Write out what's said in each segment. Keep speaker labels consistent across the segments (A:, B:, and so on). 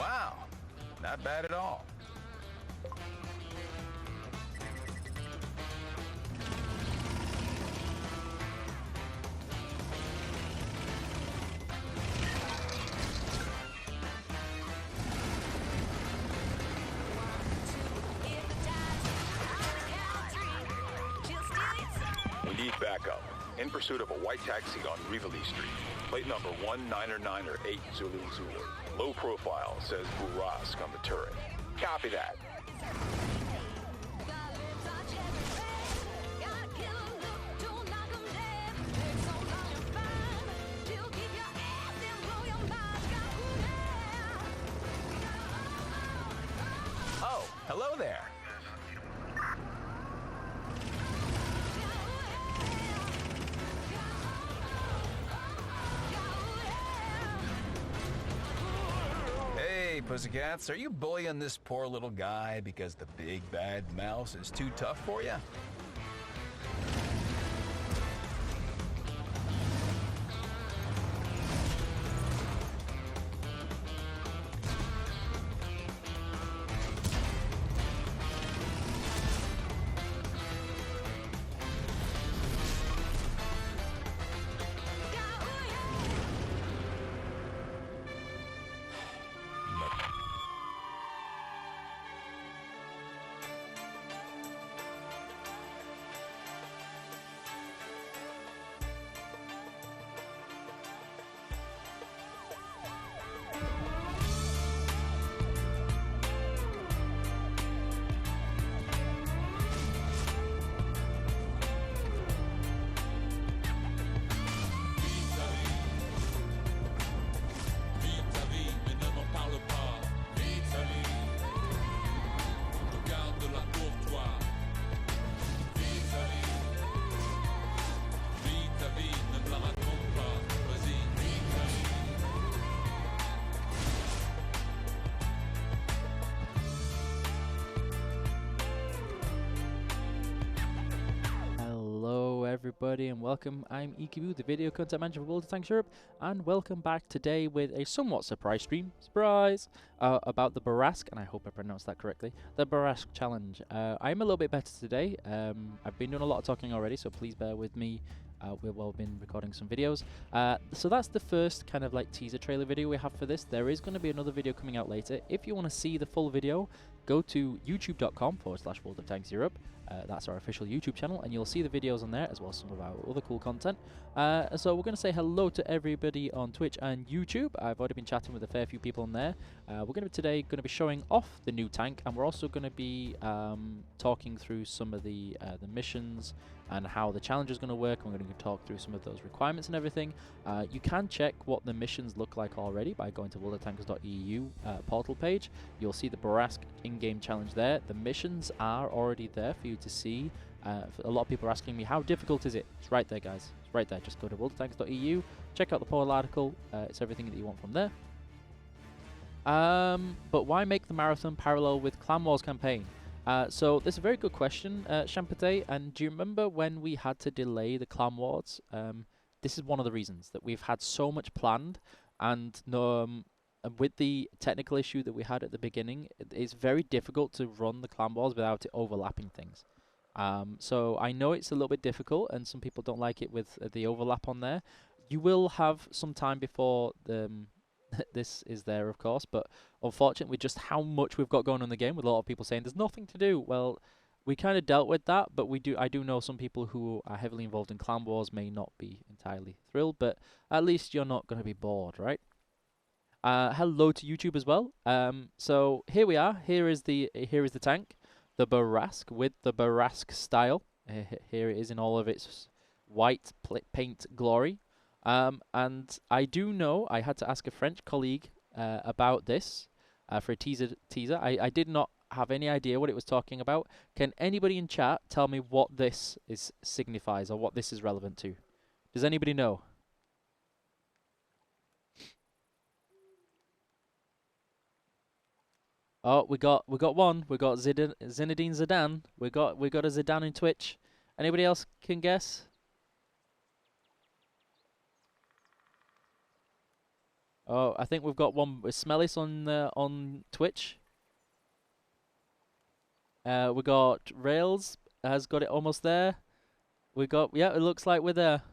A: Wow, not bad at all. We need backup. In pursuit of a white taxi on Rivoli Street. Plate number 1998 Zulu Zulu. Low profile, says Bourrasque on the turret. Copy that. Oh, hello there. Hey, pussycats, are you bullying this poor little guy because the big bad mouse is too tough for you?
B: Everybody and welcome. I'm EQU, the video content manager for World of Tanks Europe, and welcome back today with a somewhat surprise stream, about the Bourrasque, and I hope I pronounced that correctly, the Bourrasque challenge. I'm a little bit better today. I've been doing a lot of talking already, so please bear with me. We've been recording some videos. So that's the first kind of like teaser trailer video we have for this. There is going to be another video coming out later. If you want to see the full video, go to youtube.com/World of Tanks Europe. That's our official YouTube channel, and you'll see the videos on there as well as some of our other cool content. So we're going to say hello to everybody on Twitch and YouTube. I've already been chatting with a fair few people on there. We're going to be showing off the new tank, and we're also going to be talking through some of the missions and how the challenge is going to work. I'm going to talk through some of those requirements and everything. You can check what the missions look like already by going to worldoftanks.eu portal page. You'll see the Bourrasque in-game challenge there. The missions are already there for you to see. A lot of people are asking me, how difficult is it? It's right there, guys. It's right there. Just go to worldoftanks.eu, check out the portal article. It's everything that you want from there. But why make the marathon parallel with Clan Wars campaign? So this is a very good question, Champete, and do you remember when we had to delay the Clan Wars? This is one of the reasons that we've had so much planned, and with the technical issue that we had at the beginning, it's very difficult to run the Clan Wars without it overlapping things. So I know it's a little bit difficult, and some people don't like it with the overlap on there. You will have some time before this is there, of course, but unfortunately, just how much we've got going on in the game, with a lot of people saying there's nothing to do. Well, we kind of dealt with that, but I do know some people who are heavily involved in Clan Wars may not be entirely thrilled, but at least you're not going to be bored, right? Hello to YouTube as well. So here we are. Here is the tank, the Bourrasque with the Bourrasque style. Here it is in all of its white paint glory. And I do know I had to ask a French colleague about this for a teaser. I did not have any idea what it was talking about. Can anybody in chat tell me what this signifies or what this is relevant to? Does anybody know? Oh, we got one. We got Zinedine Zidane. We got a Zidane in Twitch. Anybody else can guess? Oh, I think we've got one with Smellis on Twitch. We got Rails has got it almost there. We got, yeah, it looks like we're there.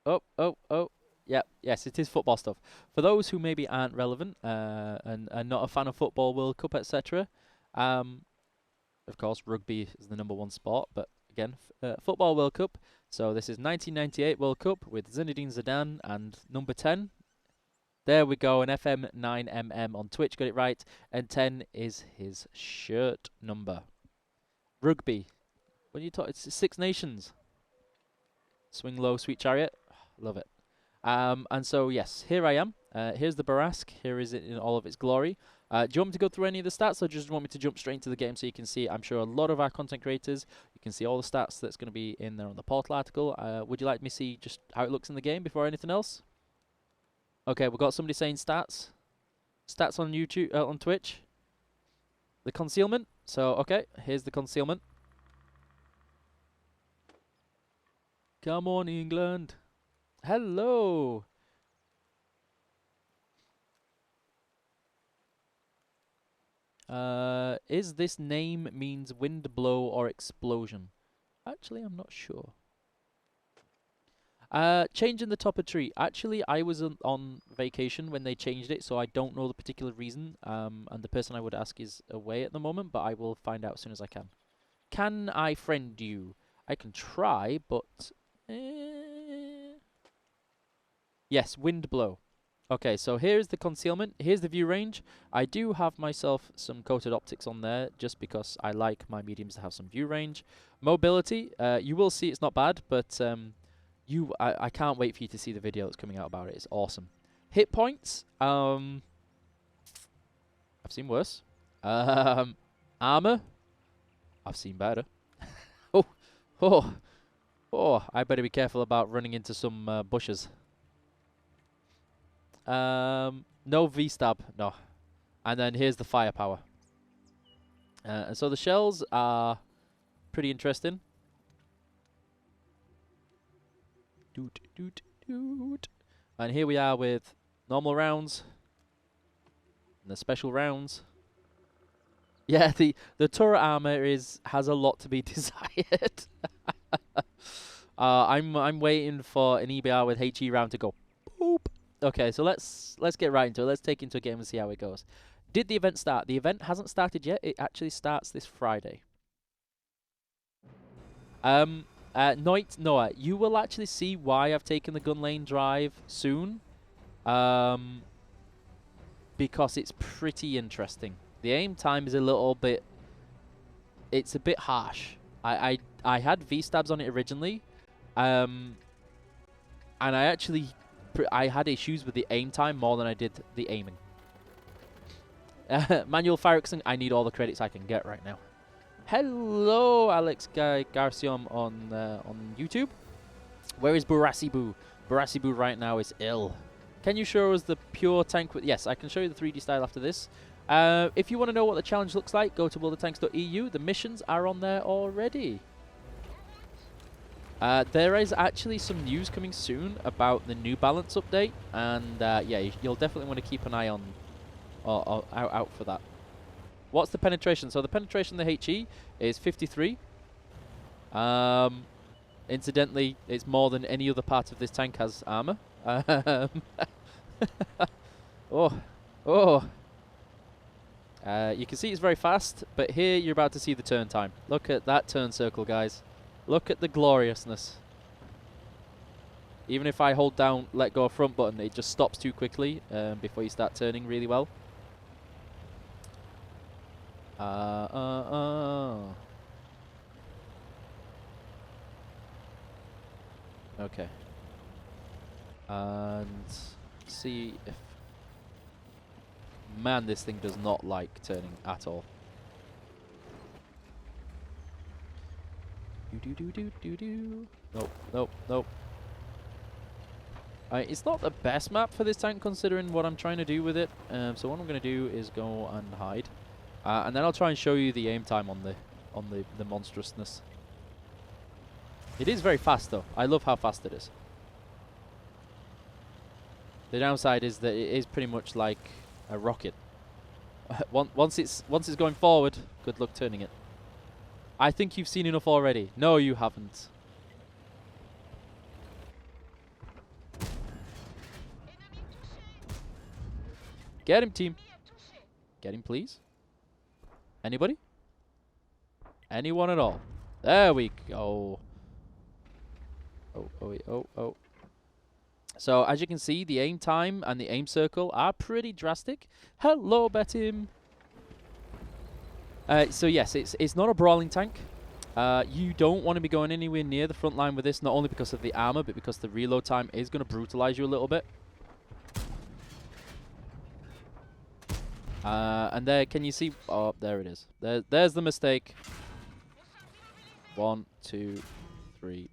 B: Oh, oh, oh. Yeah, yes, it is football stuff. For those who maybe aren't relevant and are not a fan of football, World Cup, etc., of course, rugby is the #1 sport, but again, football World Cup. So this is 1998 World Cup with Zinedine Zidane and number 10. There we go, an FM9MM on Twitch, got it right. And 10 is his shirt number. Rugby. When you talk, it's Six Nations. Swing low, sweet chariot. Love it. And so, yes, here I am. Here's the Bourrasque. Here is it in all of its glory. Do you want me to go through any of the stats, or just want me to jump straight into the game so you can see? I'm sure a lot of our content creators, you can see all the stats that's going to be in there on the portal article. Would you like me to see just how it looks in the game before anything else? Okay, we've got somebody saying stats. Stats on YouTube, on Twitch. The concealment. So, okay, here's the concealment. Come on, England. Hello. Is this name means wind blow or explosion? Actually, I'm not sure. Changing the top of tree. Actually, I was on vacation when they changed it, so I don't know the particular reason. And the person I would ask is away at the moment, but I will find out as soon as I can. Can I friend you? I can try, but... Yes, wind blow. Okay, so here's the concealment. Here's the view range. I do have myself some coated optics on there just because I like my mediums to have some view range. Mobility, you will see it's not bad, but I can't wait for you to see the video that's coming out about it. It's awesome. Hit points. I've seen worse. Armor. I've seen better. Oh, I better be careful about running into some bushes. No V-stab, no. And then here's the firepower. And so the shells are pretty interesting. Doot, doot, doot. And here we are with normal rounds. And the special rounds. Yeah, the turret armor has a lot to be desired. I'm waiting for an EBR with HE round to go. Boop. Okay, so let's get right into it. Let's take into a game and see how it goes. Did the event start? The event hasn't started yet. It actually starts this Friday. Noah, you will actually see why I've taken the gun lane drive soon. Because it's pretty interesting. The aim time is a little bit... It's a bit harsh. I had V-stabs on it originally. And I actually... I had issues with the aim time more than I did the aiming. Manuel Farrickson, I need all the credits I can get right now. Hello, Alex Garcium on YouTube. Where is Bourrasque Boo? Bourrasque Boo right now is ill. Can you show us the pure tank? Yes, I can show you the 3D style after this. If you want to know what the challenge looks like, go to worldoftanks.eu. The missions are on there already. There is actually some news coming soon about the New Balance update, and yeah, you'll definitely want to keep an eye on out for that. What's the penetration? So the penetration of the HE is 53. Incidentally, it's more than any other part of this tank has armor. You can see it's very fast, but here you're about to see the turn time. Look at that turn circle, guys. Look at the gloriousness. Even if I hold down, let go of front button, it just stops too quickly before you start turning really well. Okay. And see if... Man, this thing does not like turning at all. Nope. It's not the best map for this tank considering what I'm trying to do with it. So what I'm going to do is go and hide, and then I'll try and show you the aim time on the monstrousness. It is very fast though. I love how fast it is. The downside is that it is pretty much like a rocket. Once it's going forward, good luck turning it. I think you've seen enough already. No, you haven't. Get him, team. Get him, please. Anybody? Anyone at all? There we go. Oh. So, as you can see, the aim time and the aim circle are pretty drastic. Hello, Betim. So, yes, it's not a brawling tank. You don't want to be going anywhere near the front line with this, not only because of the armor, but because the reload time is going to brutalize you a little bit. And there, can you see? Oh, there it is. There's the mistake. 1, 2, 3.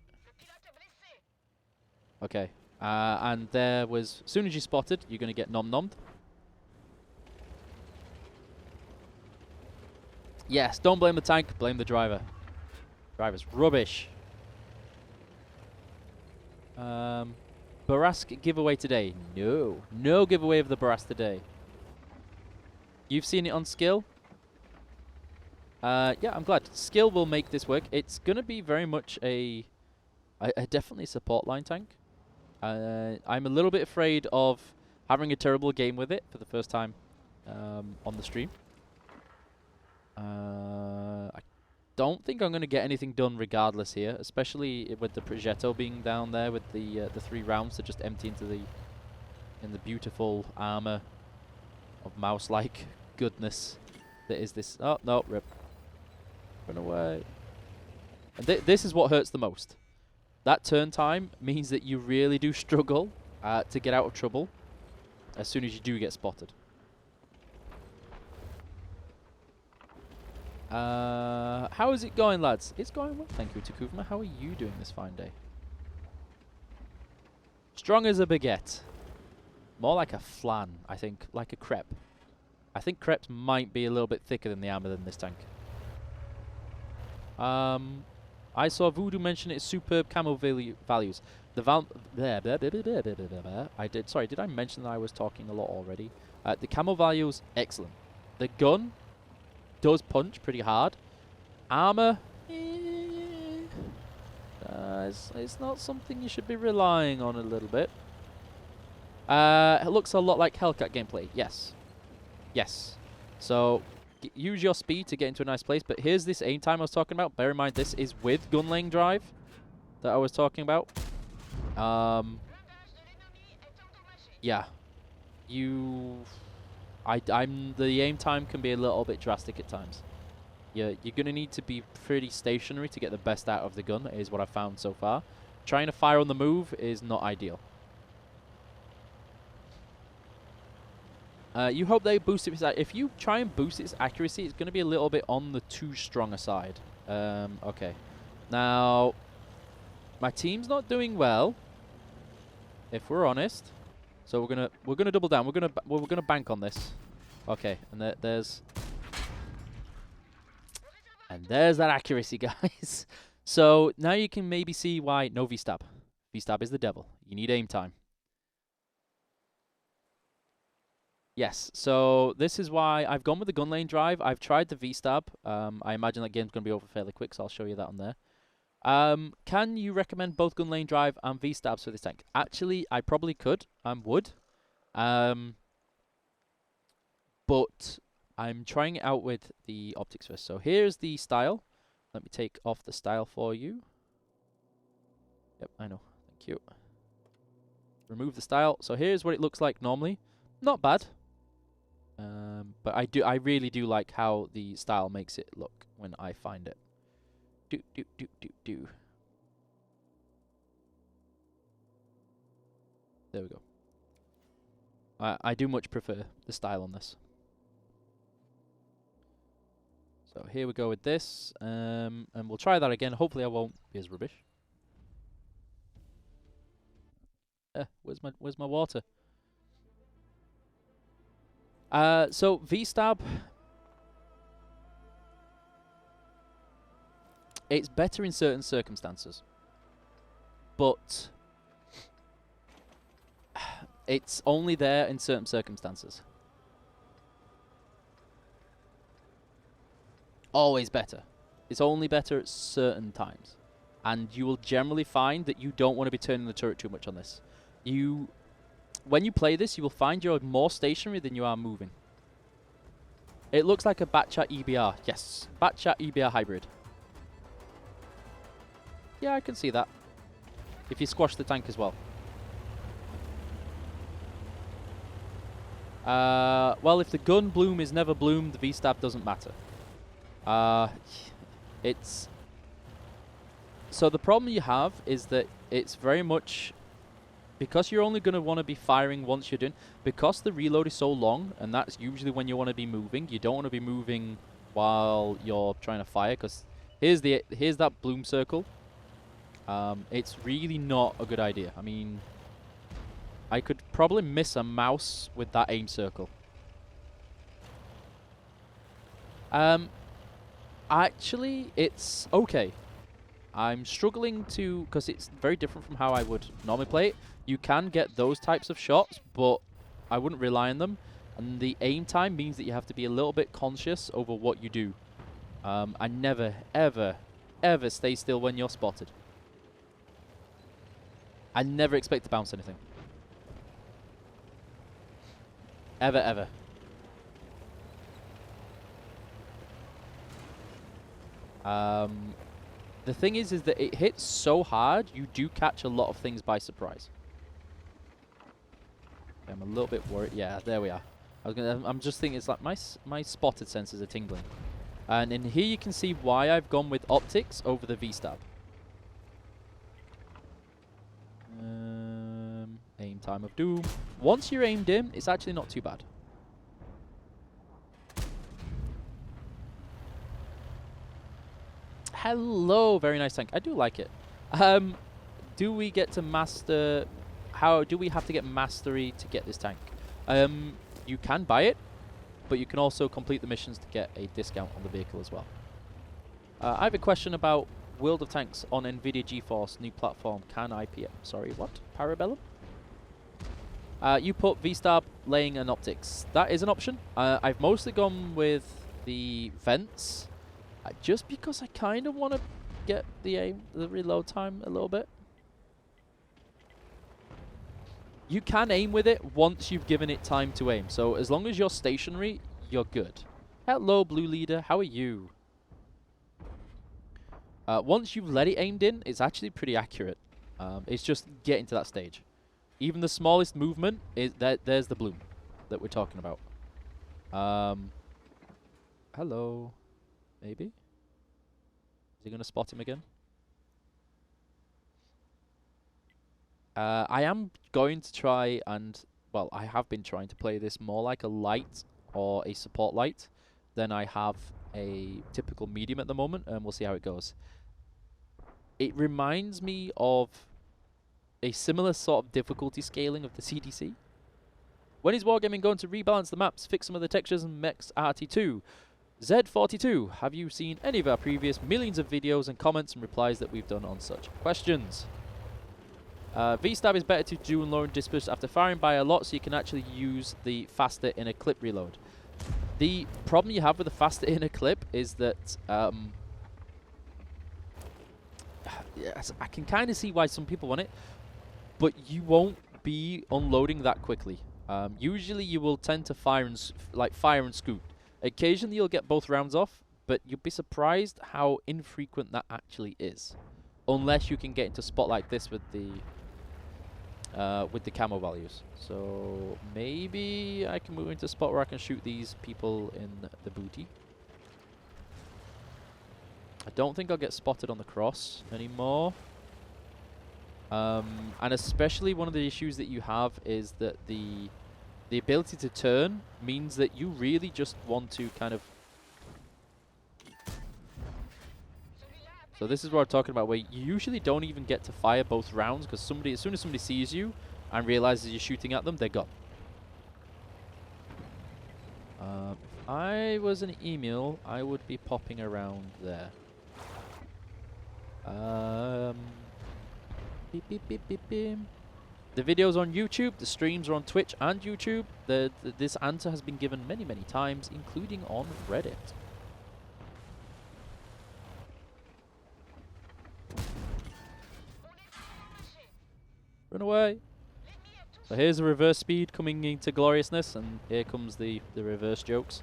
B: Okay. And there was, as soon as you spotted, you're going to get nom-nommed. Yes, don't blame the tank, blame the driver. Driver's rubbish. Bourrasque giveaway today. No. No giveaway of the Bourrasque today. You've seen it on skill? Yeah, I'm glad. Skill will make this work. It's going to be very much a definitely support line tank. I'm a little bit afraid of having a terrible game with it for the first time on the stream. I don't think I'm going to get anything done regardless here, especially with the Progetto being down there with the 3 rounds to just empty into the beautiful armor of mouse-like goodness that is this. Oh, no, rip. Run away. And this is what hurts the most. That turn time means that you really do struggle to get out of trouble as soon as you do get spotted. How is it going, lads? It's going well, thank you, Takuvma. How are you doing this fine day? Strong as a baguette. More like a flan, I think, like a crepe. I think crepes might be a little bit thicker than the armor than this tank. I saw Voodoo mention its superb camo values. I did. Sorry, did I mention that I was talking a lot already? The camo values, excellent. The gun does punch pretty hard. Armor, it's not something you should be relying on a little bit. It looks a lot like Hellcat gameplay. Yes. Yes. So, use your speed to get into a nice place. But here's this aim time I was talking about. Bear in mind, this is with gun lane drive that I was talking about. Yeah. The aim time can be a little bit drastic at times. You're going to need to be pretty stationary to get the best out of the gun, is what I've found so far. Trying to fire on the move is not ideal. You hope they boost it. If you try and boost its accuracy, it's going to be a little bit on the too stronger side. Okay. Now, my team's not doing well, if we're honest. So we're gonna double down. We're gonna bank on this. Okay, and there's that accuracy, guys. So now you can maybe see why no V-stab. V-stab is the devil. You need aim time. Yes, so this is why I've gone with the gun lane drive. I've tried the V-stab. I imagine that game's going to be over fairly quick, so I'll show you that on there. Can you recommend both gun lane drive and V-stabs for this tank? Actually, I probably could and would. But I'm trying it out with the optics first. So here's the style. Let me take off the style for you. Yep, I know. Thank you. Remove the style. So here's what it looks like normally. Not bad. But I really do like how the style makes it look when I find it. There we go. I do much prefer the style on this. So here we go with this, and we'll try that again. Hopefully I won't be as rubbish. Where's my water? So V-stab, it's better in certain circumstances, but It's only there in certain circumstances. Always better. It's only better at certain times. And you will generally find that you don't want to be turning the turret too much on this. When you play this, you will find you're more stationary than you are moving. It looks like a Batchat EBR. Yes, Batchat EBR hybrid. Yeah, I can see that. If you squash the tank as well. Well, if the gun bloom is never bloomed, the V-stab doesn't matter. It's... So the problem you have is that it's very much... Because you're only going to want to be firing once you're done, because the reload is so long, and that's usually when you want to be moving, you don't want to be moving while you're trying to fire, because here's that bloom circle. It's really not a good idea. I mean, I could probably miss a mouse with that aim circle. Actually, it's okay. I'm struggling to, because it's very different from how I would normally play it. You can get those types of shots, but I wouldn't rely on them. And the aim time means that you have to be a little bit conscious over what you do. I never, ever, ever stay still when you're spotted. I never expect to bounce anything. Ever, ever. The thing is that it hits so hard, you do catch a lot of things by surprise. I'm a little bit worried. Yeah, there we are. I'm just thinking it's like my spotted sensors are tingling. And in here you can see why I've gone with optics over the V-stab. Aim time of doom. Once you're aimed in, it's actually not too bad. Hello, very nice tank. I do like it. Do we get to master... How do we have to get mastery to get this tank? You can buy it, but you can also complete the missions to get a discount on the vehicle as well. I have a question about World of Tanks on NVIDIA GeForce, new platform. Can IPM? Sorry, what? Parabellum? You put V-stab, laying, and optics. That is an option. I've mostly gone with the vents, just because I kind of want to get the reload time a little bit. You can aim with it once you've given it time to aim. So as long as you're stationary, you're good. Hello, Blue Leader. How are you? Once you've let it aimed in, it's actually pretty accurate. It's just getting to that stage. Even the smallest movement, is there's the bloom that we're talking about. Hello. Maybe? Is he going to spot him again? I am going to try and, well, I have been trying to play this more like a light or a support light than I have a typical medium at the moment, and we'll see how it goes. It reminds me of a similar sort of difficulty scaling of the CDC. When is Wargaming going to rebalance the maps, fix some of the textures and mechs RT2? Z42, have you seen any of our previous millions of videos and comments and replies that we've done on such questions? V-stab is better to do and lower disperse after firing by a lot, so you can actually use the faster inner clip reload. The problem you have with the faster inner clip is that yes, I can kind of see why some people want it, but you won't be unloading that quickly. Usually you will tend to fire and scoot. Occasionally you'll get both rounds off, but you'll be surprised how infrequent that actually is, unless you can get into a spot like this with the camo values. So maybe I can move into a spot where I can shoot these people in the booty. I don't think I'll get spotted on the cross anymore. And especially one of the issues that you have is that the ability to turn means that you really just want to kind of... So this is what I'm talking about, where you usually don't even get to fire both rounds, because as soon as somebody sees you and realizes you're shooting at them, they're gone. If I was an email, I would be popping around there. Beep, beep, beep, beep, beep. The videos on YouTube, the streams are on Twitch and YouTube. This answer has been given many, many times, including on Reddit. Run away. So here's the reverse speed coming into gloriousness, and here comes the reverse jokes.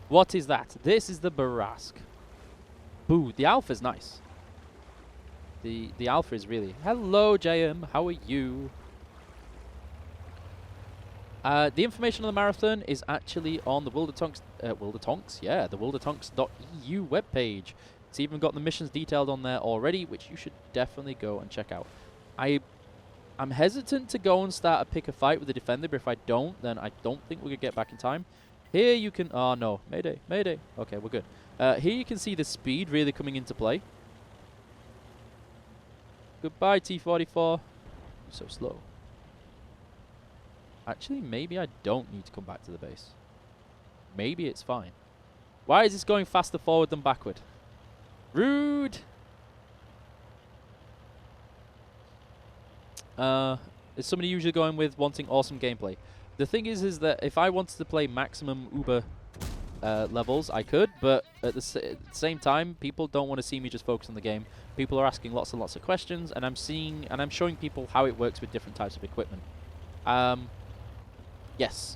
B: What is that? This is the Bourrasque. Boo, the alpha's nice. The alpha is really... Hello, JM, how are you? The information on the marathon is actually on the Wildertonks... Yeah, the wildertonks.eu webpage. It's even got the missions detailed on there already, which you should definitely go and check out. I'm hesitant to go and start a pick a fight with the defender, but if I don't, then I don't think we're going to get back in time. Here you can... Oh, no. Mayday. Mayday. Okay, we're good. Here you can see the speed really coming into play. Goodbye, T-44. So slow. Actually, maybe I don't need to come back to the base. Maybe it's fine. Why is this going faster forward than backward? Rude! Is somebody usually going with wanting awesome gameplay? The thing is that if I wanted to play maximum Uber levels, I could, but at the same time, people don't want to see me just focus on the game. People are asking lots and lots of questions, and I'm showing people how it works with different types of equipment. Yes.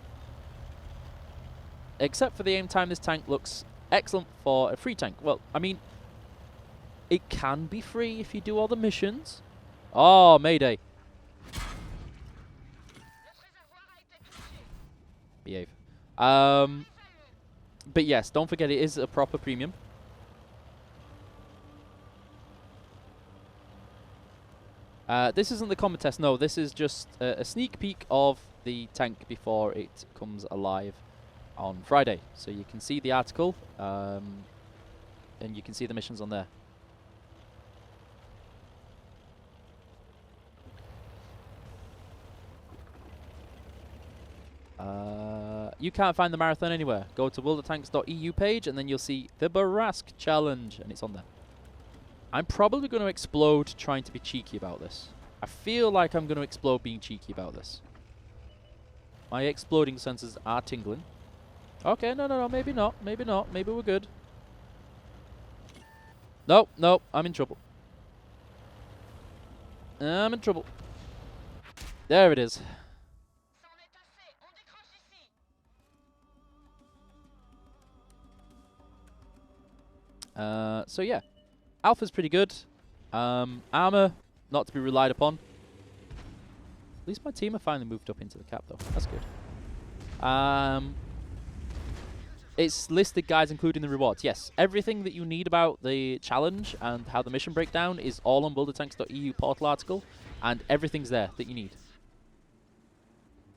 B: Except for the aim time, this tank looks excellent for a free tank. Well, I mean, it can be free if you do all the missions. Oh, Mayday. Behave. But yes, don't forget it is a proper premium. This isn't the combat test, no. This is just a sneak peek of the tank before it comes alive on Friday. So you can see the article, and you can see the missions on there. You can't find the marathon anywhere. Go to wildertanks.eu page and then you'll see the Bourrasque challenge, and it's on there. I'm probably going to explode trying to be cheeky about this. I feel like I'm going to explode being cheeky about this. My exploding senses are tingling. Okay, no, maybe not. Maybe not. Maybe we're good. Nope, nope, I'm in trouble. I'm in trouble. There it is. So yeah, Alpha's pretty good. Armor, not to be relied upon. At least my team have finally moved up into the cap though. That's good. It's listed, guys, including the rewards. Yes, everything that you need about the challenge and how the mission breakdown is all on wildertanks.eu portal article, and everything's there that you need.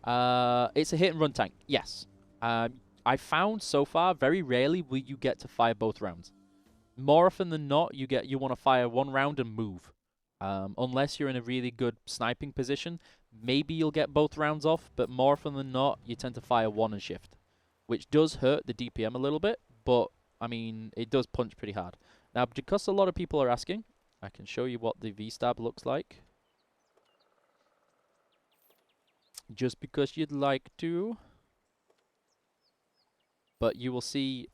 B: It's a hit and run tank. Yes. I found so far very rarely will you get to fire both rounds. More often than not, you want to fire one round and move. Unless you're in a really good sniping position, maybe you'll get both rounds off, but more often than not, you tend to fire one and shift, which does hurt the DPM a little bit, but, I mean, it does punch pretty hard. Now, because a lot of people are asking, I can show you what the V-stab looks like. Just because you'd like to. But you will see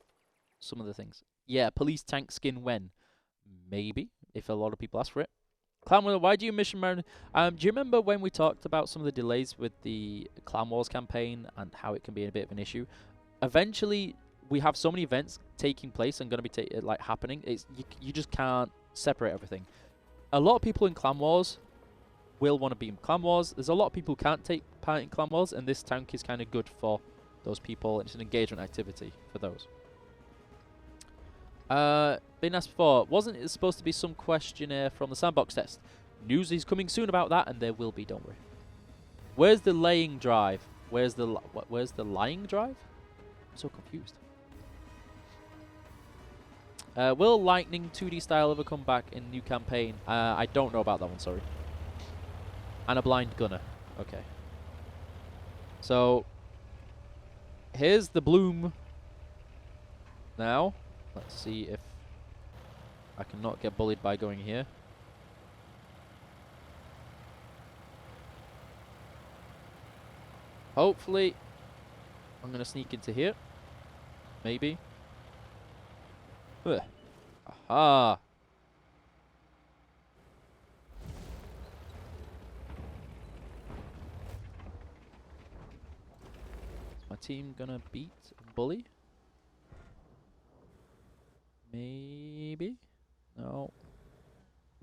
B: some of the things. Yeah, police tank skin when? Maybe, if a lot of people ask for it. Clan, why do you mission marathon? Do you remember when we talked about some of the delays with the Clan Wars campaign and how it can be a bit of an issue? Eventually, we have so many events taking place and going to be like happening. You just can't separate everything. A lot of people in Clan Wars will want to be in Clan Wars. There's a lot of people who can't take part in Clan Wars, and this tank is kind of good for those people. It's an engagement activity for those. Been asked before, wasn't it supposed to be some questionnaire from the sandbox test? News is coming soon about that, and there will be, don't worry. Where's the laying drive? Where's the lying drive? I'm so confused. Will Lightning 2D style ever come back in new campaign? I don't know about that one, sorry. And a blind gunner. Okay. So, here's the bloom. Now, let's see if I can not get bullied by going here. Hopefully, I'm going to sneak into here. Maybe. Ugh. Aha! Is my team going to beat Bully? Maybe? No.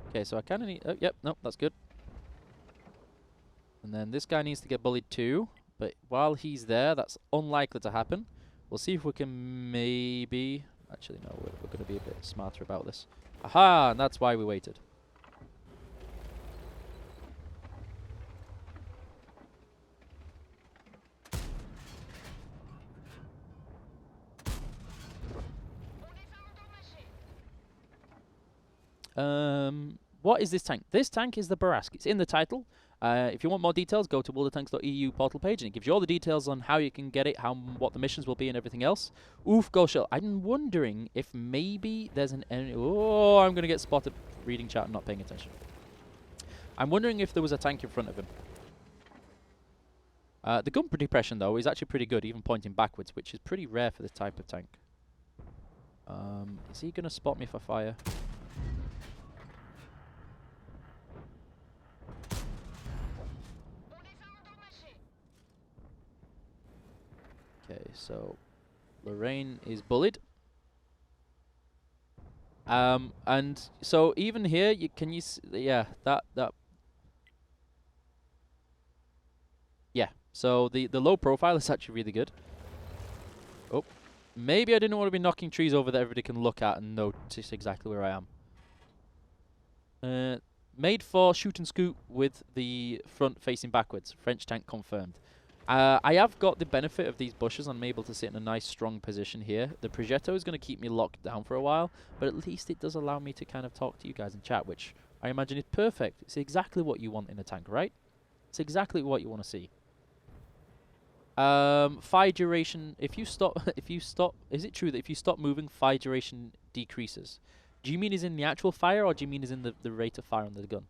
B: Okay, so I kind of need... Oh, yep, no, that's good. And then this guy needs to get bullied too. But while he's there, that's unlikely to happen. We'll see if we can maybe... Actually, no, we're going to be a bit smarter about this. Aha! And that's why we waited. What is this tank? This tank is the Bourrasque. It's in the title. If you want more details, go to worldoftanks.eu portal page, and it gives you all the details on how you can get it, what the missions will be, and everything else. Oof, go shell. I'm wondering if maybe there's an enemy. Oh, I'm going to get spotted reading chat and not paying attention. I'm wondering if there was a tank in front of him. The gun depression, though, is actually pretty good, even pointing backwards, which is pretty rare for this type of tank. Is he going to spot me if I fire? Okay, so Lorraine is bullied. And so even here, yeah, yeah. So the low profile is actually really good. Oh, maybe I didn't want to be knocking trees over that everybody can look at and notice exactly where I am. Made for shoot and scoot with the front facing backwards. French tank confirmed. I have got the benefit of these bushes. I'm able to sit in a nice strong position here. The Progetto is going to keep me locked down for a while, but at least it does allow me to kind of talk to you guys in chat, which I imagine is perfect. It's exactly what you want in a tank, right? It's exactly what you want to see. Fire duration, if you stop, is it true that if you stop moving, fire duration decreases? Do you mean is in the actual fire, or do you mean is in the rate of fire on the gun?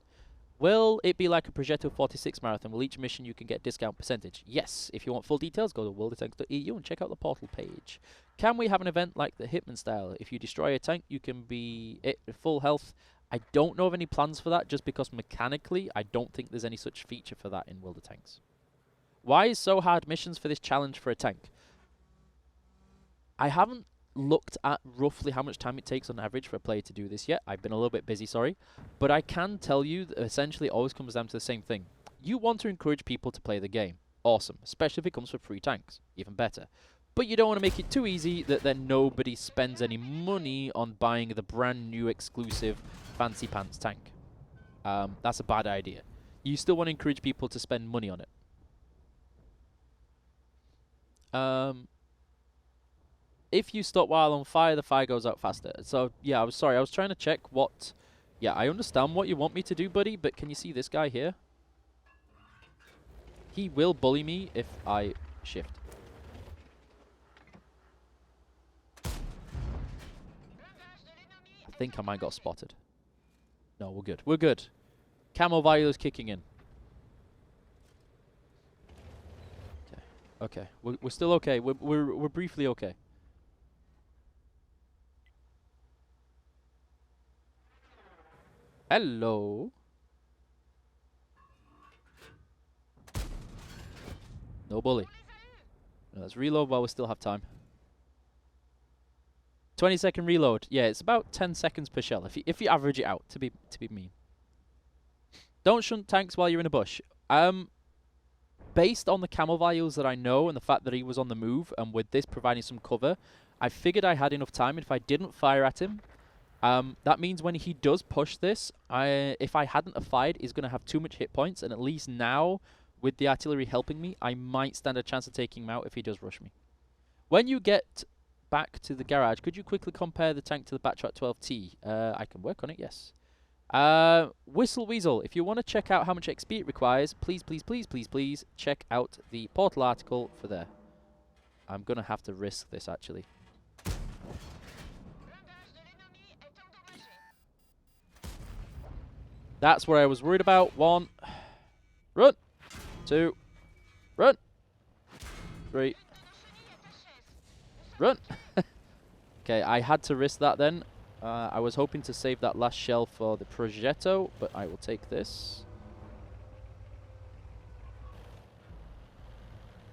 B: Will it be like a Progetto 46 marathon? Will each mission you can get discount percentage? Yes. If you want full details, go to worldoftanks.eu and check out the portal page. Can we have an event like the Hitman style? If you destroy a tank, you can be full health. I don't know of any plans for that, just because mechanically, I don't think there's any such feature for that in World of Tanks. Why is so hard missions for this challenge for a tank? I haven't looked at roughly how much time it takes on average for a player to do this yet. I've been a little bit busy, sorry. But I can tell you that essentially it always comes down to the same thing. You want to encourage people to play the game. Awesome. Especially if it comes with free tanks. Even better. But you don't want to make it too easy that then nobody spends any money on buying the brand new exclusive fancy pants tank. That's a bad idea. You still want to encourage people to spend money on it. If you stop while on fire, the fire goes out faster. So, yeah, I was sorry. I was trying to check what... Yeah, I understand what you want me to do, buddy, but can you see this guy here? He will bully me if I shift. I think I might got spotted. No, we're good. We're good. Camo value is kicking in. Okay. Okay. We're still okay. We're briefly okay. Hello. No bully. No, let's reload while we still have time. 20-second reload. Yeah, it's about 10 seconds per shell if you average it out to be mean. Don't shunt tanks while you're in a bush. Based on the camo values that I know and the fact that he was on the move, and with this providing some cover, I figured I had enough time. And if I didn't fire at him, that means when he does push this, if I hadn't have fired, he's going to have too much hit points. And at least now, with the artillery helping me, I might stand a chance of taking him out if he does rush me. When you get back to the garage, could you quickly compare the tank to the Backtrack 12T? I can work on it, yes. Whistle Weasel, if you want to check out how much XP it requires, please check out the portal article for there. I'm going to have to risk this, actually. That's what I was worried about. 1, run. 2, run. 3. Run! Okay, I had to risk that then. I was hoping to save that last shell for the Progetto, but I will take this.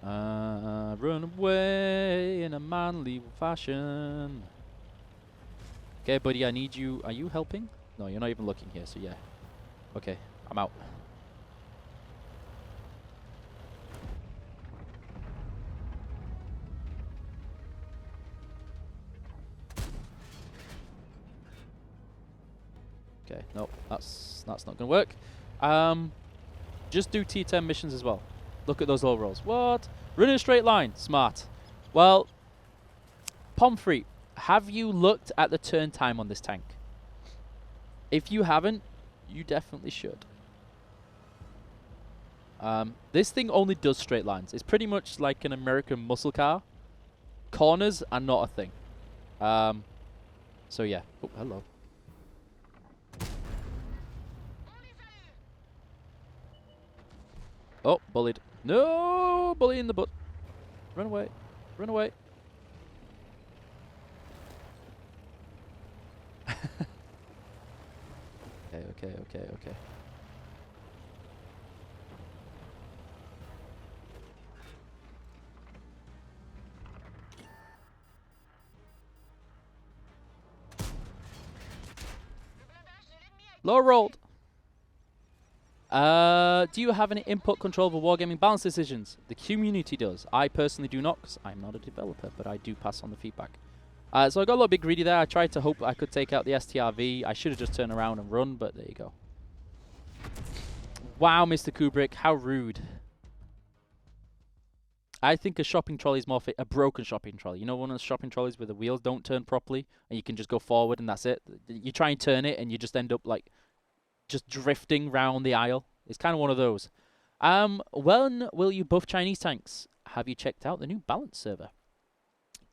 B: Run away in a manly fashion. Okay, buddy, I need you. Are you helping? No, you're not even looking here, so yeah. Okay, I'm out. Okay, nope, that's not gonna work. Just do T10 missions as well. Look at those low rolls. What? Run in a straight line. Smart. Well, Pomfrey, have you looked at the turn time on this tank? If you haven't, you definitely should. This thing only does straight lines. It's pretty much like an American muscle car. Corners are not a thing. So yeah. Oh, hello. Oh, bullied. No! Bully in the butt. Run away. Run away. Okay. Low rolled. Do you have any input control over wargaming balance decisions? The community does. I personally do not, because I'm not a developer, but I do pass on the feedback. So I got a little bit greedy there. I tried to hope I could take out the STRV. I should have just turned around and run, but there you go. Wow, Mr. Kubrick, how rude. I think a shopping trolley is more fit. A broken shopping trolley. You know, one of the shopping trolleys where the wheels don't turn properly, and you can just go forward, and that's it. You try and turn it, and you just end up like just drifting round the aisle. It's kind of one of those. When will you buff Chinese tanks? Have you checked out the new balance server?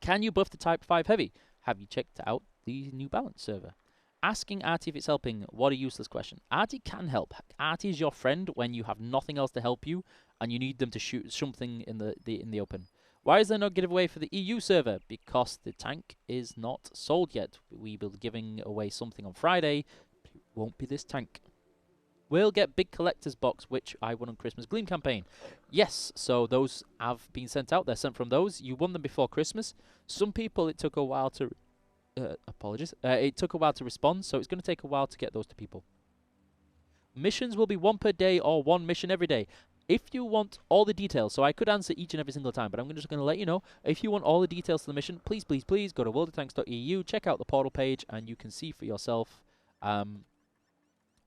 B: Can you buff the Type 5 Heavy? Have you checked out the new balance server? Asking Artie if it's helping. What a useless question. Artie can help. Artie is your friend when you have nothing else to help you and you need them to shoot something in the open. Why is there no giveaway for the EU server? Because the tank is not sold yet. We will be giving away something on Friday, but it won't be this tank. We'll get big collector's box, which I won on Christmas Gleam campaign. Yes, so those have been sent out. They're sent from those. You won them before Christmas. Some people, it took a while to... apologies. It took a while to respond, so it's going to take a while to get those to people. Missions will be 1 per day or 1 mission every day. If you want all the details, so I could answer each and every single time, but I'm just going to let you know, if you want all the details to the mission, please go to worldoftanks.eu, check out the portal page, and you can see for yourself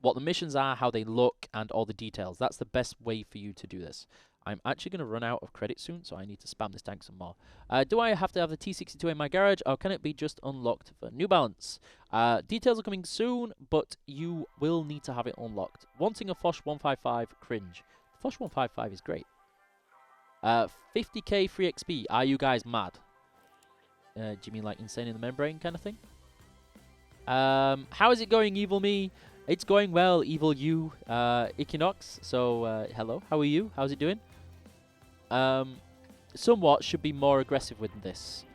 B: what the missions are, how they look, and all the details. That's the best way for you to do this. I'm actually going to run out of credit soon, so I need to spam this tank some more. Do I have to have the T62 in my garage, or can it be just unlocked for New Balance? Details are coming soon, but you will need to have it unlocked. Wanting a Foch 155, cringe. The Foch 155 is great. 50k free XP. Are you guys mad? Do you mean like insane in the membrane kind of thing? How is it going, Evil Me? It's going well, Evil You, Equinox. So, hello, how are you? How's it doing? Somewhat should be more aggressive with this.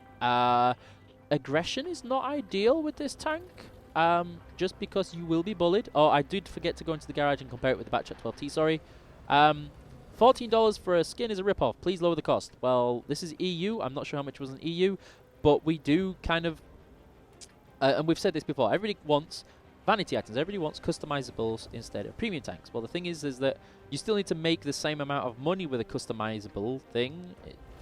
B: Aggression is not ideal with this tank, just because you will be bullied. Oh, I did forget to go into the garage and compare it with the Batchat 12T, sorry. $14 for a skin is a ripoff. Please lower the cost. Well, this is EU. I'm not sure how much was in EU, but we do kind of... and we've said this before. Everybody wants... vanity items. Everybody wants customizables instead of premium tanks. Well, the thing is that you still need to make the same amount of money with a customizable thing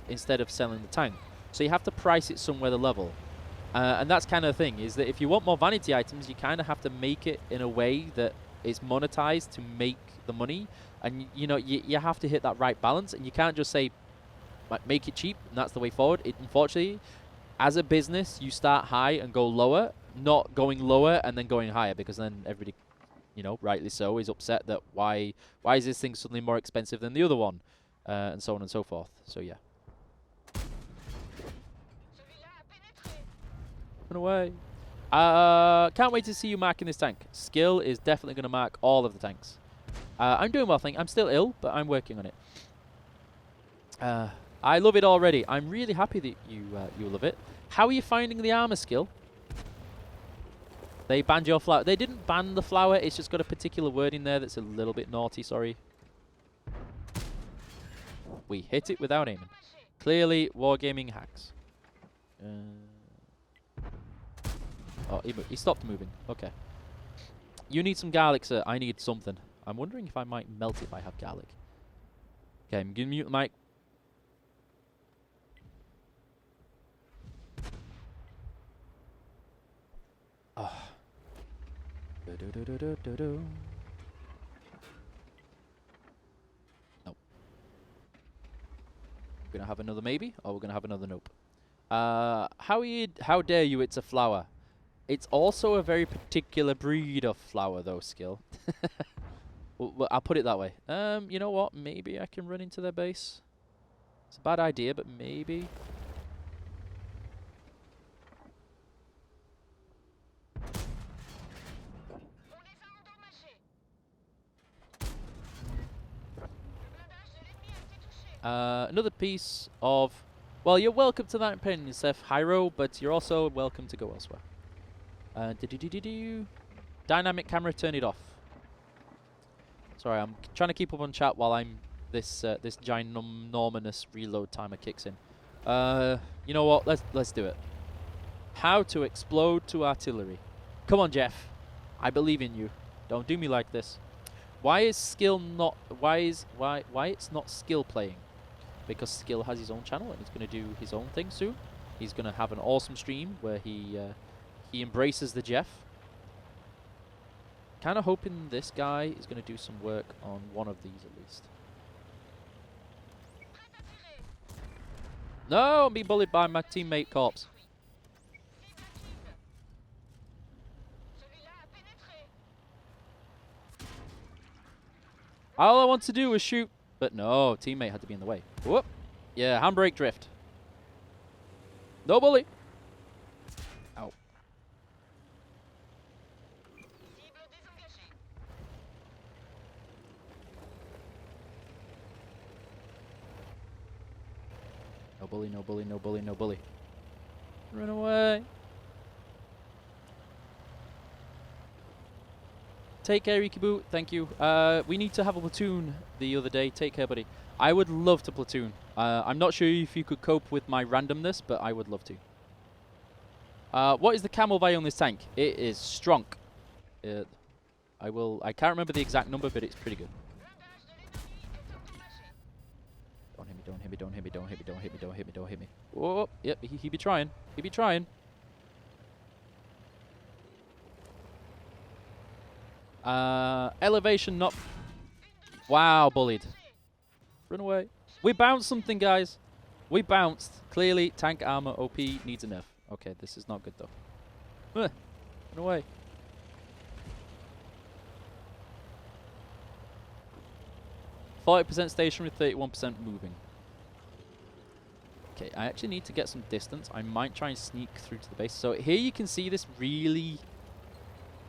B: instead of selling the tank. So you have to price it somewhere the level. And that's kind of the thing, is that if you want more vanity items, you kind of have to make it in a way that is monetized to make the money. And, you know, you have to hit that right balance. And you can't just say, like, make it cheap, and that's the way forward. Unfortunately, as a business, you start high and go lower, not going lower and then going higher, because then everybody, you know, rightly so, is upset that why is this thing suddenly more expensive than the other one, and so on and so forth. So yeah. Run away. Can't wait to see you marking this tank. Skill is definitely going to mark all of the tanks. I'm doing well, I'm still ill, but I'm working on it. I love it already. I'm really happy that you love it. How are you finding the armor skill? They banned your flower. They didn't ban the flower. It's just got a particular word in there that's a little bit naughty. Sorry. We hit it without aiming. Clearly, wargaming hacks. Oh, he stopped moving. Okay. You need some garlic, sir. I need something. I'm wondering if I might melt if I have garlic. Okay, I'm going to mute the mic. Oh. Nope. We're gonna have another maybe, or we're gonna have another nope. How dare you? It's a flower. It's also a very particular breed of flower, though. Skill. Well, I'll put it that way. You know what? Maybe I can run into their base. It's a bad idea, but maybe. Another piece of... Well, you're welcome to that opinion, Seth Hyro, but you're also welcome to go elsewhere. Dynamic camera, turn it off. Sorry, I'm trying to keep up on chat while I'm this ginormous reload timer kicks in. You know what? Let's do it. How to explode to artillery. Come on, Jeff. I believe in you. Don't do me like this. Why is skill not? Why it's not skill playing? Because Skill has his own channel and he's going to do his own thing soon. He's going to have an awesome stream where he embraces the Jeff. Kind of hoping this guy is going to do some work on one of these at least. No, I'm being bullied by my teammate corpse. All I want to do was shoot. But no, teammate had to be in the way. Whoop. Yeah, handbrake drift. No bully. Ow. No bully, no bully, no bully, no bully. Run away. Take care, Ikibu. Thank you. We need to have a platoon the other day. Take care, buddy. I would love to platoon. I'm not sure if you could cope with my randomness, but I would love to. What is the camel value on this tank? It is strong. I can't remember the exact number, but it's pretty good. Don't hit me, don't hit me, don't hit me, don't hit me, don't hit me, don't hit me, don't hit me. Oh, yep, he be trying. He be trying. Elevation not... Wow, bullied. Run away. We bounced something, guys. We bounced. Clearly, tank armor OP needs a nerf. Okay, this is not good, though. Run away. %40 stationary, 31% moving. Okay, I actually need to get some distance. I might try and sneak through to the base. So here you can see this really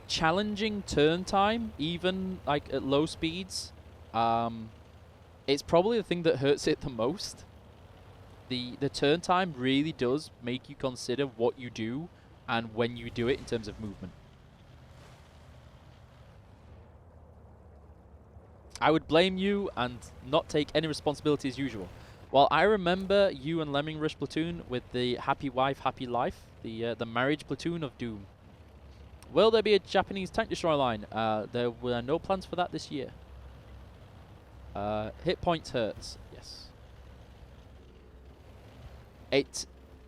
B: challenging turn time, even like at low speeds. It's probably the thing that hurts it the most. The turn time really does make you consider what you do and when you do it in terms of movement. I would blame you and not take any responsibility as usual. Well, I remember you and Lemming Rush platoon with the Happy Wife, Happy Life, the marriage platoon of Doom. Will there be a Japanese tank destroyer line? There were no plans for that this year. Hit points hurts. Yes.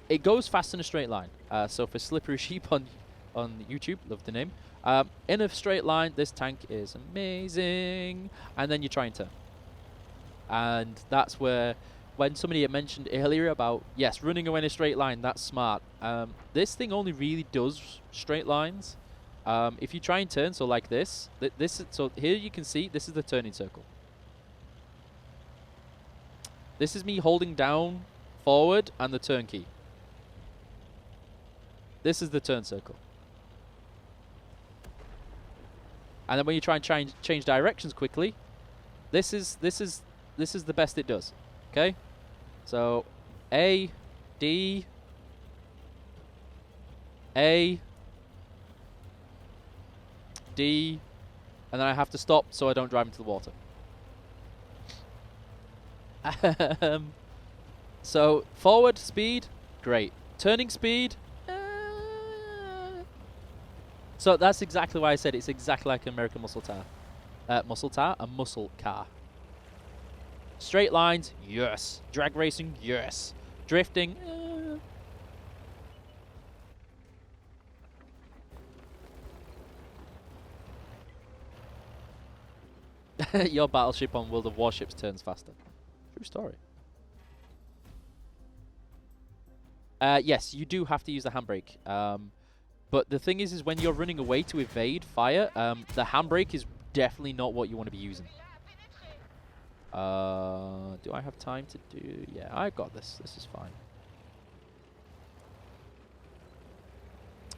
B: It goes fast in a straight line. So for Slippery Sheep on YouTube, love the name. In a straight line, this tank is amazing. And then you try and turn. And that's where, when somebody had mentioned earlier about, yes, running away in a straight line, that's smart. This thing only really does straight lines. If you try and turn, so like this, so here you can see, this is the turning circle. This is me holding down forward and the turn key. This is the turn circle. And then when you try and change directions quickly, this is the best it does. Okay? So, A, D, A, D, and then I have to stop so I don't drive into the water. So, forward speed, great. Turning speed, so that's exactly why I said it's exactly like an American muscle car. A muscle car. Straight lines, yes. Drag racing, yes. Drifting, Your battleship on World of Warships turns faster. True story. Yes, you do have to use the handbrake. But the thing is when you're running away to evade fire, the handbrake is definitely not what you want to be using. Do I have time to do... Yeah, I got this. This is fine.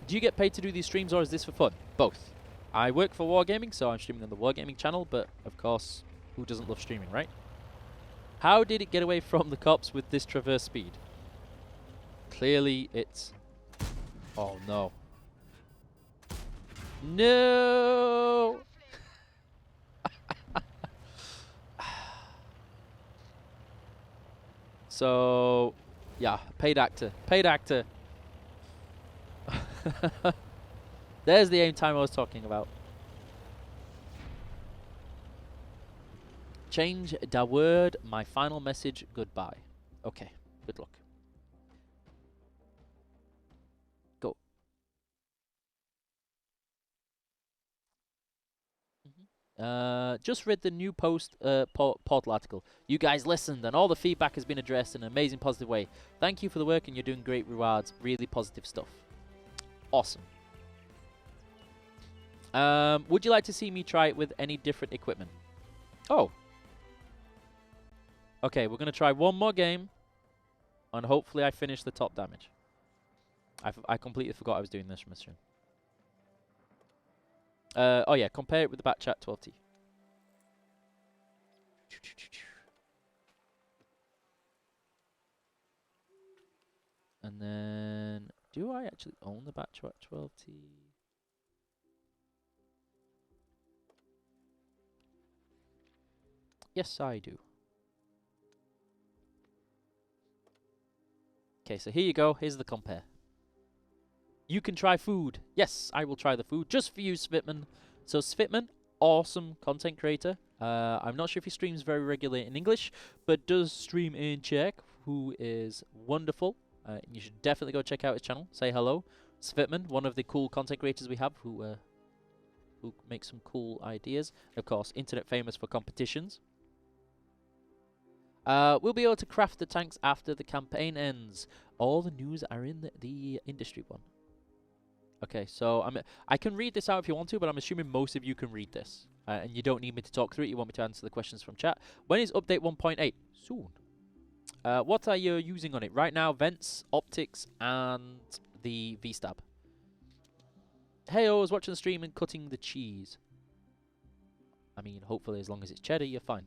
B: Do you get paid to do these streams, or is this for fun? Both. I work for Wargaming, so I'm streaming on the Wargaming channel, but of course, who doesn't love streaming, right? How did it get away from the cops with this traverse speed? Clearly, it's... Oh, no. No! So, yeah, paid actor. Paid actor. There's the aim time I was talking about. Change the word, my final message, goodbye. Okay, good luck. Go. Just read the new portal article. You guys listened, and all the feedback has been addressed in an amazing, positive way. Thank you for the work, and you're doing great rewards. Really positive stuff. Awesome. Would you like to see me try it with any different equipment? Oh. Okay, we're going to try one more game, and hopefully I finish the top damage. I completely forgot I was doing this from the stream. Oh yeah, compare it with the Batchat 12T. And then, do I actually own the Batchat 12T? Yes, I do. Okay, so here you go. Here's the compare. You can try food. Yes, I will try the food just for you, Svitman. So Svitman, awesome content creator. I'm not sure if he streams very regularly in English, but does stream in Czech, who is wonderful. You should definitely go check out his channel. Say hello. Svitman, one of the cool content creators we have who makes some cool ideas. Of course, internet famous for competitions. We'll be able to craft the tanks after the campaign ends. All the news are in the industry one. Okay, so I can read this out if you want to, but I'm assuming most of you can read this. And you don't need me to talk through it. You want me to answer the questions from chat. When is update 1.8? Soon. What are you using on it? Right now, vents, optics, and the V-stab. Hey, I was watching the stream and cutting the cheese. I mean, hopefully as long as it's cheddar, you're fine.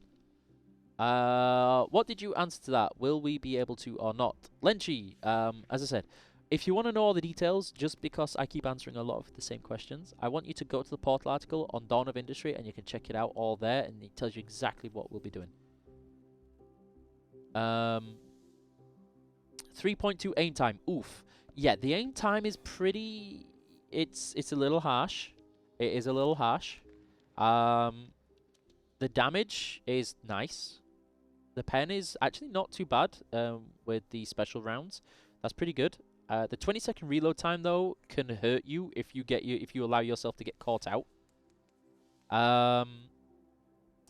B: What did you answer to that? Will we be able to or not? Lenchy, as I said, if you want to know all the details, just because I keep answering a lot of the same questions, I want you to go to the portal article on Dawn of Industry, and you can check it out all there, and it tells you exactly what we'll be doing. 3.2 aim time. Oof. Yeah, the aim time is pretty... It's a little harsh. It is a little harsh. The damage is nice. The pen is actually not too bad with the special rounds. That's pretty good. The 20-second reload time though can hurt you if you allow yourself to get caught out.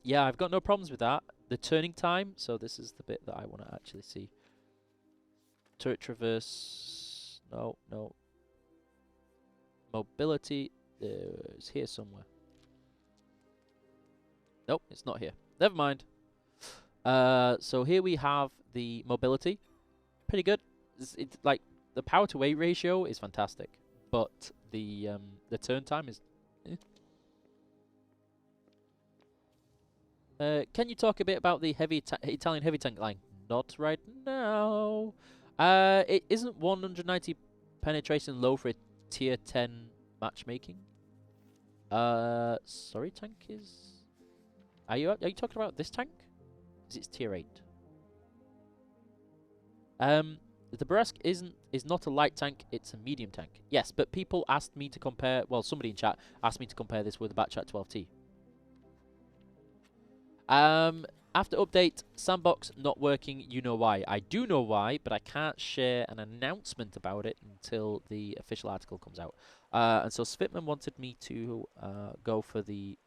B: Yeah, I've got no problems with that. The turning time, so this is the bit that I want to actually see. Turret traverse. No. Mobility. It's here somewhere. Nope, it's not here. Never mind. So here we have the mobility. Pretty good. It's like the power to weight ratio is fantastic, but the turn time is. Can you talk a bit about the Italian heavy tank line? Not right now. It isn't 190 penetration low for a tier 10 matchmaking. Sorry, tank is. Are you talking about this tank? Is it tier 8? The Bourrasque is not a light tank, it's a medium tank. Yes, but people asked me to compare, well, somebody in chat asked me to compare this with the Batchat 12T. After update, sandbox not working, you know why. I do know why, but I can't share an announcement about it until the official article comes out. And so Svitman wanted me to go for the...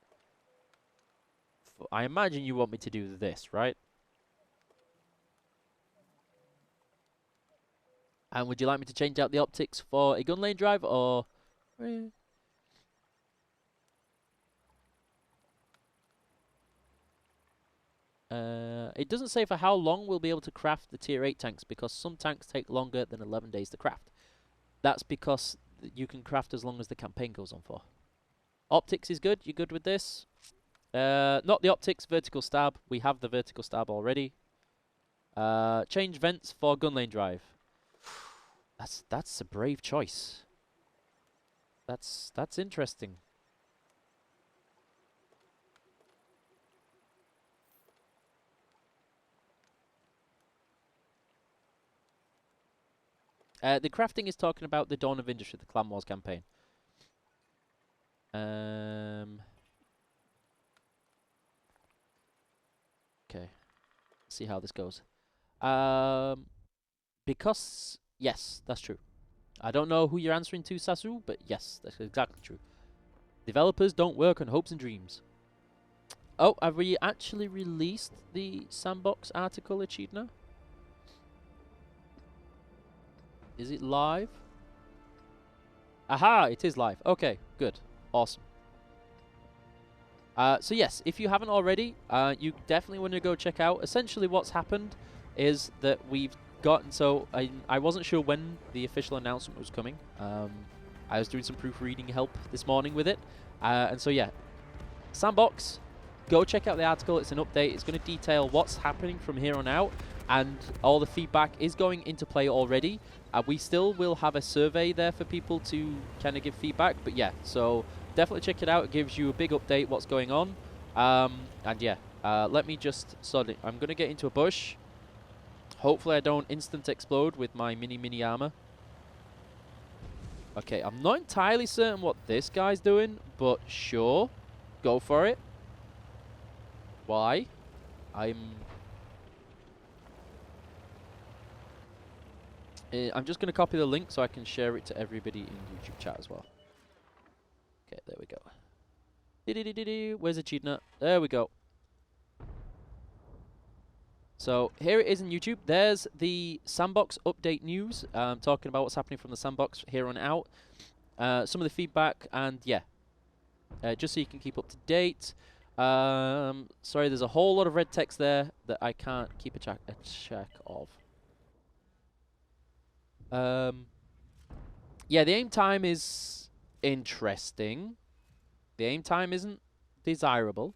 B: I imagine you want me to do this, right? And would you like me to change out the optics for a gun lane drive, or... It doesn't say for how long we'll be able to craft the tier 8 tanks, because some tanks take longer than 11 days to craft. That's because you can craft as long as the campaign goes on for. Optics is good. You good with this? Not the optics, vertical stab. We have the vertical stab already. Change vents for gun lane drive. That's a brave choice. That's interesting. The crafting is talking about the Dawn of Industry, the Clan Wars campaign. Okay. See how this goes. Because, yes, that's true. I don't know who you're answering to, Sasu, but yes, that's exactly true. Developers don't work on hopes and dreams. Oh, have we actually released the sandbox article, Echidna? Is it live? Aha, it is live. Okay, good. Awesome. So yes, if you haven't already, you definitely want to go check out. Essentially what's happened is that we've gotten... So I wasn't sure when the official announcement was coming. I was doing some proofreading help this morning with it. And so yeah, Sandbox, go check out the article. It's an update. It's going to detail what's happening from here on out. And all the feedback is going into play already. We still will have a survey there for people to kind of give feedback. But yeah, so definitely check it out. It gives you a big update what's going on. And yeah, let me just... Sorry, I'm going to get into a bush. Hopefully I don't instant explode with my mini armor. Okay, I'm not entirely certain what this guy's doing, but sure. Go for it. Why? I'm just going to copy the link so I can share it to everybody in YouTube chat as well. Okay, there we go. Where's the Echidna? There we go. So here it is in YouTube. There's the sandbox update news, talking about what's happening from the sandbox here on out. Some of the feedback, and yeah, just so you can keep up to date. Sorry, there's a whole lot of red text there that I can't keep a check of. Yeah, the aim time is interesting. The aim time isn't desirable.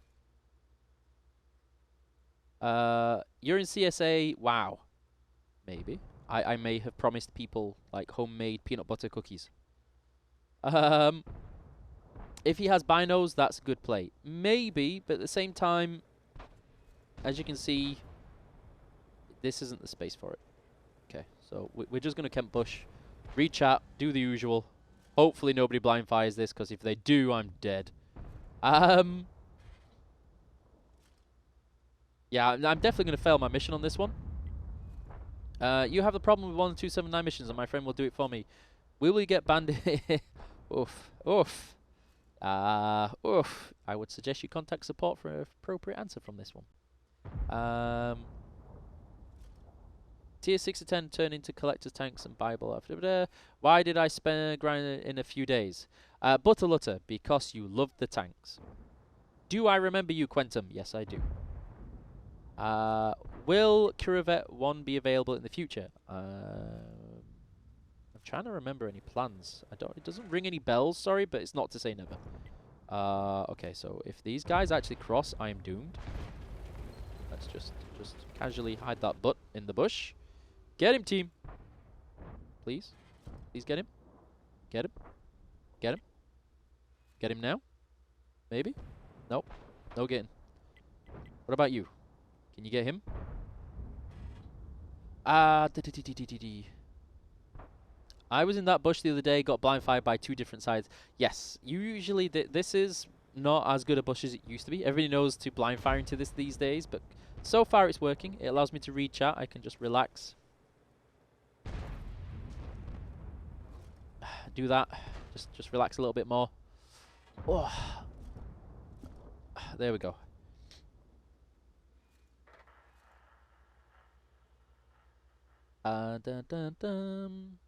B: You're in CSA, wow. Maybe. I may have promised people, like, homemade peanut butter cookies. If he has binos, that's a good play. Maybe, but at the same time, as you can see, this isn't the space for it. Okay, so we're just going to camp bush, read chat, do the usual. Hopefully nobody blind fires this, because if they do, I'm dead. Yeah, I'm definitely going to fail my mission on this one. You have the problem with 1279 missions, and my friend will do it for me. Will we get banned? Oof. Oof. Oof. I would suggest you contact support for an appropriate answer from this one. Tier 6 to 10 turn into collector's tanks and Bible. Why did I spend grinding in a few days? Butterlutter, because you loved the tanks. Do I remember you, Quentum? Yes, I do. Will Curavet 1 be available in the future? I'm trying to remember any plans. It doesn't ring any bells, sorry, but it's not to say never. Okay, so if these guys actually cross, I am doomed. Let's just casually hide that butt in the bush. Get him, team. Please. Please get him. Get him. Get him. Get him now. Maybe. Nope. No getting. What about you? Can you get him? I was in that bush the other day, got blind fired by 2 different sides. Yes, usually this is not as good a bush as it used to be. Everybody knows to blind fire into this these days, but so far it's working. It allows me to read chat. I can just relax. Do that. Just relax a little bit more. Oh. There we go. Dun, dun, dun.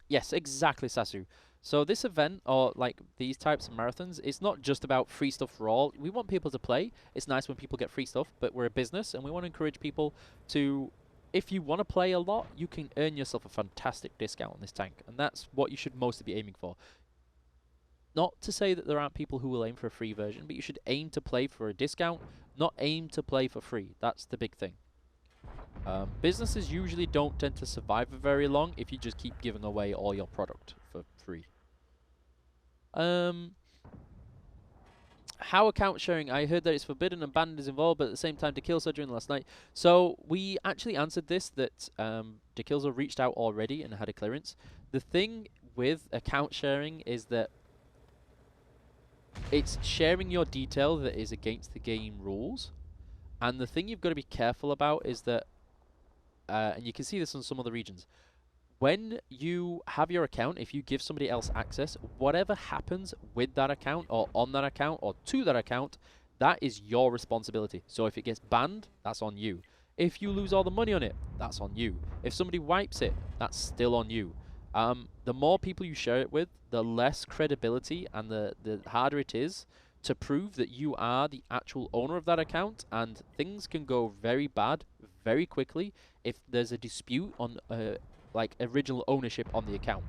B: Yes, exactly, Sasu. So this event, or like these types of marathons, it's not just about free stuff for all. We want people to play. It's nice when people get free stuff, but we're a business, and we want to encourage people to, if you want to play a lot, you can earn yourself a fantastic discount on this tank, and that's what you should mostly be aiming for. Not to say that there aren't people who will aim for a free version, but you should aim to play for a discount, not aim to play for free. That's the big thing. Businesses usually don't tend to survive for very long if you just keep giving away all your product for free. How account sharing? I heard that it's forbidden and banned is involved, but at the same time, Dekilzo during last night. So we actually answered this, that Dekilzo reached out already and had a clearance. The thing with account sharing is that it's sharing your detail that is against the game rules. And the thing you've got to be careful about is that, and you can see this in some other regions, when you have your account, if you give somebody else access, whatever happens with that account or on that account or to that account, that is your responsibility. So if it gets banned, that's on you. If you lose all the money on it, that's on you. If somebody wipes it, that's still on you. The more people you share it with, the less credibility and the harder it is to prove that you are the actual owner of that account, and things can go very bad very quickly if there's a dispute on like original ownership on the account.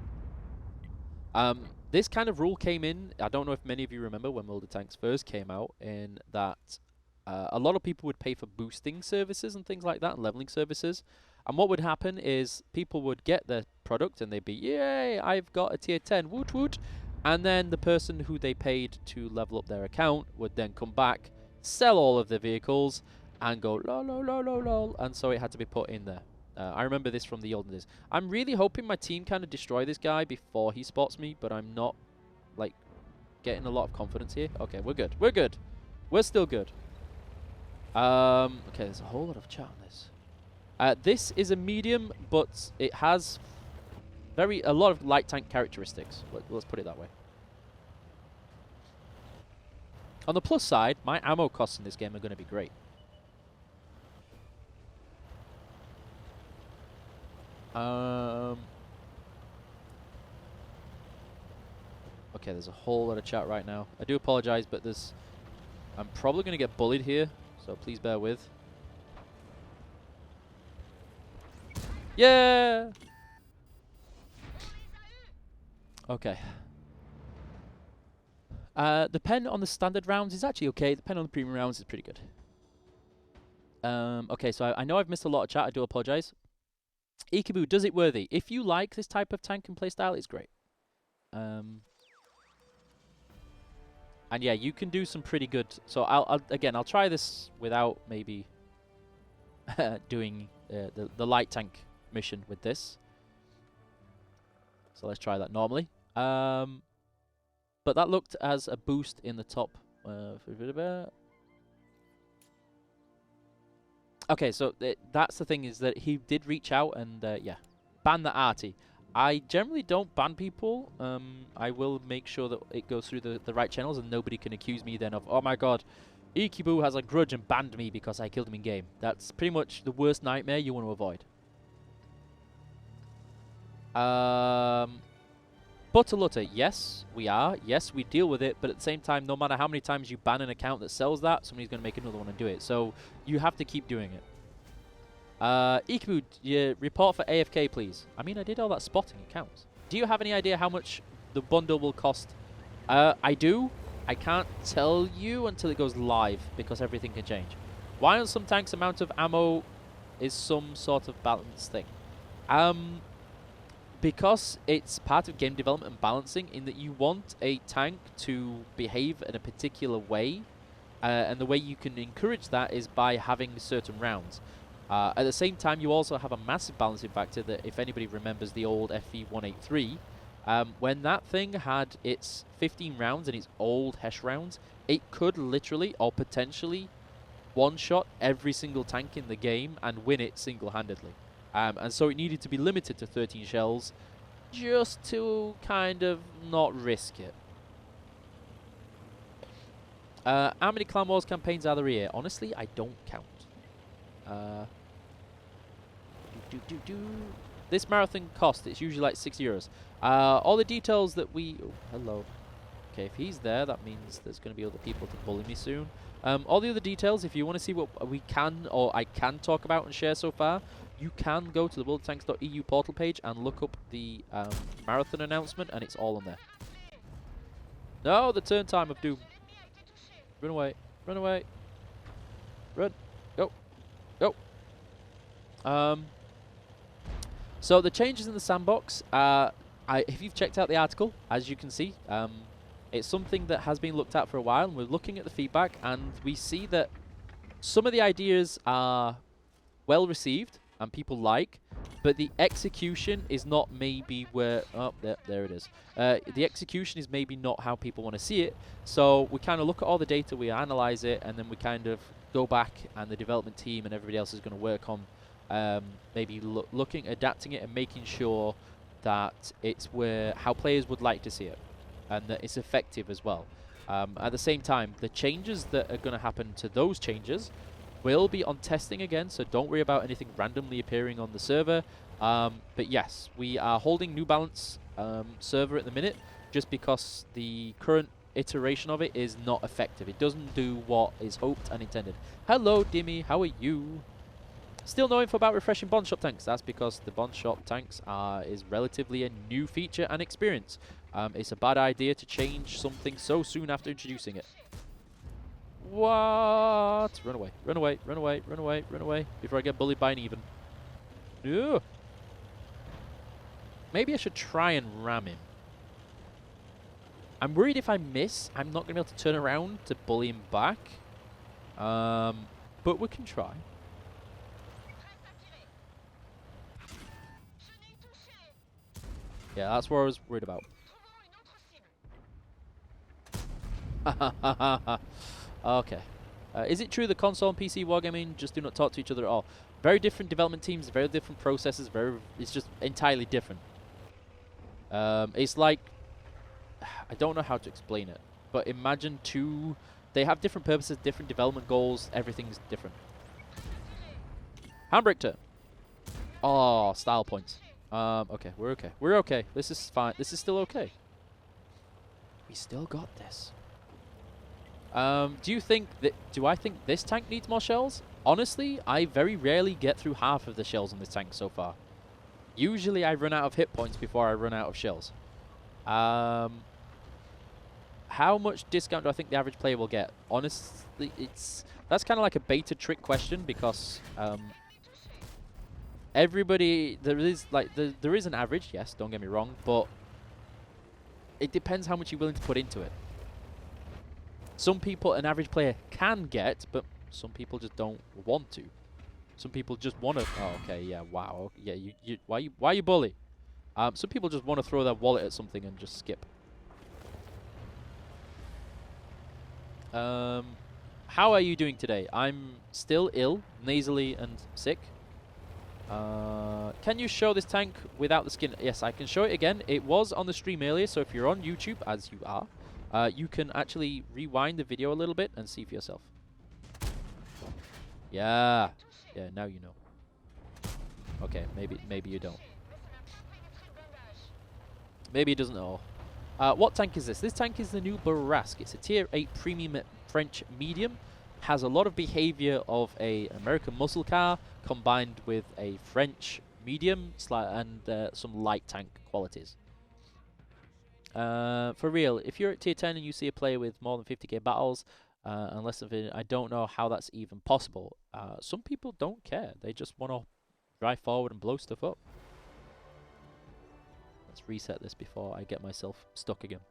B: This kind of rule came in, I don't know if many of you remember when World of Tanks first came out, in that a lot of people would pay for boosting services and things like that, and leveling services. And what would happen is people would get the product and they'd be, yay, I've got a tier 10, woot woot. And then the person who they paid to level up their account would then come back, sell all of their vehicles, and go lol, lol, lol, lol, lol. And so it had to be put in there. I remember this from the olden days. I'm really hoping my team kind of destroy this guy before he spots me, but I'm not, like, getting a lot of confidence here. Okay, we're good. We're good. We're still good. Okay, there's a whole lot of chat on this. This is a medium, but it has a lot of light tank characteristics. Let's put it that way. On the plus side, my ammo costs in this game are going to be great. Okay, there's a whole lot of chat right now. I do apologize, but I'm probably going to get bullied here, so please bear with. Yeah! Okay. The pen on the standard rounds is actually okay. The pen on the premium rounds is pretty good. Okay, so I know I've missed a lot of chat. I do apologize. Ikibu, does it worthy? If you like this type of tank and playstyle, it's great. And yeah, you can do some pretty good. So I'll try this without maybe doing the light tank mission with this. So let's try that normally. But that looked as a boost in the top. Okay, so that's the thing, is that he did reach out and, yeah, ban the arty. I generally don't ban people. I will make sure that it goes through the right channels and nobody can accuse me then of, oh my god, Ikibu has a grudge and banned me because I killed him in game. That's pretty much the worst nightmare you want to avoid. Butterlutter, yes, we are. Yes, we deal with it, but at the same time, no matter how many times you ban an account that sells that, somebody's going to make another one and do it. So you have to keep doing it. Ikibu, yeah, report for AFK, please. I mean, I did all that spotting. It counts. Do you have any idea how much the bundle will cost? I do. I can't tell you until it goes live because everything can change. Why on some tanks amount of ammo is some sort of balance thing? Because it's part of game development and balancing in that you want a tank to behave in a particular way, and the way you can encourage that is by having certain rounds. At the same time, you also have a massive balancing factor that if anybody remembers the old FV183, when that thing had its 15 rounds and its old Hesh rounds, it could literally or potentially one-shot every single tank in the game and win it single-handedly. And so it needed to be limited to 13 shells just to kind of not risk it. How many Clan Wars campaigns are there here? Honestly, I don't count. This marathon cost, it's usually like €6. All the details that we... Oh, hello. Okay, if he's there, that means there's going to be other people to bully me soon. All the other details, if you want to see what we can or I can talk about and share so far, you can go to the worldoftanks.eu portal page and look up the marathon announcement, and it's all on there. No, the turn time of doom. Run away. Run away. Run. Go. Go. So the changes in the sandbox, if you've checked out the article, as you can see, it's something that has been looked at for a while, and we're looking at the feedback, and we see that some of the ideas are well received and people like, but the execution is not maybe where... Oh, there it is. The execution is maybe not how people want to see it, so we kind of look at all the data, we analyze it, and then we kind of go back, and the development team and everybody else is going to work on maybe looking, adapting it, and making sure that it's where how players would like to see it, and that it's effective as well. At the same time, the changes that are going to happen to those changes will be on testing again, so don't worry about anything randomly appearing on the server. But yes, we are holding New Balance server at the minute, just because the current iteration of it is not effective. It doesn't do what is hoped and intended. Hello, Dimmy, how are you? Still no info about refreshing Bond Shop tanks. That's because the Bond Shop tanks is relatively a new feature and experience. It's a bad idea to change something so soon after introducing it. What? Run away, run away, run away, run away, run away, before I get bullied by an even. Ugh. Maybe I should try and ram him. I'm worried if I miss, I'm not going to be able to turn around to bully him back. But we can try. Yeah, that's what I was worried about. Okay. Is it true the console and PC wargaming just do not talk to each other at all? Very different development teams, very different processes, it's just entirely different. It's like... I don't know how to explain it, but imagine two... They have different purposes, different development goals, everything's different. Handbrake turn. Oh, style points. Okay, we're okay. We're okay. This is fine. This is still okay. We still got this. Do you think that... Do I think this tank needs more shells? Honestly, I very rarely get through half of the shells on this tank so far. Usually I run out of hit points before I run out of shells. How much discount do I think the average player will get? Honestly, that's kind of like a beta trick question, because everybody... There is an average, yes, don't get me wrong, but it depends how much you're willing to put into it. Some people an average player can get, but some people just don't want to. Some people just want to... Oh, okay, yeah, wow. Yeah, why you bully? Some people just want to throw their wallet at something and just skip. How are you doing today? I'm still ill, nasally and sick. Can you show this tank without the skin? Yes, I can show it again. It was on the stream earlier, so if you're on YouTube, as you are, you can actually rewind the video a little bit and see for yourself. Yeah. Yeah, now you know. Okay, maybe you don't. Maybe he doesn't know. What tank is this? This tank is the new Bourrasque. It's a tier 8 premium French medium. Has a lot of behavior of a American muscle car combined with a French medium and some light tank qualities. For real, if you're at tier 10 and you see a player with more than 50k battles, and less of it, I don't know how that's even possible. Some people don't care. They just want to drive forward and blow stuff up. Let's reset this before I get myself stuck again.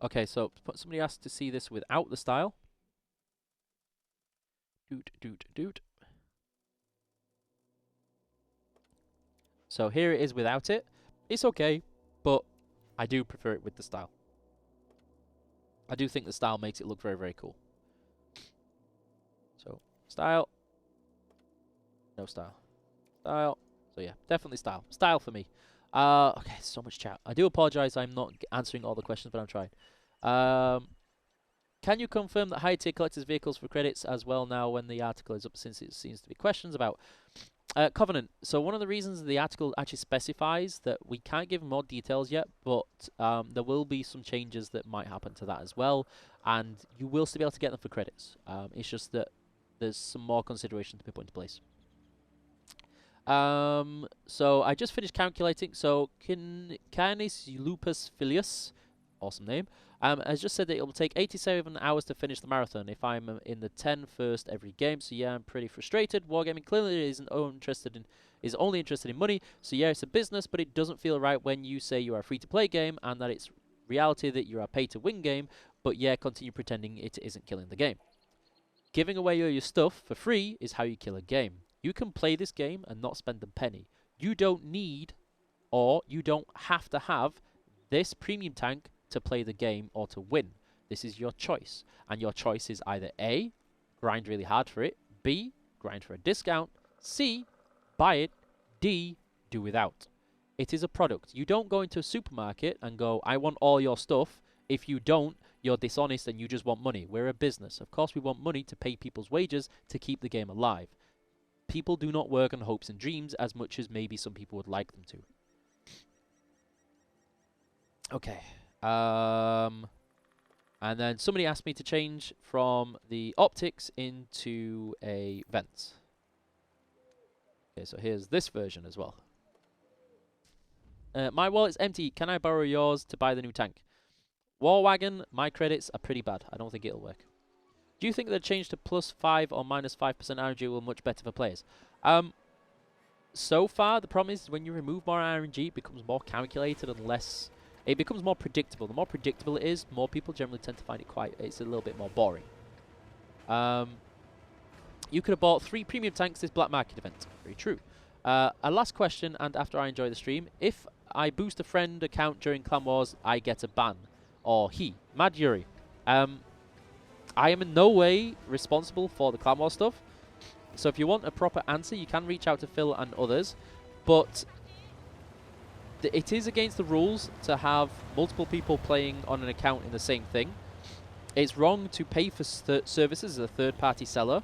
B: Okay, so somebody asked to see this without the style. Doot. So here it is without it. It's okay, but I do prefer it with the style. I do think the style makes it look very, very cool. So, style. No style. Style. So yeah, definitely style. Style for me. Okay, so much chat. I do apologize I'm not answering all the questions, but I'm trying. Can you confirm that high tier collectors vehicles for credits as well now when the article is up, since it seems to be questions about Covenant? So one of the reasons the article actually specifies that we can't give more details yet, but there will be some changes that might happen to that as well, and you will still be able to get them for credits. It's just that there's some more consideration to be put into place. So I just finished calculating. So Canis Lupus Filius, awesome name, has just said that it will take 87 hours to finish the marathon if I'm in the 10 first every game. So yeah, I'm pretty frustrated. Wargaming clearly is only interested in money. So yeah, it's a business, but it doesn't feel right when you say you are a free-to-play game and that it's reality that you're a pay-to-win game. But yeah, continue pretending it isn't killing the game. Giving away all your stuff for free is how you kill a game. You can play this game and not spend a penny. You don't need, or you don't have to have this premium tank to play the game or to win. This is your choice. And your choice is either A, grind really hard for it, B, grind for a discount, C, buy it, D, do without. It is a product. You don't go into a supermarket and go, I want all your stuff. If you don't, you're dishonest and you just want money. We're a business. Of course, we want money to pay people's wages to keep the game alive. People do not work on hopes and dreams as much as maybe some people would like them to. Okay. And then somebody asked me to change from the optics into a vents. Okay, so here's this version as well. My wallet's empty. Can I borrow yours to buy the new tank? War Wagon, my credits are pretty bad. I don't think it'll work. Do you think the change to +5 or -5% RNG will be much better for players? So far, the problem is when you remove more RNG, it becomes more calculated and less... It becomes more predictable. The more predictable it is, more people generally tend to find it it's a little bit more boring. You could have bought 3 premium tanks this Black Market event. Very true. A last question, and after I enjoy the stream. If I boost a friend account during Clan Wars, I get a ban. Or he. Mad Yuri. I am in no way responsible for the Clan Wars stuff. So if you want a proper answer, you can reach out to Phil and others. But it is against the rules to have multiple people playing on an account in the same thing. It's wrong to pay for services as a third-party seller.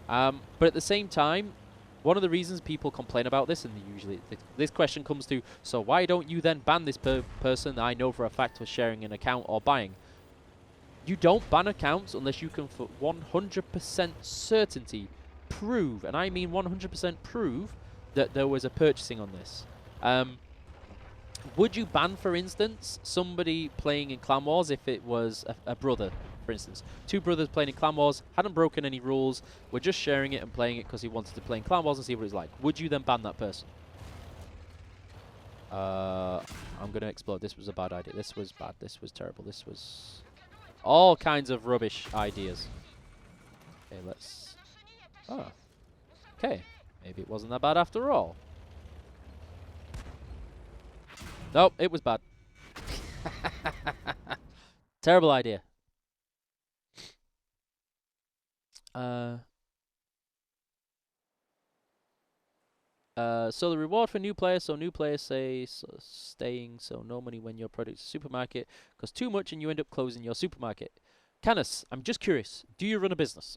B: But at the same time, one of the reasons people complain about this, and usually this question comes to, so why don't you then ban this person I know for a fact was sharing an account or buying? You don't ban accounts unless you can for 100% certainty prove, and I mean 100% prove, that there was a purchasing on this. Would you ban, for instance, somebody playing in Clan Wars if it was a brother, for instance? 2 brothers playing in Clan Wars, hadn't broken any rules, were just sharing it and playing it because he wanted to play in Clan Wars and see what it's like. Would you then ban that person? I'm going to explode. This was a bad idea. This was bad. This was terrible. This was all kinds of rubbish ideas. Okay, let's... Oh. Okay. Maybe it wasn't that bad after all. Nope, it was bad. Terrible idea. So the reward for new players, so new players say staying, so no money when your product's a supermarket, costs too much and you end up closing your supermarket. Canis, I'm just curious, do you run a business?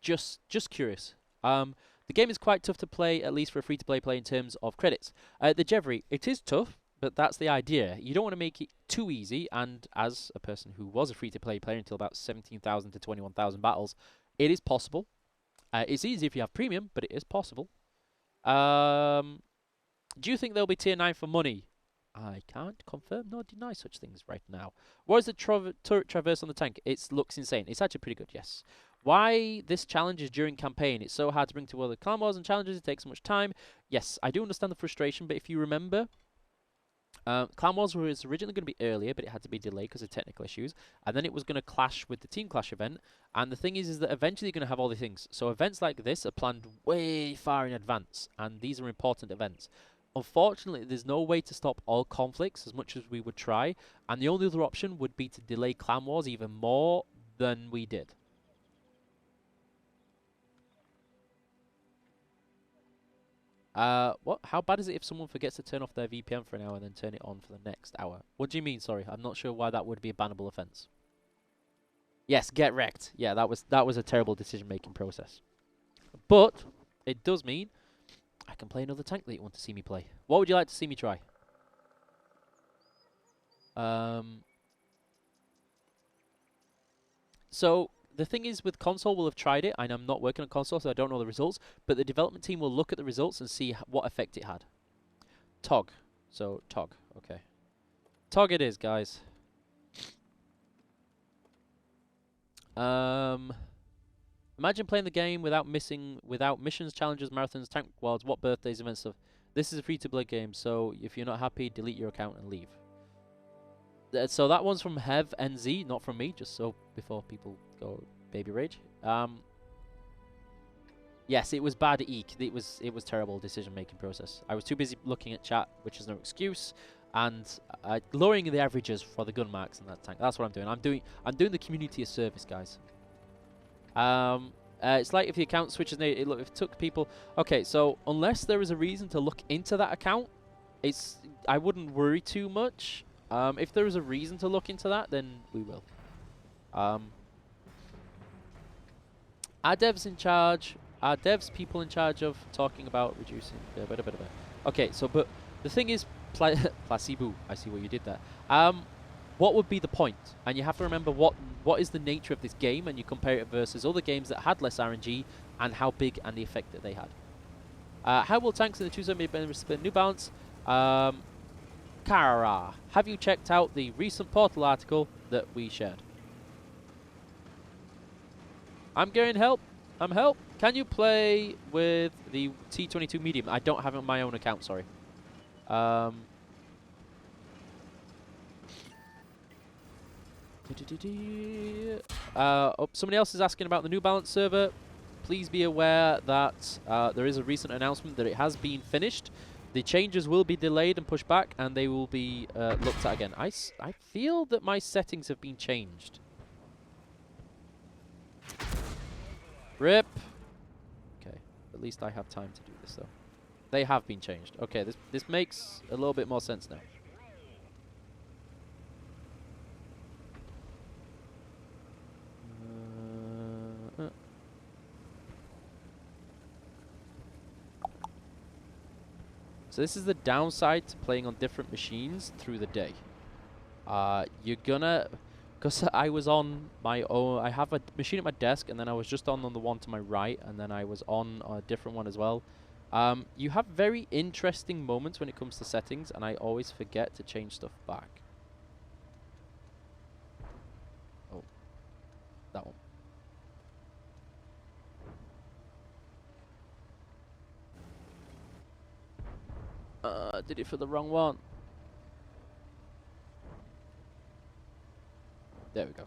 B: Just curious. The game is quite tough to play, at least for a free-to-play player in terms of credits. The Jevry, it is tough, but that's the idea. You don't want to make it too easy, and as a person who was a free-to-play player until about 17,000 to 21,000 battles, it is possible. It's easy if you have premium, but it is possible. Do you think there'll be tier 9 for money? I can't confirm nor deny such things right now. What is the turret traverse on the tank? It looks insane. It's actually pretty good, yes. Why this challenge is during campaign? It's so hard to bring to other clan wars and challenges. It takes so much time. Yes, I do understand the frustration, but if you remember, Clan Wars was originally going to be earlier, but it had to be delayed because of technical issues. And then it was going to clash with the Team Clash event. And the thing is that eventually you're going to have all these things. So events like this are planned way far in advance. And these are important events. Unfortunately, there's no way to stop all conflicts as much as we would try. And the only other option would be to delay Clan Wars even more than we did. What? How bad is it if someone forgets to turn off their VPN for an hour and then turn it on for the next hour? What do you mean? Sorry, I'm not sure why that would be a bannable offense. Yes, get wrecked. Yeah, that was a terrible decision-making process. But it does mean I can play another tank that you want to see me play. What would you like to see me try? So the thing is, with console, we'll have tried it, and I'm not working on console, so I don't know the results, but the development team will look at the results and see what effect it had. TOG. So, TOG. Okay. TOG it is, guys. Imagine playing the game without missions, challenges, marathons, tank worlds, what birthdays, events, stuff. This is a free-to-play game, so if you're not happy, delete your account and leave. So that one's from Hev NZ, not from me, just so before people go baby rage. Yes, it was bad eek. It was terrible decision-making process. I was too busy looking at chat, which is no excuse, and lowering the averages for the gun marks in that tank. That's what I'm doing. I'm doing the community a service, guys. It's like if the account switches, if it took people. Okay, so unless there is a reason to look into that account, I wouldn't worry too much. If there is a reason to look into that, then we will. Our devs in charge. Our devs people in charge of talking about reducing. Okay, so but the thing is, placebo. I see what you did there. What would be the point? And you have to remember what is the nature of this game, and you compare it versus other games that had less RNG and how big and the effect that they had. How will tanks in the 270 be split? New Balance. Kara, have you checked out the recent Portal article that we shared? I'm getting help. I'm help. Can you play with the T22 medium? I don't have it on my own account, sorry. Oh, somebody else is asking about the New Balance server. Please be aware that there is a recent announcement that it has been finished. The changes will be delayed and pushed back, and they will be looked at again. I feel that my settings have been changed. RIP. Okay, at least I have time to do this, though. They have been changed. Okay, this makes a little bit more sense now. So this is the downside to playing on different machines through the day. You're gonna, because I was on my own, I have a machine at my desk, and then I was just on the one to my right, and then I was on a different one as well. You have very interesting moments when it comes to settings, and I always forget to change stuff back. Oh, that one. Did it for the wrong one. There we go.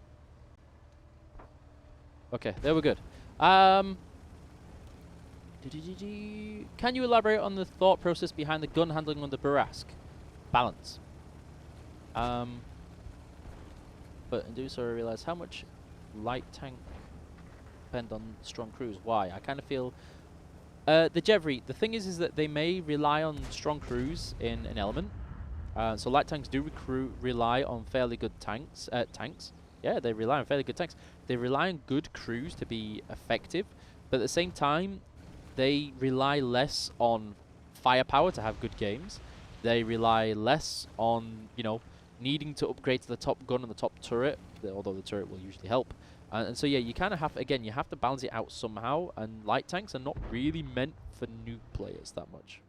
B: Okay, there we're good. Can you elaborate on the thought process behind the gun handling on the Bourrasque? Balance. But in doing so I realize how much light tank depend on strong crews. Why? I kind of feel... the Jevry, the thing is that they may rely on strong crews in an element. So light tanks do rely on fairly good tanks. Yeah, they rely on fairly good tanks. They rely on good crews to be effective, but at the same time, they rely less on firepower to have good games. They rely less on, needing to upgrade to the top gun and the top turret, although the turret will usually help. And so, yeah, you kind of have, again, you have to balance it out somehow, and light tanks are not really meant for new players that much.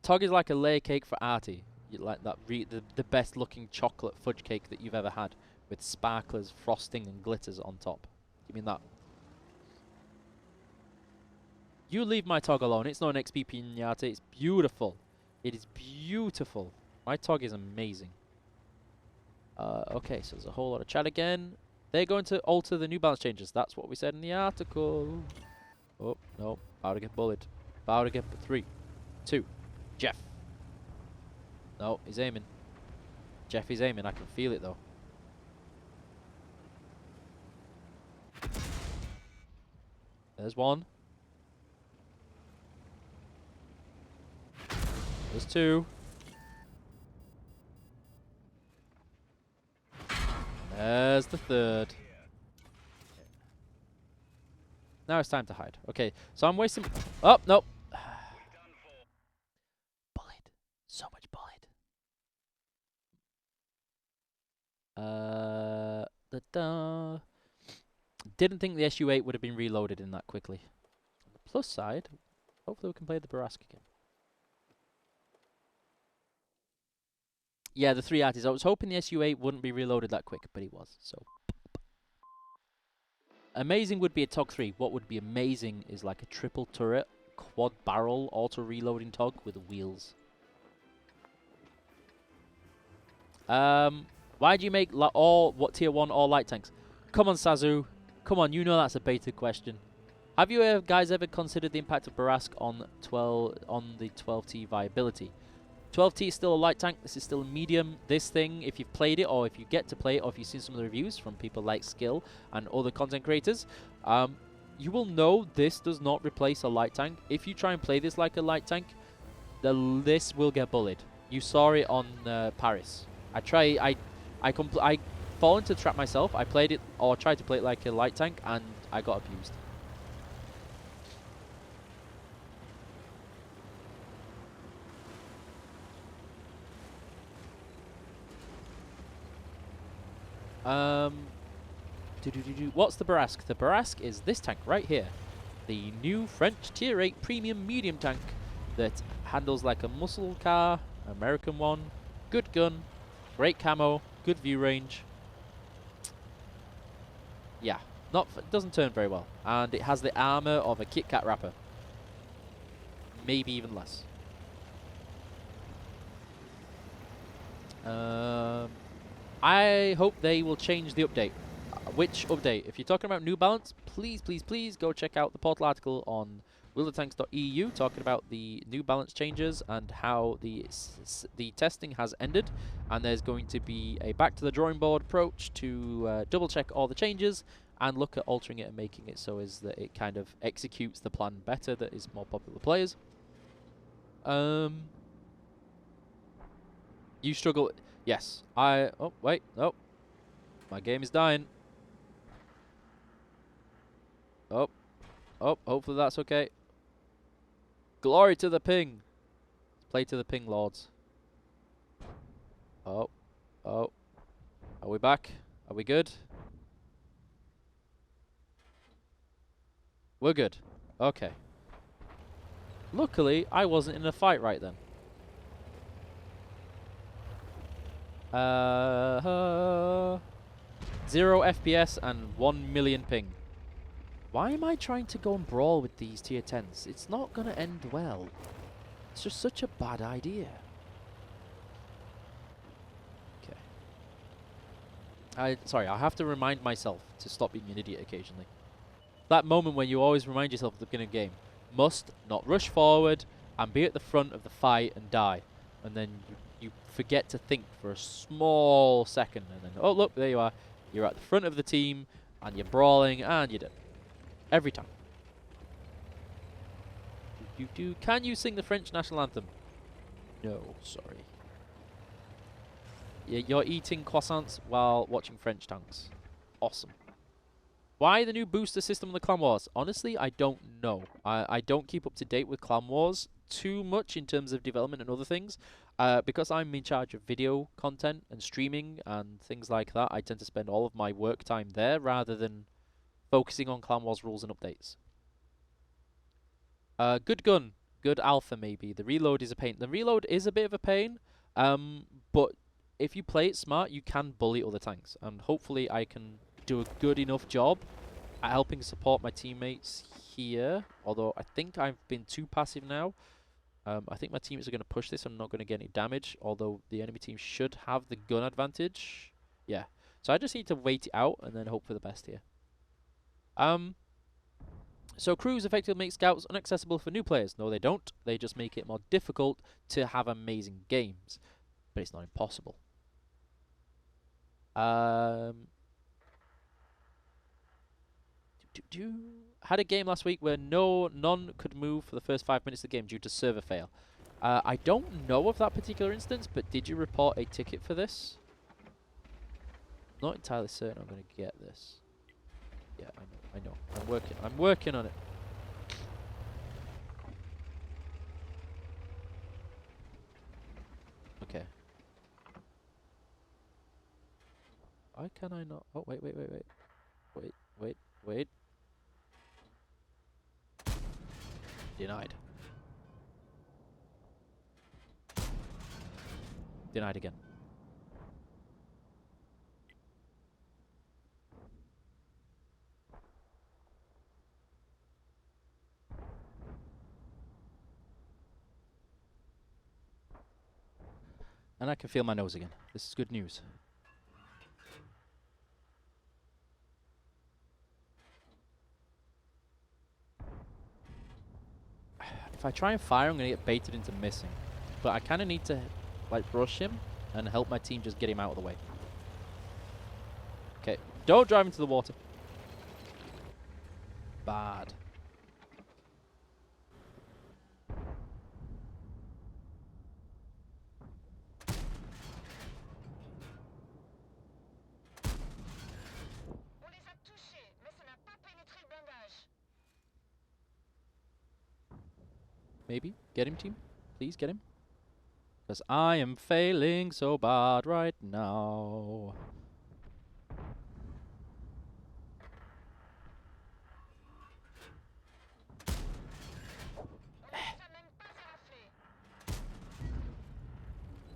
B: Tog is like a layer cake for Artie. You like that the best looking chocolate fudge cake that you've ever had with sparklers, frosting and glitters on top. You mean that? You leave my Tog alone. It's not an XP Pinata. It's beautiful. It is beautiful. My Tog is amazing. Okay, so there's a whole lot of chat again. They're going to alter the New Balance changes. That's what we said in the article. Oh, no. About to get bullied. About to get 3, 2. Jeff. No, he's aiming. Jeff is aiming. I can feel it, though. There's one. There's 2. There's the 3rd. Now it's time to hide. Okay, so I'm wasting... Oh, no. Bullied. So much bullied. Didn't think the SU-8 would have been reloaded in that quickly. On the plus side, hopefully we can play the Bourrasque again. Yeah, the 3 arties. I was hoping the SU-8 wouldn't be reloaded that quick, but it was, so... Amazing would be a TOG 3. What would be amazing is like a triple turret, quad barrel, auto-reloading TOG with wheels. Why do you make tier 1 all light tanks? Come on, Sazu. Come on, you know that's a baited question. Have you guys ever considered the impact of Bourrasque on the 12T viability? 12T is still a light tank. This is still a medium. This thing, if you've played it, or if you get to play it, or if you've seen some of the reviews from people like Skill and other content creators, you will know this does not replace a light tank. If you try and play this like a light tank, this will get bullied. You saw it on Paris. I fall into the trap myself. I played it, or tried to play it like a light tank, and I got abused. What's the Bourrasque? The Bourrasque is this tank right here. The new French Tier 8 premium medium tank that handles like a muscle car, American one, good gun, great camo, good view range. Yeah, doesn't turn very well. And it has the armor of a Kit Kat wrapper. Maybe even less. I hope they will change the update. Which update? If you're talking about New Balance, please, please, please go check out the portal article on wheeloftanks.eu talking about the New Balance changes and how the testing has ended. And there's going to be a back to the drawing board approach to double check all the changes and look at altering it and making it so as that it kind of executes the plan better that is more popular players. You struggle... Yes, oh, wait, no. My game is dying. Oh, hopefully that's okay. Glory to the ping. Let's play to the ping, lords. Oh. Are we back? Are we good? We're good. Okay. Luckily, I wasn't in a fight right then. 0 FPS and 1 million ping. Why am I trying to go and brawl with these tier 10s? It's not going to end well. It's just such a bad idea. Okay. Sorry, I have to remind myself to stop being an idiot occasionally. That moment when you always remind yourself at the beginning of the game. Must not rush forward and be at the front of the fight and die. And then you forget to think for a small second. And then, oh look, there you are. You're at the front of the team and you're brawling and you're dead. Every time. Can you sing the French national anthem? No, sorry. You're eating croissants while watching French tanks. Awesome. Why the new booster system on the Clan Wars? Honestly, I don't know. I don't keep up to date with Clan Wars too much in terms of development and other things. Because I'm in charge of video content and streaming and things like that, I tend to spend all of my work time there rather than focusing on Clan Wars rules and updates. Good gun. Good alpha, maybe. The reload is a pain. The reload is a bit of a pain, but if you play it smart, you can bully other tanks. And hopefully I can do a good enough job at helping support my teammates here. Although I think I've been too passive now. I think my teammates are going to push this. I'm not going to get any damage, although the enemy team should have the gun advantage. Yeah. So I just need to wait it out and then hope for the best here. So crews effectively make scouts inaccessible for new players. No, they don't. They just make it more difficult to have amazing games. But it's not impossible. Had a game last week where none could move for the first 5 minutes of the game due to server fail. I don't know of that particular instance, but did you report a ticket for this? Not entirely certain I'm going to get this. Yeah, I know. I'm working on it. Okay. Why can I not? Oh, wait. Denied. Denied again. And I can feel my nose again. This is good news. If I try and fire, I'm going to get baited into missing. But I kind of need to, like, rush him and help my team just get him out of the way. Okay, don't drive into the water. Bad. Maybe. Get him, team. Please get him. Because I am failing so bad right now.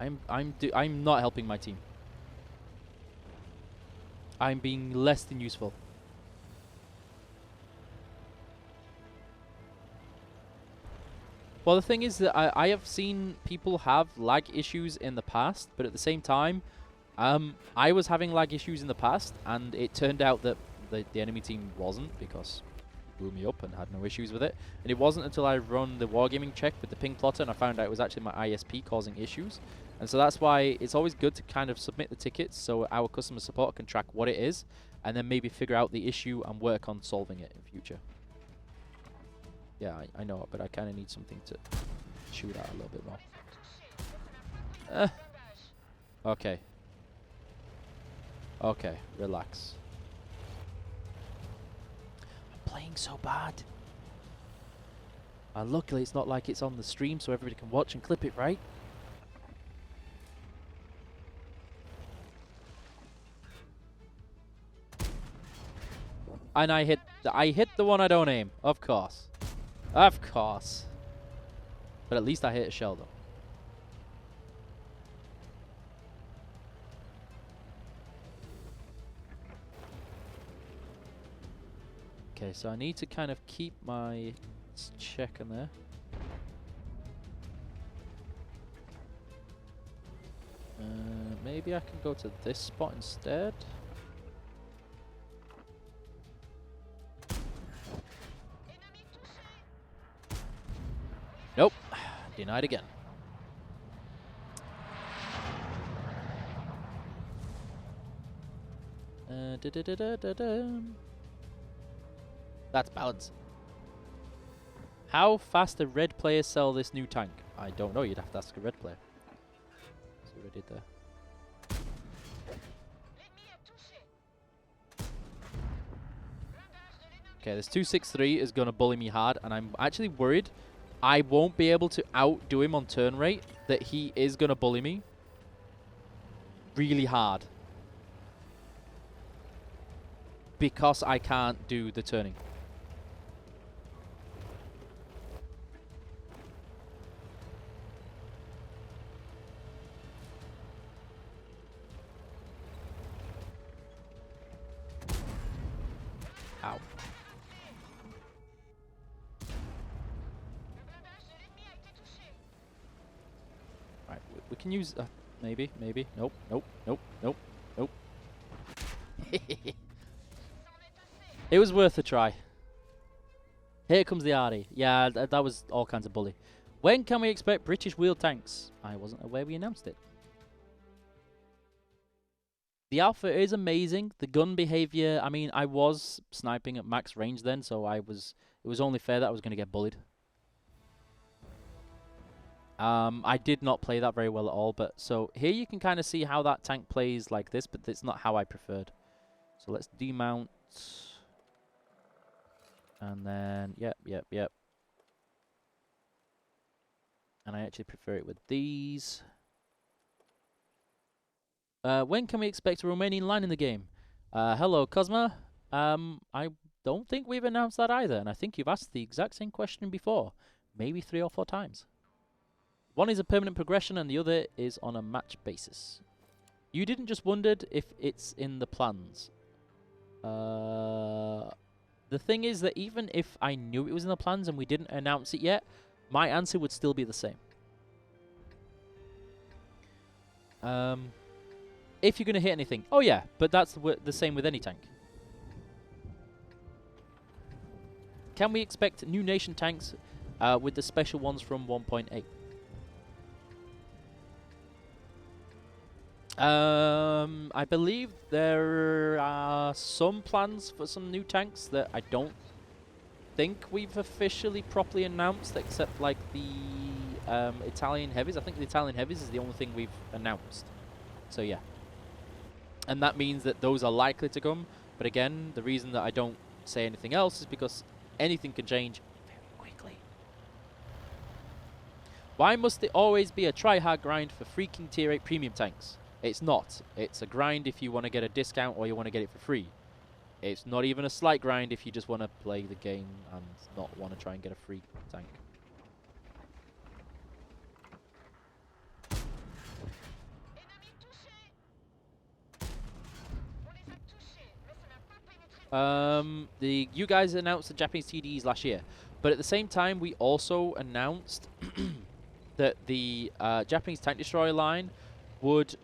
B: I'm not helping my team. I'm being less than useful. Well, the thing is that I have seen people have lag issues in the past, but at the same time, I was having lag issues in the past, and it turned out that the enemy team wasn't, because it blew me up and had no issues with it. And it wasn't until I run the wargaming check with the ping plotter and I found out it was actually my ISP causing issues. And so that's why it's always good to kind of submit the tickets so our customer support can track what it is, and then maybe figure out the issue and work on solving it in future. Yeah, I know, but I kind of need something to shoot at a little bit more. Okay. Okay, relax. I'm playing so bad. And luckily it's not like it's on the stream so everybody can watch and clip it, right? And I hit the one I don't aim, of course. Of course. But at least I hit a shell, though. Okay, so I need to kind of keep my check in there. Maybe I can go to this spot instead. Nope. Denied again. That's balance. How fast do red players sell this new tank? I don't know. You'd have to ask a red player. See what I did there. Okay, this 263 is going to bully me hard, and I'm actually worried I won't be able to outdo him on turn rate, that he is going to bully me really hard. Because I can't do the turning. Ow. Right, we can use... maybe. Nope. It was worth a try. Here comes the Arty. Yeah, that was all kinds of bully. When can we expect British wheeled tanks? I wasn't aware we announced it. The Alpha is amazing. The gun behavior, I mean, I was sniping at max range then, so it was only fair that I was going to get bullied. I did not play that very well at all, but so here you can kind of see how that tank plays like this, but it's not how I preferred. So let's demount. And then, yep. And I actually prefer it with these. When can we expect a Romanian line in the game? Hello, Cosma. I don't think we've announced that either, and I think you've asked the exact same question before. Maybe 3 or 4 times. One is a permanent progression, and the other is on a match basis. You didn't just wondered if it's in the plans. The thing is that even if I knew it was in the plans and we didn't announce it yet, my answer would still be the same. If you're going to hit anything. Oh yeah, but that's the same with any tank. Can we expect new nation tanks with the special ones from 1.8? I believe there are some plans for some new tanks that I don't think we've officially properly announced, except like the Italian heavies. I think the Italian heavies is the only thing we've announced. So yeah. And that means that those are likely to come. But again, the reason that I don't say anything else is because anything can change very quickly. Why must it always be a try-hard grind for freaking tier 8 premium tanks? It's not. It's a grind if you want to get a discount or you want to get it for free. It's not even a slight grind if you just want to play the game and not want to try and get a free tank. You guys announced the Japanese TDs last year, but at the same time we also announced that the Japanese tank destroyer line would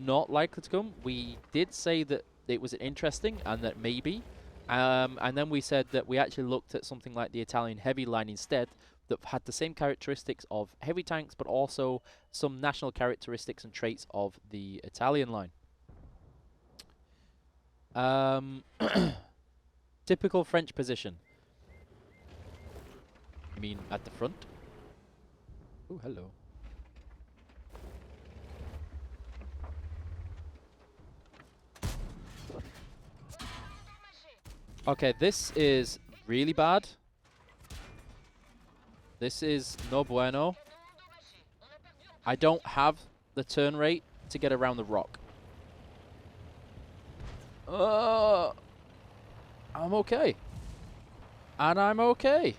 B: not likely to come. We did say that it was interesting and that maybe, and then we said that we actually looked at something like the Italian heavy line instead that had the same characteristics of heavy tanks but also some national characteristics and traits of the Italian line. Typical French position. You mean at the front? Oh, hello. Okay, this is really bad. This is no bueno. I don't have the turn rate to get around the rock. I'm okay. And I'm okay.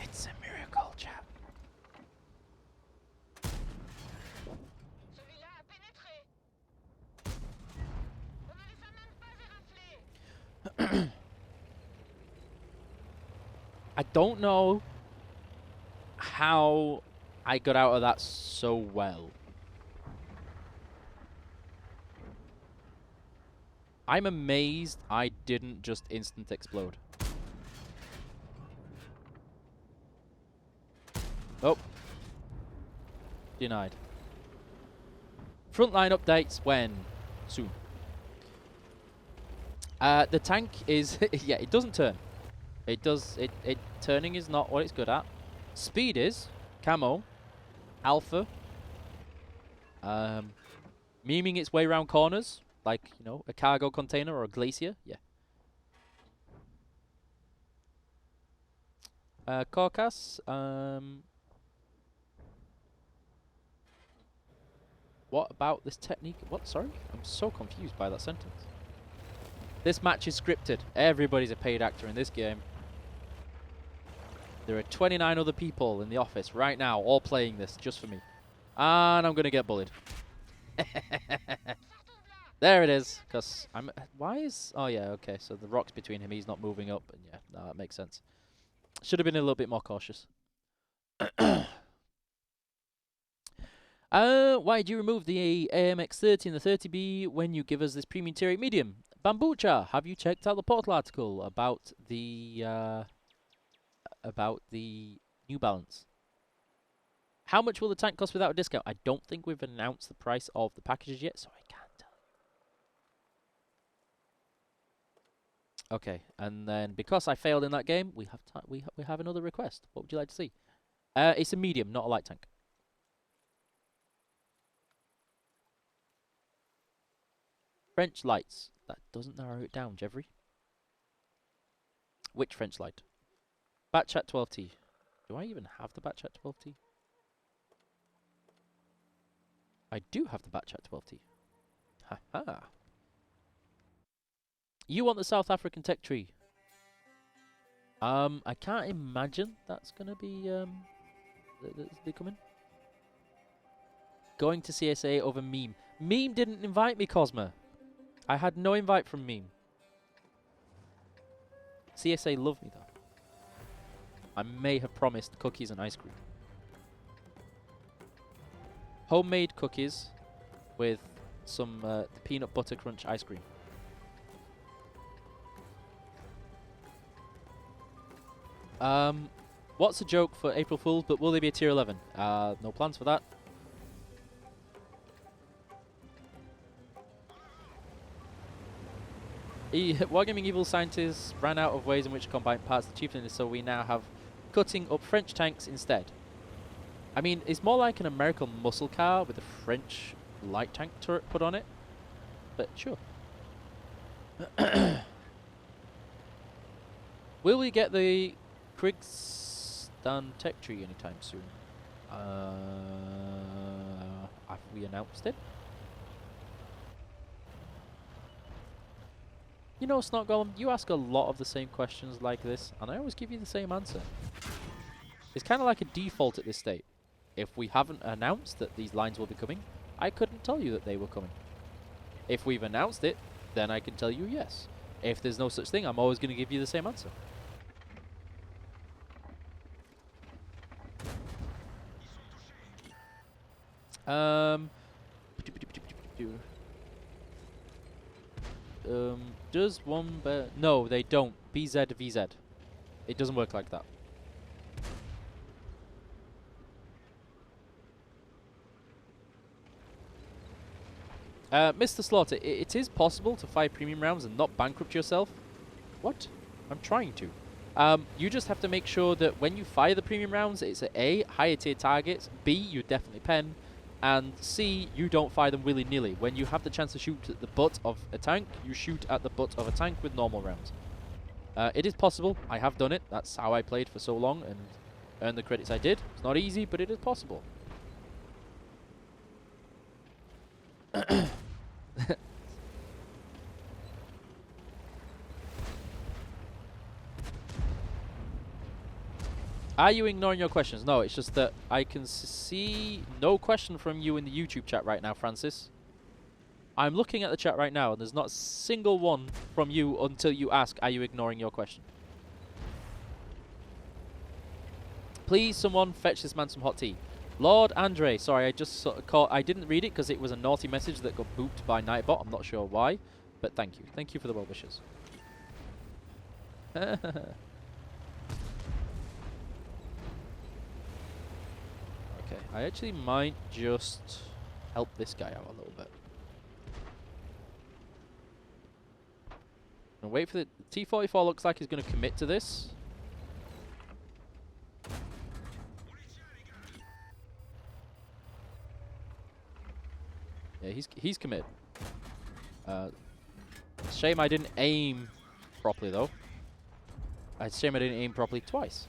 B: It's a miracle, chap. I don't know how I got out of that so well. I'm amazed I didn't just instant explode. Oh. Denied. Frontline updates when? Soon. The tank is... yeah, it doesn't turn. It does... It turning is not what it's good at. Speed is. Camo. Alpha. Memeing its way around corners. Like, you know, a cargo container or a glacier. Yeah. Caucas. What about this technique? What? Sorry? I'm so confused by that sentence. This match is scripted. Everybody's a paid actor in this game. There are 29 other people in the office right now, all playing this just for me. And I'm going to get bullied. There it is. Because I'm. Why is? Oh yeah. Okay. So the rock's between him. He's not moving up. And yeah, no, that makes sense. Should have been a little bit more cautious. Why do you remove the AMX30 and the 30B when you give us this premium tier 8 medium? Bambucha, have you checked out the portal article about the New Balance? How much will the tank cost without a discount? I don't think we've announced the price of the packages yet, so I can't tell you. Okay, and then because I failed in that game, we have another request. What would you like to see? It's a medium, not a light tank. French lights. That doesn't narrow it down, Jeffrey. Which French light? Batchat 12T. Do I even have the Batchat 12T? I do have the Batchat 12T. Haha. You want the South African tech tree? I can't imagine that's gonna be they coming. Going to CSA over Meme. Meme didn't invite me, Cosma. I had no invite from Meme. CSA love me though. I may have promised cookies and ice cream. Homemade cookies with some peanut butter crunch ice cream. What's a joke for April Fools, but will they be a tier 11? No plans for that. Wargaming Evil Scientists ran out of ways in which to combine parts of the cheapness, so we now have cutting up French tanks instead. I mean, it's more like an American muscle car with a French light tank turret put on it. But sure. Will we get the Krigsdan tech tree anytime soon? Have we announced it? You know, Snot Golem, you ask a lot of the same questions like this, and I always give you the same answer. It's kind of like a default at this state. If we haven't announced that these lines will be coming, I couldn't tell you that they were coming. If we've announced it, then I can tell you yes. If there's no such thing, I'm always going to give you the same answer. Does one bear? No, they don't. BZ VZ. It doesn't work like that. Mr. Slaughter, it is possible to fire premium rounds and not bankrupt yourself. What? I'm trying to. You just have to make sure that when you fire the premium rounds, it's A, higher tier targets, B, you definitely pen, and C, you don't fire them willy-nilly. When you have the chance to shoot at the butt of a tank, you shoot at the butt of a tank with normal rounds. It is possible. I have done it. That's how I played for so long and earned the credits I did. It's not easy, but it is possible. Are you ignoring your questions? No, it's just that I can see no question from you in the YouTube chat right now, Francis. I'm looking at the chat right now, and there's not a single one from you until you ask, are you ignoring your question? Please, someone fetch this man some hot tea. Lord Andre, sorry, I just sort of caught. I didn't read it because it was a naughty message that got booped by Nightbot. I'm not sure why, but thank you. Thank you for the well wishes. Okay, I actually might just help this guy out a little bit. And wait for the T-44. Looks like he's going to commit to this. Yeah, he's committed. Shame I didn't aim properly though. It's a shame I didn't aim properly twice.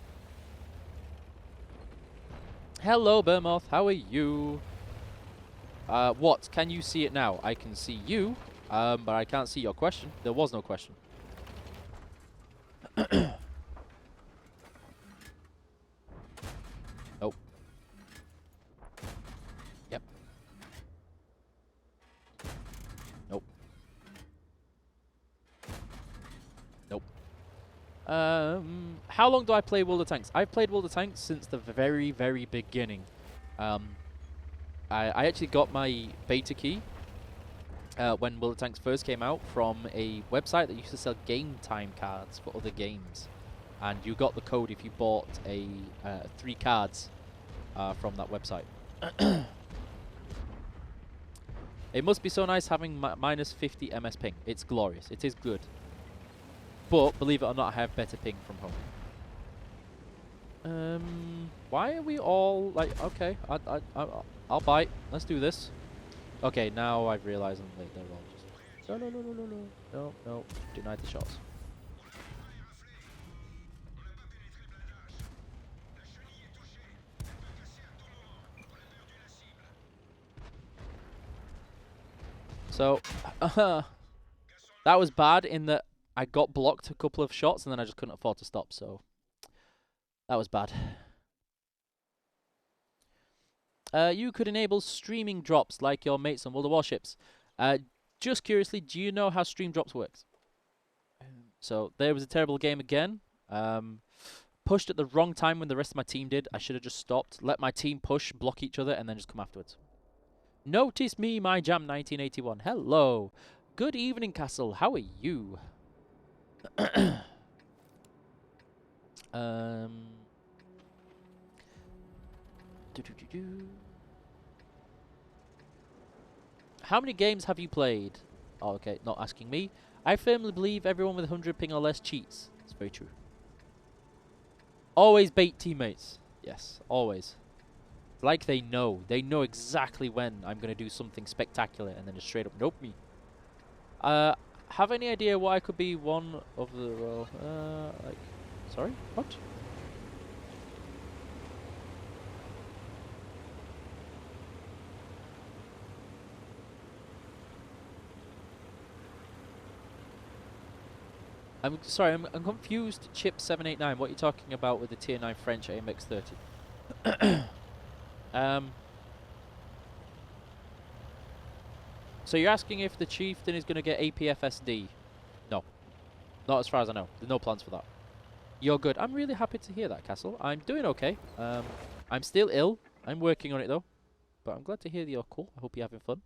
B: Hello, Burmoth. How are you? What? Can you see it now? I can see you, but I can't see your question. There was no question. Nope. Yep. Nope. How long do I play World of Tanks? I've played World of Tanks since the very, very beginning. I actually got my beta key when World of Tanks first came out from a website that used to sell game time cards for other games. And you got the code if you bought a 3 cards from that website. It must be so nice having minus 50 MS ping. It's glorious. It is good. But, believe it or not, I have better ping from home. Why are we all like, okay, I'll bite. Let's do this. Okay, now I've realized I'm late. They're all just, no, denied the shots. So, that was bad in that I got blocked a couple of shots and then I just couldn't afford to stop, so that was bad. You could enable streaming drops like your mates on World of Warships. Just curiously, do you know how stream drops works? So, there was a terrible game again. Pushed at the wrong time when the rest of my team did. I should have just stopped, let my team push, block each other, and then just come afterwards. Notice me, my jam 1981. Hello. Good evening, Castle. How are you? How many games have you played? Oh, okay, not asking me. I firmly believe everyone with 100 ping or less cheats. It's very true. Always bait teammates. Yes, always. Like they know. They know exactly when I'm going to do something spectacular and then just straight up nope me. Have any idea why I could be one of the... Well, like... Sorry? What? I'm sorry, I'm confused. Chip 789, what are you talking about with the tier 9 French AMX 30? So you're asking if the chieftain is going to get APFSD? No. Not as far as I know. There's no plans for that. You're good. I'm really happy to hear that, Castle. I'm doing okay. I'm still ill. I'm working on it, though. But I'm glad to hear that you're cool. I hope you're having fun.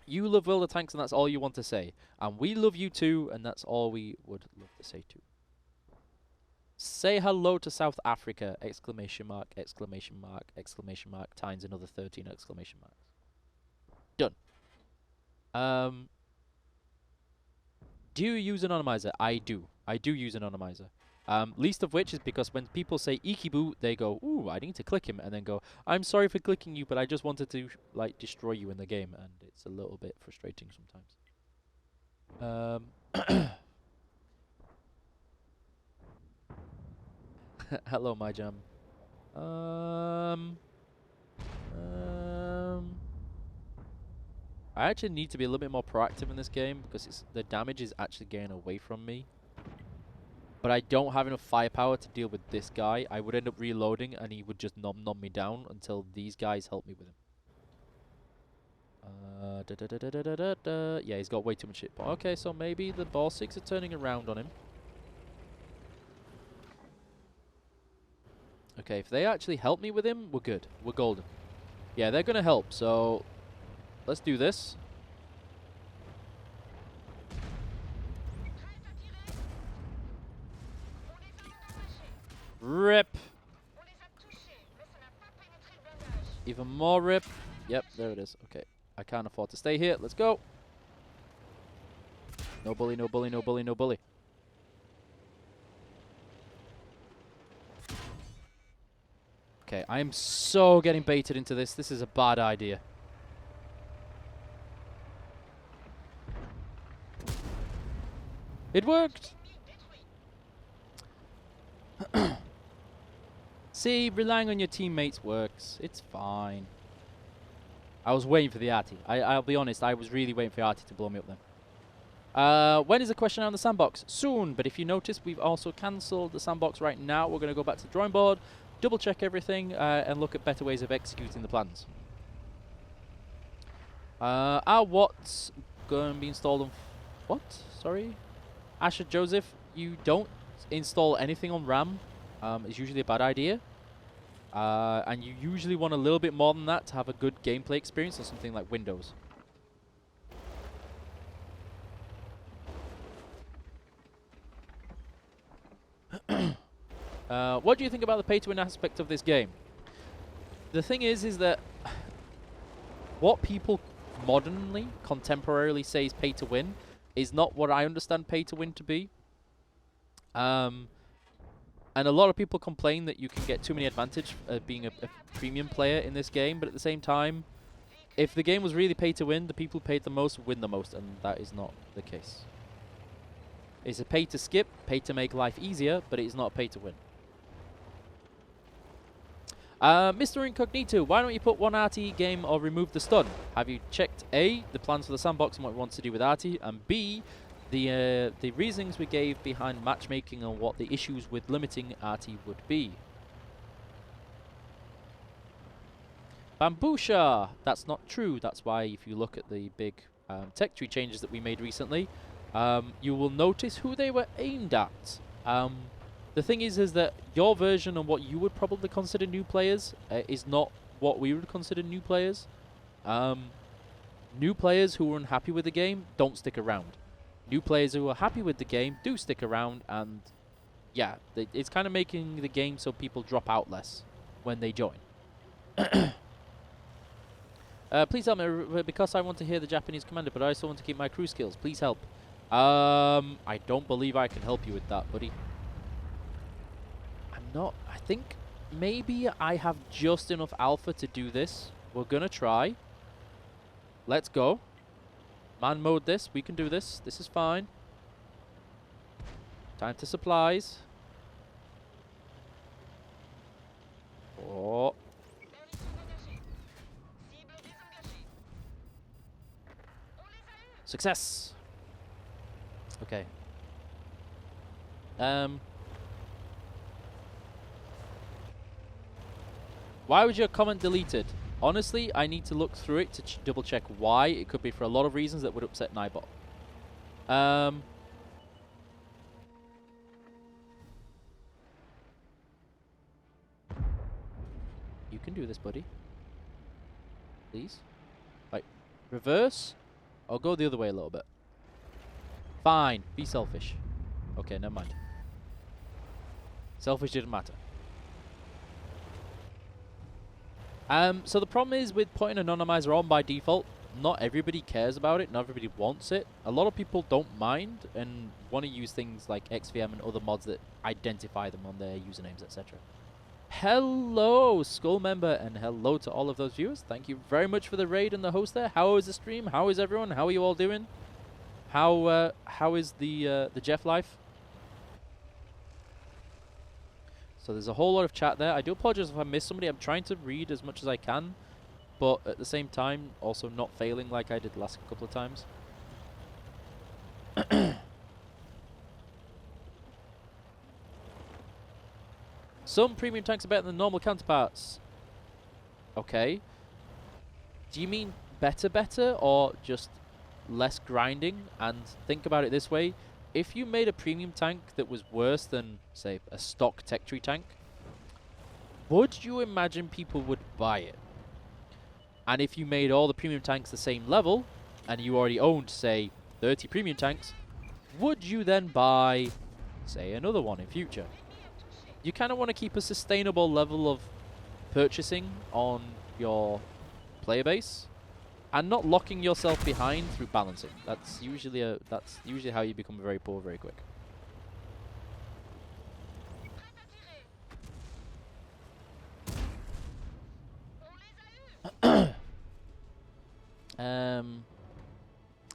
B: You love World of Tanks, and that's all you want to say. And we love you too, and that's all we would love to say too. Say hello to South Africa! Exclamation mark, exclamation mark, exclamation mark, times another 13 exclamation marks. Done. Do you use Anonymizer? I do. I do use Anonymizer. Least of which is because when people say Ikibu, they go, ooh, I need to click him, and then go, I'm sorry for clicking you, but I just wanted to, like, destroy you in the game, and it's a little bit frustrating sometimes. Hello, my jam. I actually need to be a little bit more proactive in this game because the damage is actually getting away from me. But I don't have enough firepower to deal with this guy. I would end up reloading and he would just nom me down until these guys help me with him. Yeah, he's got way too much hit. Okay, so maybe the Bourrasques are turning around on him. Okay, if they actually help me with him, we're good. We're golden. Yeah, they're going to help, so let's do this. Rip. Even more rip. Yep, there it is. Okay, I can't afford to stay here. Let's go. No bully, no bully, no bully, no bully. Okay, I am so getting baited into this. This is a bad idea. It worked! See, relying on your teammates works. It's fine. I was waiting for the arty. I'll be honest, I was really waiting for the arty to blow me up then. When is the question on the sandbox? Soon, but if you notice, we've also cancelled the sandbox right now. We're going to go back to the drawing board, double check everything, and look at better ways of executing the plans. What's going to be installed on... What? Sorry? Asher Joseph, you don't install anything on RAM is usually a bad idea. And you usually want a little bit more than that to have a good gameplay experience on something like Windows. What do you think about the pay-to-win aspect of this game? The thing is that what people modernly, contemporarily say is pay-to-win is not what I understand pay-to-win to be. And a lot of people complain that you can get too many advantage being a premium player in this game, but at the same time, if the game was really pay-to-win, the people who paid the most would win the most, and that is not the case. It's a pay-to-skip, pay-to-make life easier, but it is not pay-to-win. Mr. Incognito, why don't you put one Arty game or remove the stun? Have you checked A, the plans for the sandbox and what it wants to do with Arty, and B, the reasonings we gave behind matchmaking and what the issues with limiting Arty would be? Bambusha! That's not true. That's why if you look at the big tech tree changes that we made recently, you will notice who they were aimed at. The thing is that your version and what you would probably consider new players is not what we would consider new players. New players who are unhappy with the game don't stick around. New players who are happy with the game do stick around, and yeah, it's kind of making the game so people drop out less when they join. Please help me, because I want to hear the Japanese commander, but I also want to keep my crew skills. Please help. I don't believe I can help you with that, buddy. I think maybe I have just enough alpha to do this. We're gonna try. Let's go. Man mode this. We can do this. This is fine. Time to supplies. Oh. Success. Okay. Why was your comment deleted? Honestly, I need to look through it to double check why. It could be for a lot of reasons that would upset Nibot. You can do this, buddy. Please. Right. Reverse. I'll go the other way a little bit. Fine. Be selfish. Okay, never mind. Selfish didn't matter. So the problem is with putting anonymizer on by default, not everybody cares about it, not everybody wants it. A lot of people don't mind and want to use things like XVM and other mods that identify them on their usernames, etc. Hello, Skull member, and hello to all of those viewers. Thank you very much for the raid and the host there. How is the stream? How is everyone? How are you all doing? How is the Jeff life? So there's a whole lot of chat there. I do apologize if I missed somebody. I'm trying to read as much as I can, but at the same time, also not failing like I did the last couple of times. Some premium tanks are better than normal counterparts. Okay. Do you mean better, or just less grinding? And think about it this way. If you made a premium tank that was worse than, say, a stock tech tree tank, would you imagine people would buy it? And if you made all the premium tanks the same level, and you already owned, say, 30 premium tanks, would you then buy, say, another one in future? You kind of want to keep a sustainable level of purchasing on your player base, and not locking yourself behind through balancing. That's usually how you become very poor very quick.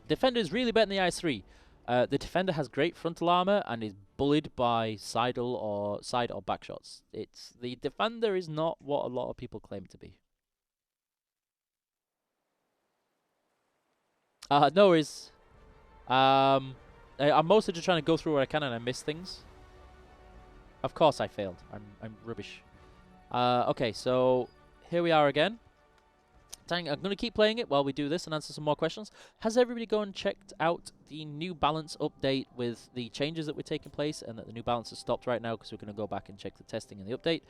B: Defender is really better than the IS-3. The Defender has great frontal armor and is bullied by side or back shots. The Defender is not what a lot of people claim to be. No worries. I'm mostly just trying to go through what I can and I miss things. Of course I failed. I'm rubbish. Okay, so here we are again. Tank, I'm going to keep playing it while we do this and answer some more questions. Has everybody gone and checked out the New Balance update with the changes that were taking place, and that the New Balance has stopped right now because we're going to go back and check the testing and the update?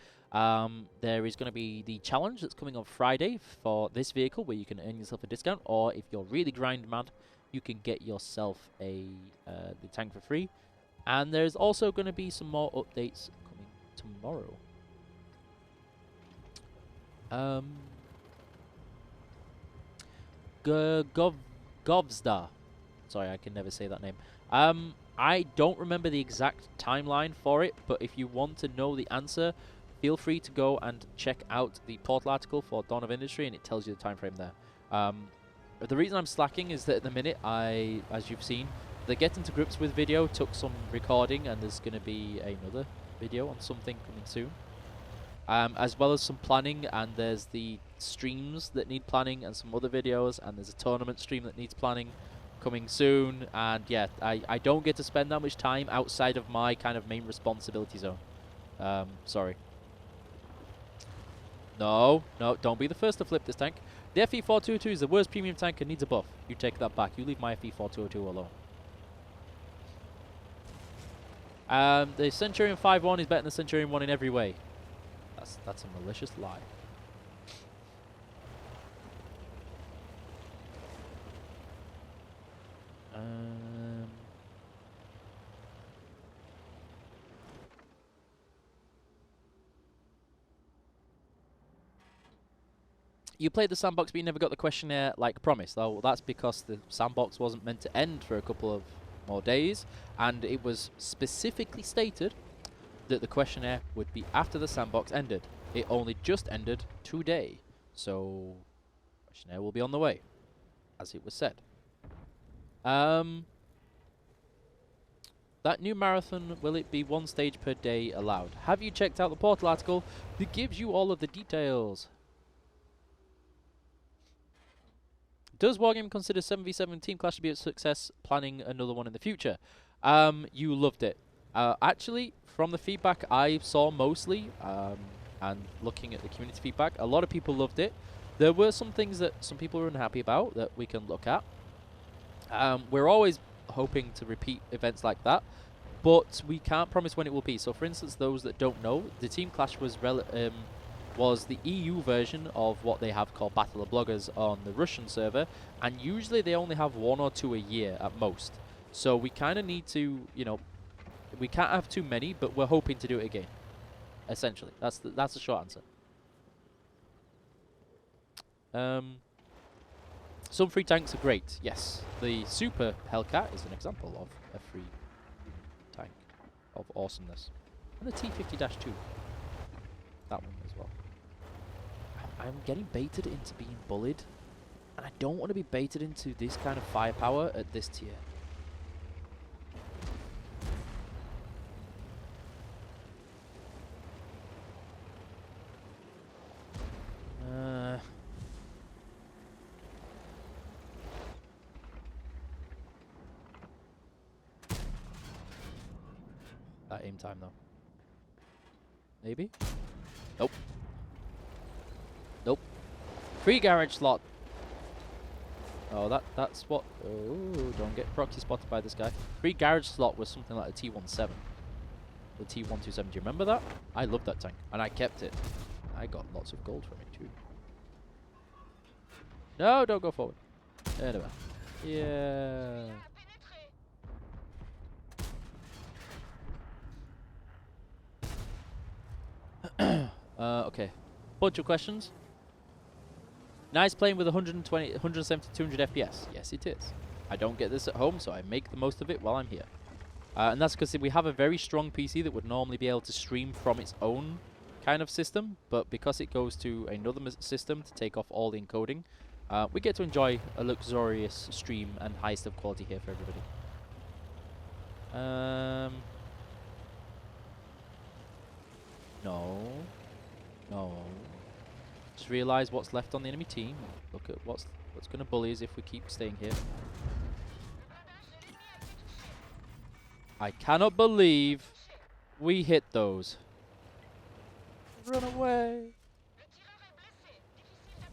B: There is going to be the challenge that's coming on Friday for this vehicle where you can earn yourself a discount, or if you're really grind mad, you can get yourself the tank for free. And there's also going to be some more updates coming tomorrow. Govsda. Sorry, I can never say that name. I don't remember the exact timeline for it, but if you want to know the answer, feel free to go and check out the portal article for Dawn of Industry, and it tells you the time frame there. The reason I'm slacking is that at the minute, as you've seen, the getting to grips with video took some recording, and there's going to be another video on something coming soon. As well as some planning, and there's the streams that need planning and some other videos, and there's a tournament stream that needs planning coming soon. And yeah, I don't get to spend that much time outside of my kind of main responsibility zone. Sorry. No, don't be the first to flip this tank. The FE422 is the worst premium tank and needs a buff. You take that back. You leave my FE422 alone. The Centurion 5-1 is better than the Centurion 1 in every way. That's a malicious lie. You played the sandbox, but you never got the questionnaire like promised. Well, that's because the sandbox wasn't meant to end for a couple of more days, and it was specifically stated that the questionnaire would be after the sandbox ended. It only just ended today, so questionnaire will be on the way, as it was said. That new marathon, will it be one stage per day allowed? Have you checked out the portal article that gives you all of the details? Does Wargame consider 7v7 Team Clash to be a success, planning another one in the future? You loved it. Actually, from the feedback I saw mostly, and looking at the community feedback, a lot of people loved it. There were some things that some people were unhappy about that we can look at. We're always hoping to repeat events like that, but we can't promise when it will be. So for instance, those that don't know, the Team Clash was the EU version of what they have called Battle of Bloggers on the Russian server, and usually they only have 1 or 2 a year at most. So we kind of need to, you know, we can't have too many, but we're hoping to do it again. Essentially, that's the short answer. Some free tanks are great. Yes, the Super Hellcat is an example of a free tank of awesomeness, and the T50-2, that one as well. I'm getting baited into being bullied, and I don't want to be baited into this kind of firepower at this tier. That aim time though. Maybe? Nope. Nope. Free garage slot. Oh, that's what. Oh, don't get proxy spotted by this guy. Free garage slot was something like the T17. The T127. Do you remember that? I loved that tank, and I kept it. I got lots of gold from it too. No, don't go forward. Anyway. Yeah. Okay. Bunch of questions. Nice playing with 120, 170, 200 FPS. Yes, it is. I don't get this at home, so I make the most of it while I'm here. And that's because we have a very strong PC that would normally be able to stream from its own kind of system, but because it goes to another system to take off all the encoding, we get to enjoy a luxurious stream and highest of quality here for everybody. No. Just realize what's left on the enemy team. Look at what's going to bully us if we keep staying here. I cannot believe we hit those. Run away.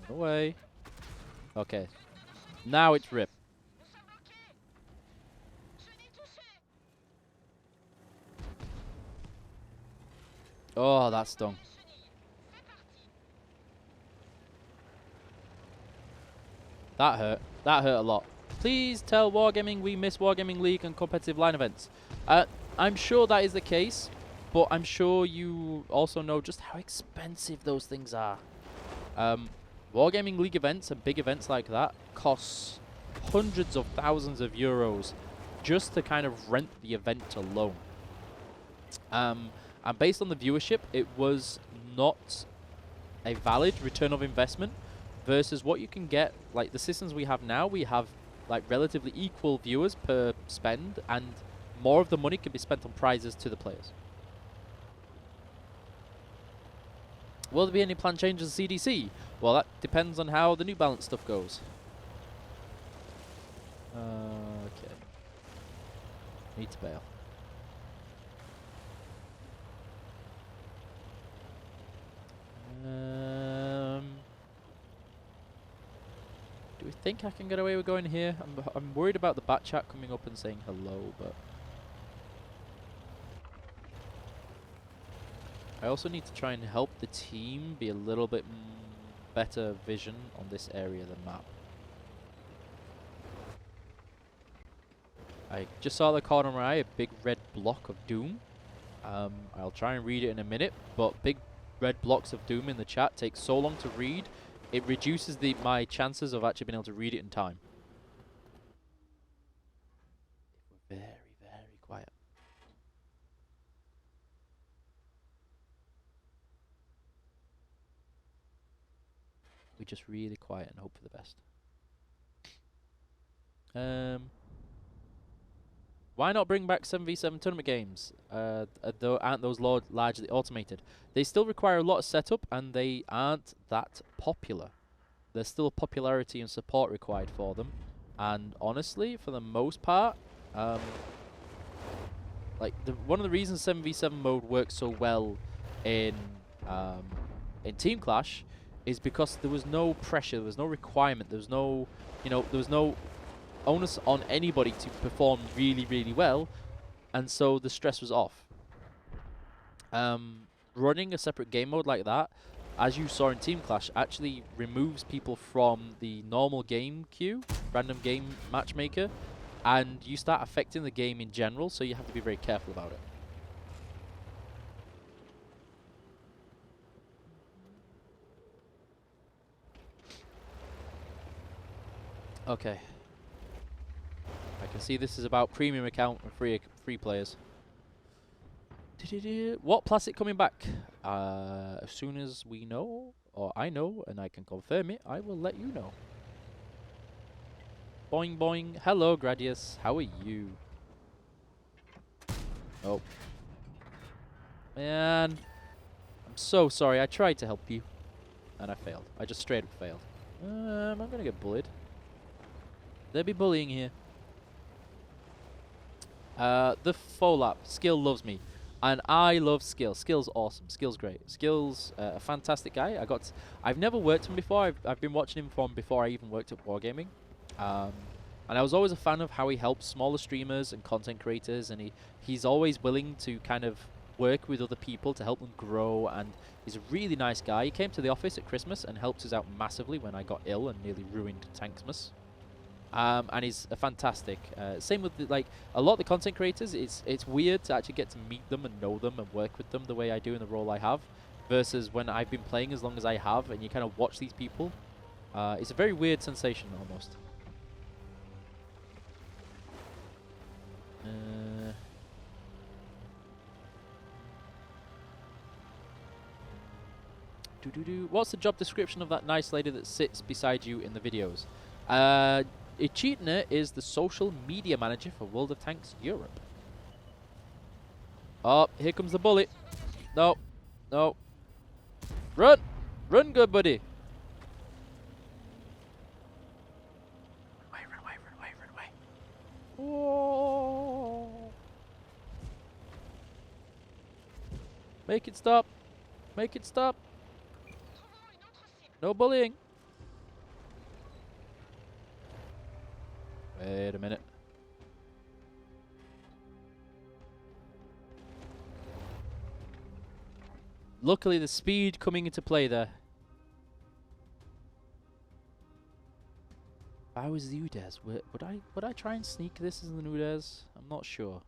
B: Run away. Okay. Now it's rip. Oh, that stung. That hurt. That hurt a lot. Please tell Wargaming we miss Wargaming League and competitive line events. I'm sure that is the case, but I'm sure you also know just how expensive those things are. Wargaming League events and big events like that costs hundreds of thousands of euros just to kind of rent the event alone. And based on the viewership, it was not a valid return of investment versus what you can get. Like the systems we have now, we have like relatively equal viewers per spend, and more of the money can be spent on prizes to the players. Will there be any planned changes to CDC? Well, that depends on how the New Balance stuff goes. Okay. Need to bail. Do we think I can get away with going here? I'm worried about the bat chat coming up and saying hello, but I also need to try and help the team be a little bit better vision on this area of the map. I just saw the corner of my eye, a big red block of doom. I'll try and read it in a minute, but big red blocks of doom in the chat take so long to read, it reduces my chances of actually being able to read it in time. We're very, very quiet. We just really quiet and hope for the best. Why not bring back 7v7 tournament games? Though aren't those largely automated? They still require a lot of setup, and they aren't that popular. There's still popularity and support required for them. And honestly, for the most part, like one of the reasons 7v7 mode works so well in Team Clash is because there was no pressure, there was no requirement, there was no, there was no onus on anybody to perform really, really well, and so the stress was off. Running a separate game mode like that, as you saw in Team Clash, actually removes people from the normal game queue, random game matchmaker, and you start affecting the game in general, so you have to be very careful about it. Okay. I can see this is about premium account and free players. What plastic coming back? As soon as we know, or I know, and I can confirm it, I will let you know. Boing boing. Hello, Gradius. How are you? Oh. Man. I'm so sorry. I tried to help you. And I failed. I just straight up failed. I'm gonna get bullied. There'll be bullying here. The Folap. Skill loves me. And I love Skill. Skill's awesome. Skill's great. Skill's a fantastic guy. I've never worked with him before. I've been watching him from before I even worked at Wargaming. And I was always a fan of how he helps smaller streamers and content creators, and he's always willing to kind of work with other people to help them grow, and he's a really nice guy. He came to the office at Christmas and helped us out massively when I got ill and nearly ruined Tanksmas. And he's a fantastic. Same with a lot of the content creators. It's weird to actually get to meet them and know them and work with them the way I do in the role I have, versus when I've been playing as long as I have, and you kind of watch these people. It's a very weird sensation almost. What's the job description of that nice lady that sits beside you in the videos? Echidna is the social media manager for World of Tanks Europe. Oh, here comes the bullet. No. No. Run! Run, good buddy. Run away, run away, run away, run away. Whoa. Make it stop. Make it stop. No bullying. Wait a minute. Luckily, the speed coming into play there. If I was the Udez, would I try and sneak this as an Udez? I'm not sure.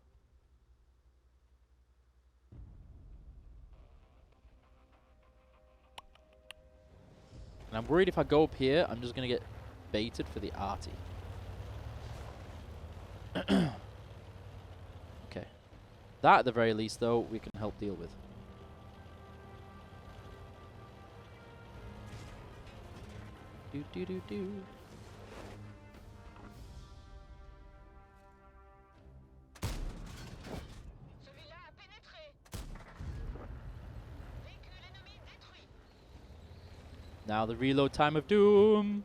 B: And I'm worried if I go up here, I'm just going to get baited for the arty. Okay. That, at the very least, though, we can help deal with. Do do do do. Now the reload time of doom.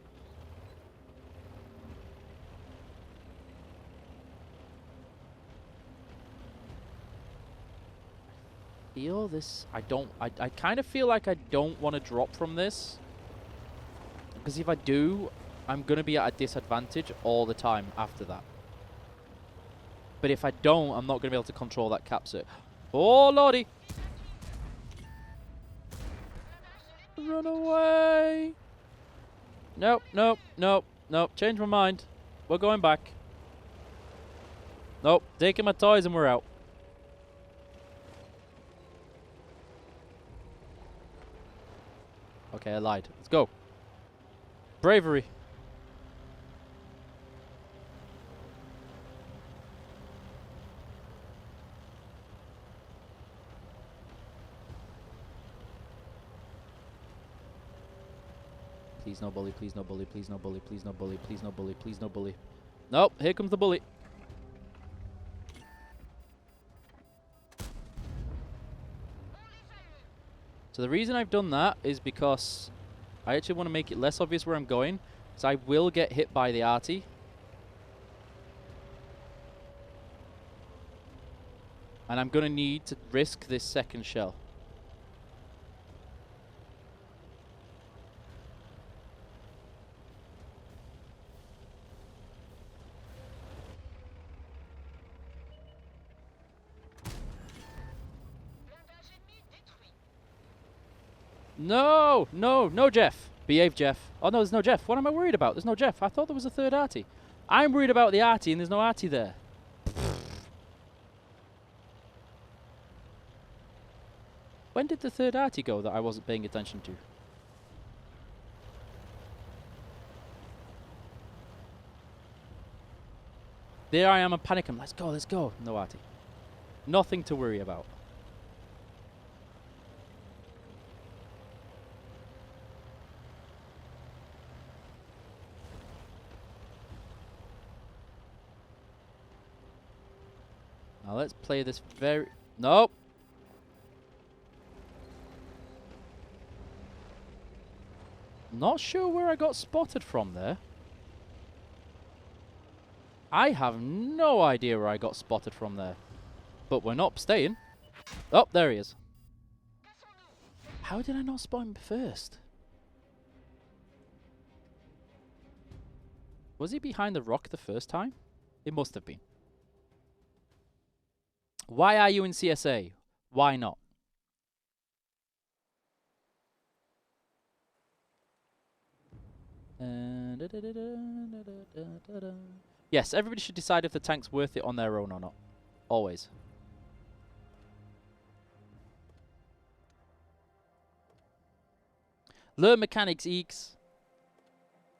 B: Feel this. I kind of feel like I don't want to drop from this. Because if I do, I'm going to be at a disadvantage all the time after that. But if I don't, I'm not going to be able to control that capsule. Oh, lordy. Run away. Nope, nope, nope, nope. Change my mind. We're going back. Nope. Taking my toys and we're out. Okay, I lied. Let's go. Bravery. Please no bully, please no bully, please no bully, please no bully, please no bully, please no bully. Nope, here comes the bully. So the reason I've done that is because I actually want to make it less obvious where I'm going. So I will get hit by the arty. And I'm going to need to risk this second shell. No! No! No, Jeff! Behave, Jeff. Oh, no, there's no Jeff. What am I worried about? There's no Jeff. I thought there was a third arty. I'm worried about the arty, and there's no arty there. When did the third arty go that I wasn't paying attention to? There I am, I'm panicking. Let's go, let's go. No arty. Nothing to worry about. Now let's play this very... Nope. Not sure where I got spotted from there. I have no idea where I got spotted from there. But we're not staying. Oh, there he is. How did I not spot him first? Was he behind the rock the first time? It must have been. Why are you in CSA? Why not? Yes, everybody should decide if the tank's worth it on their own or not. Always. Learn mechanics, Eeks.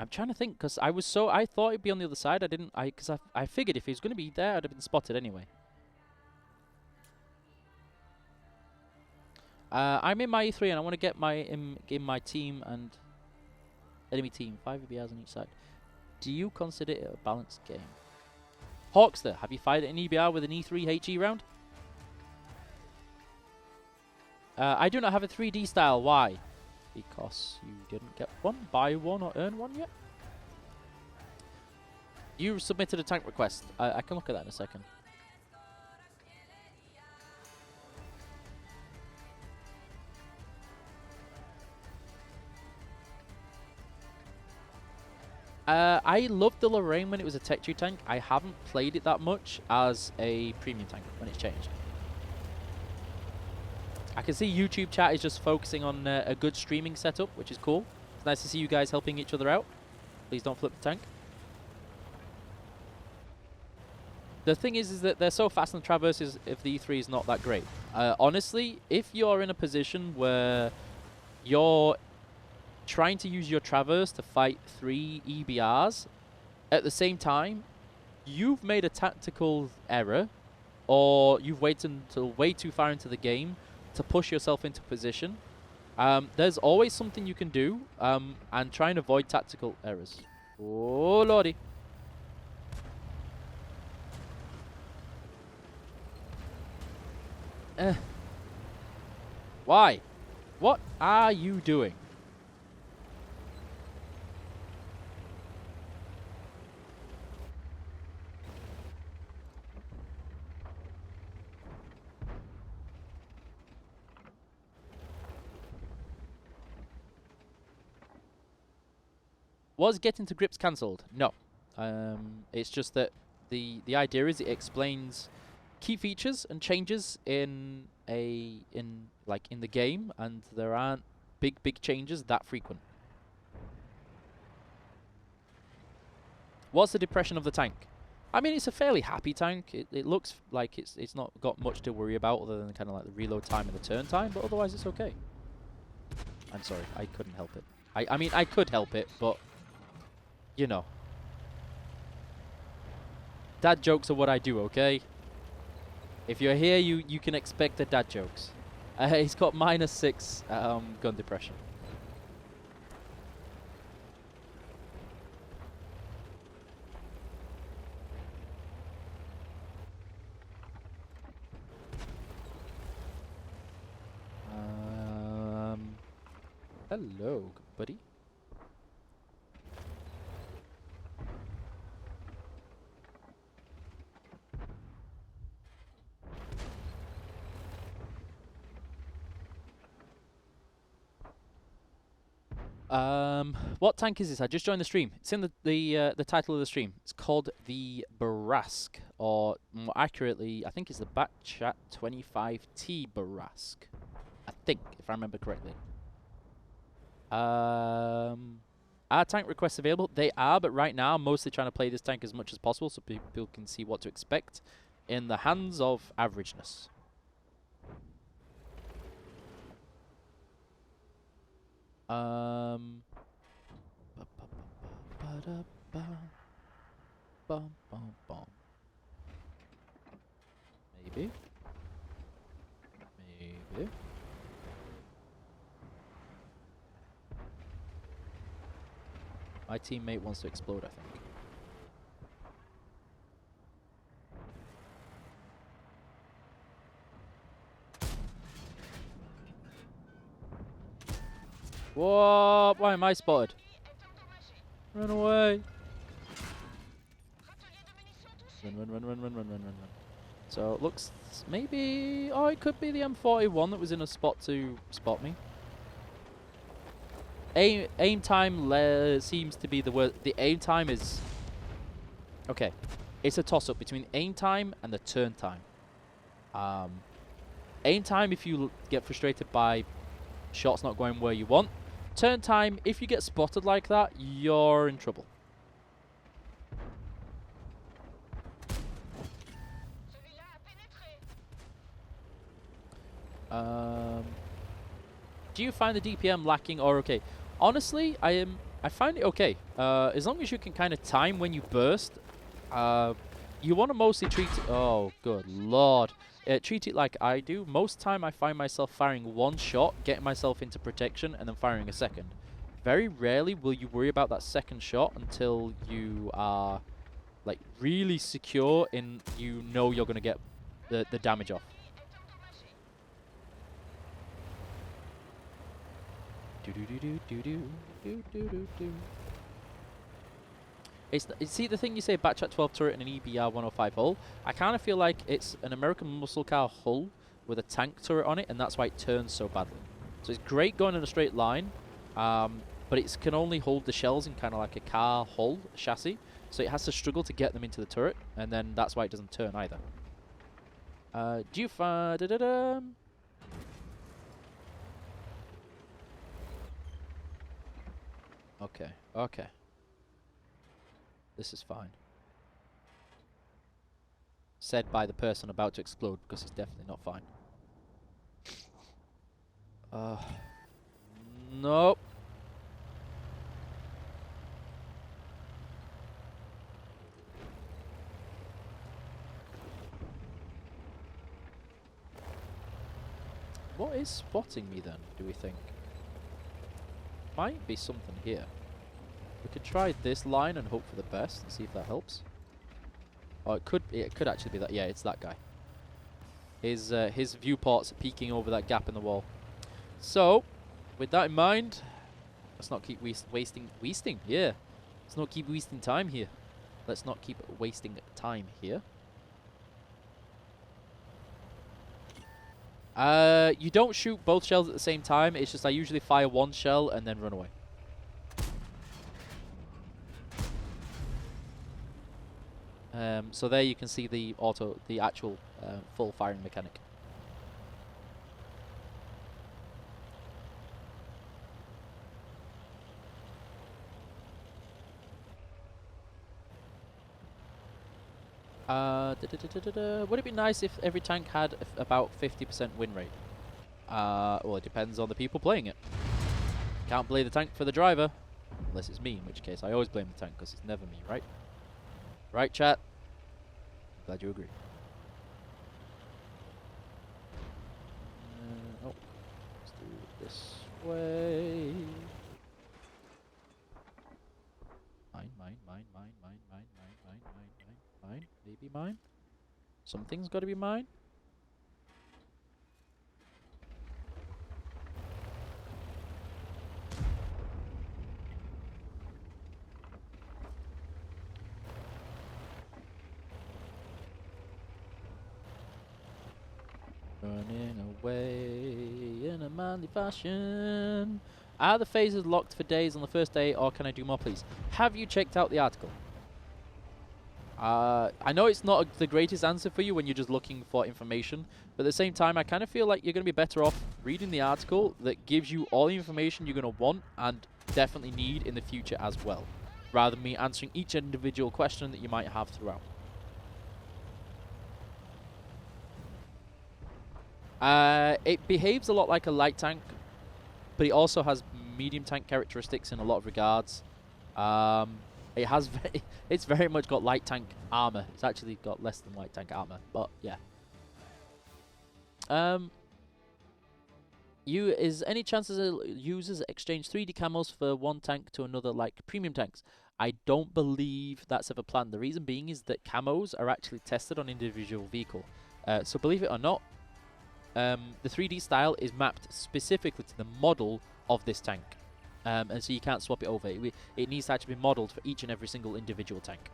B: I'm trying to think, because I thought it'd be on the other side. Because I figured if he was going to be there, I'd have been spotted anyway. I'm in my E3 and I want to get my in my team and enemy team. 5 EBRs on each side. Do you consider it a balanced game? Hawkster, have you fired an EBR with an E3 HE round? I do not have a 3D style. Why? Because you didn't get one, buy one, or earn one yet? You submitted a tank request. I can look at that in a second. I loved the Lorraine when it was a Tech 2 tank. I haven't played it that much as a premium tank when it's changed. I can see YouTube chat is just focusing on a good streaming setup, which is cool. It's nice to see you guys helping each other out. Please don't flip the tank. The thing is that they're so fast and the traverses of the E3 is not that great. Honestly, if you're in a position where you're trying to use your traverse to fight 3 EBRs at the same time, you've made a tactical error, or you've waited until way too far into the game to push yourself into position. There's always something you can do, and try and avoid tactical errors. Oh lordy. Why? What are you doing? Was Getting to Grips cancelled? No. It's just that the idea is it explains key features and changes in the game, and there aren't big changes that frequent. What's the depression of the tank? I mean, it's a fairly happy tank. It looks like it's not got much to worry about other than kind of like the reload time and the turn time, but otherwise it's okay. I'm sorry, I couldn't help it. I mean, I could help it, but you know. Dad jokes are what I do, okay? If you're here, you can expect the dad jokes. He's got -6 gun depression. Hello, buddy. What tank is this? I just joined the stream. It's in the title of the stream. It's called the Bourrasque, or more accurately, I think it's the Batchat 25T Bourrasque. I think, if I remember correctly. Are tank requests available? They are, but right now I'm mostly trying to play this tank as much as possible so people can see what to expect in the hands of averageness. Maybe. Maybe. My teammate wants to explode, I think. Whoa! Why am I spotted? Run away! Run. So it looks maybe... Oh, it could be the M41 that was in a spot to spot me. Aim time seems to be the worst. The aim time is... Okay. It's a toss-up between aim time and the turn time. Aim time if you get frustrated by shots not going where you want. Turn time, if you get spotted like that, you're in trouble. Do you find the DPM lacking or okay? Honestly, I find it okay. As long as you can kind of time when you burst, you want to mostly treat it... Oh, good lord. Treat it like I do. Most time I find myself firing one shot, getting myself into protection, and then firing a second. Very rarely will you worry about that second shot until you are like really secure and you know you're going to get the damage off. See the thing you say, Batchat 12 turret and an EBR 105 hull. I kind of feel like it's an American muscle car hull with a tank turret on it, and that's why it turns so badly. So it's great going in a straight line. but it can only hold the shells in kind of like a car hull chassis, so it has to struggle to get them into the turret, and then that's why it doesn't turn either. Do you find... Okay, okay. This is fine. Said by the person about to explode, because he's definitely not fine. Nope. What is spotting me then, do we think? Might be something here. We could try this line and hope for the best and see if that helps. Oh, it could actually be that. Yeah, it's that guy. His viewport's peeking over that gap in the wall. So, with that in mind, let's not keep wasting. Yeah. Let's not keep wasting time here. Let's not keep wasting time here. You don't shoot both shells at the same time. It's just I usually fire one shell and then run away. So there you can see the actual full firing mechanic. Would it be nice if every tank had about 50% win rate? Well, it depends on the people playing it. Can't blame the tank for the driver, unless it's me, in which case I always blame the tank because it's never me, right? Right, chat? Glad you agree. Oh, let's do it this way. Mine. Maybe mine. Something's got to be mine. Running away in a manly fashion. Are the phases locked for days on the first day, or can I do more, please? Have you checked out the article? I know it's not the greatest answer for you when you're just looking for information, but at the same time, I kind of feel like you're going to be better off reading the article that gives you all the information you're going to want and definitely need in the future as well, rather than me answering each individual question that you might have throughout. It behaves a lot like a light tank, but it also has medium tank characteristics in a lot of regards. It has it's very much got light tank armor. It's actually got less than light tank armor, but yeah. Is any chances users exchange 3D camos for one tank to another like premium tanks? I don't believe that's ever planned. The reason being is that camos are actually tested on individual vehicle. So believe it or not, the 3D style is mapped specifically to the model of this tank. And so you can't swap it over. It needs to actually be modeled for each and every single individual tank.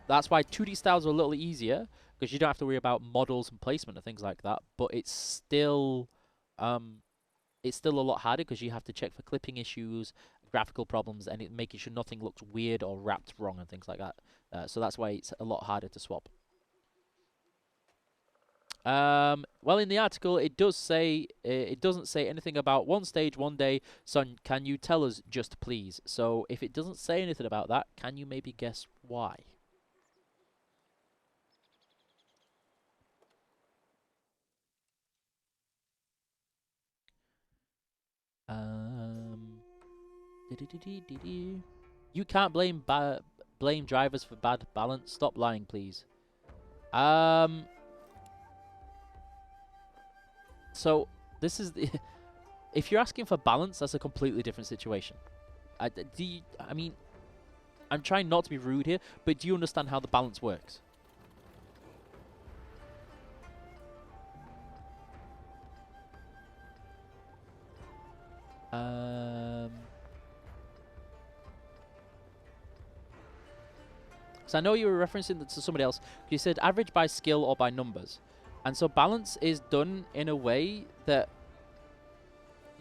B: That's why 2D styles are a little easier, because you don't have to worry about models and placement and things like that. But it's still a lot harder because you have to check for clipping issues, graphical problems, and making sure nothing looks weird or wrapped wrong and things like that. So that's why it's a lot harder to swap. Well, in the article, it does say it doesn't say anything about one stage, one day. So can you tell us, just please? So if it doesn't say anything about that, can you maybe guess why? You can't blame drivers for bad balance. Stop lying, please. So this is the if you're asking for balance, that's a completely different situation. I mean, I'm trying not to be rude here, but do you understand how the balance works? So I know you were referencing that to somebody else. You said average by skill or by numbers. And so balance is done in a way that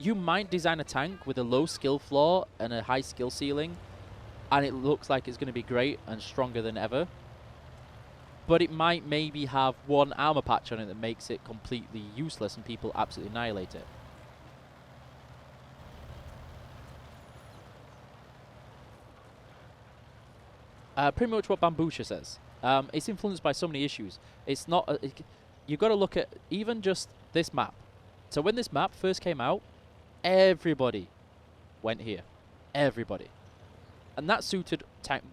B: you might design a tank with a low skill floor and a high skill ceiling, and it looks like it's going to be great and stronger than ever. But it might maybe have one armor patch on it that makes it completely useless and people absolutely annihilate it. Pretty much what Bambusha says. It's influenced by so many issues. It's not... you've got to look at even just this map. So when this map first came out, everybody went here. Everybody. And that suited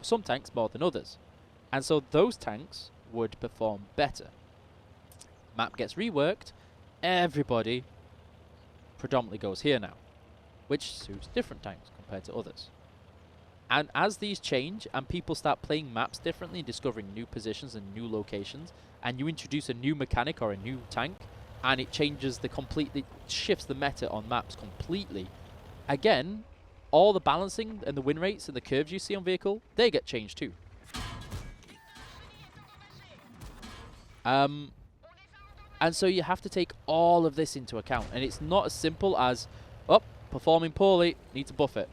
B: some tanks more than others. And so those tanks would perform better. Map gets reworked, everybody predominantly goes here now, which suits different tanks compared to others. And as these change and people start playing maps differently and discovering new positions and new locations, and you introduce a new mechanic or a new tank, and it changes it shifts the meta on maps completely. Again, all the balancing and the win rates and the curves you see on vehicle, they get changed too. And so you have to take all of this into account, and it's not as simple as, oh, performing poorly, need to buff it.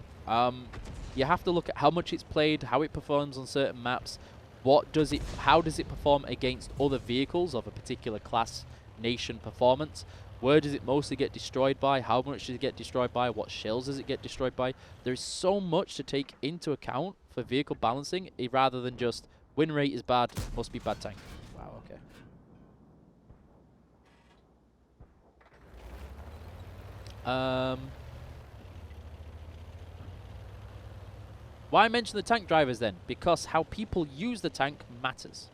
B: You have to look at how much it's played, how it performs on certain maps, how does it perform against other vehicles of a particular class, nation, performance, where does it mostly get destroyed by, how much does it get destroyed by, what shells does it get destroyed by. There's so much to take into account for vehicle balancing, rather than just win rate is bad, must be bad tank. Wow, okay. Why mention the tank drivers then? Because how people use the tank matters.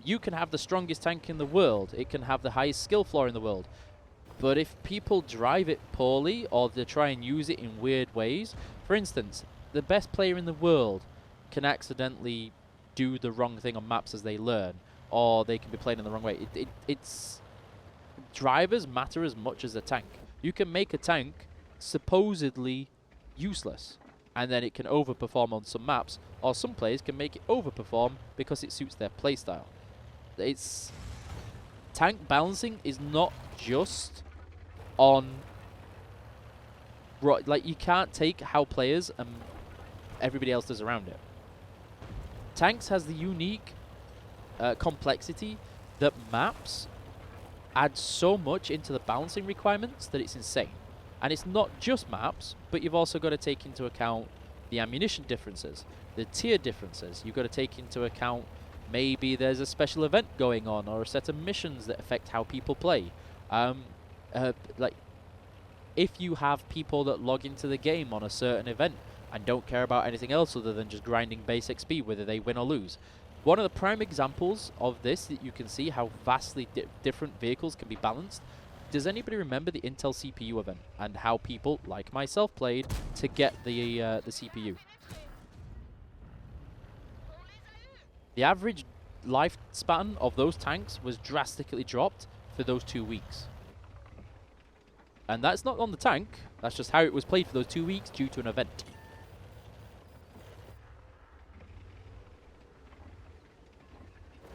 B: You can have the strongest tank in the world. It can have the highest skill floor in the world. But if people drive it poorly, or they try and use it in weird ways, for instance, the best player in the world can accidentally do the wrong thing on maps as they learn, or they can be played in the wrong way. It's drivers matter as much as a tank. You can make a tank supposedly useless, and then it can overperform on some maps, or some players can make it overperform because it suits their playstyle. Tank balancing is not just on... Like, you can't take how players and everybody else does around it. Tanks has the unique complexity that maps add so much into the balancing requirements that it's insane. And it's not just maps, but you've also got to take into account the ammunition differences, the tier differences. You've got to take into account maybe there's a special event going on, or a set of missions that affect how people play. Like, if you have people that log into the game on a certain event and don't care about anything else other than just grinding base XP, whether they win or lose. One of the prime examples of this that you can see how vastly different vehicles can be balanced. Does anybody remember the Intel CPU event and how people, like myself, played to get the CPU? The average lifespan of those tanks was drastically dropped for those 2 weeks. And that's not on the tank, that's just how it was played for those 2 weeks due to an event.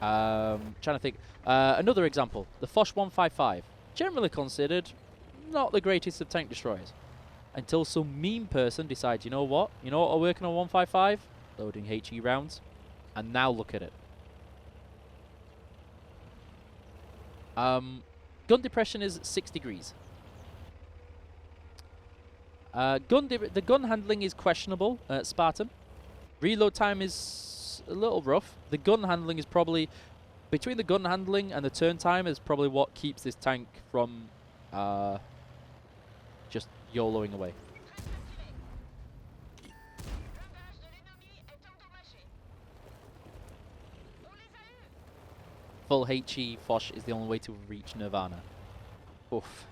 B: Trying to think. Another example, the Foch 155. Generally considered not the greatest of tank destroyers. Until some meme person decides, you know what we're working on 155? Loading HE rounds. And now look at it. Gun depression is 6 degrees. The gun handling is questionable at Spartan. Reload time is a little rough. The gun handling is probably... Between the gun handling and the turn time is probably what keeps this tank from just YOLOing away. Full HE Foch is the only way to reach Nirvana. Oof.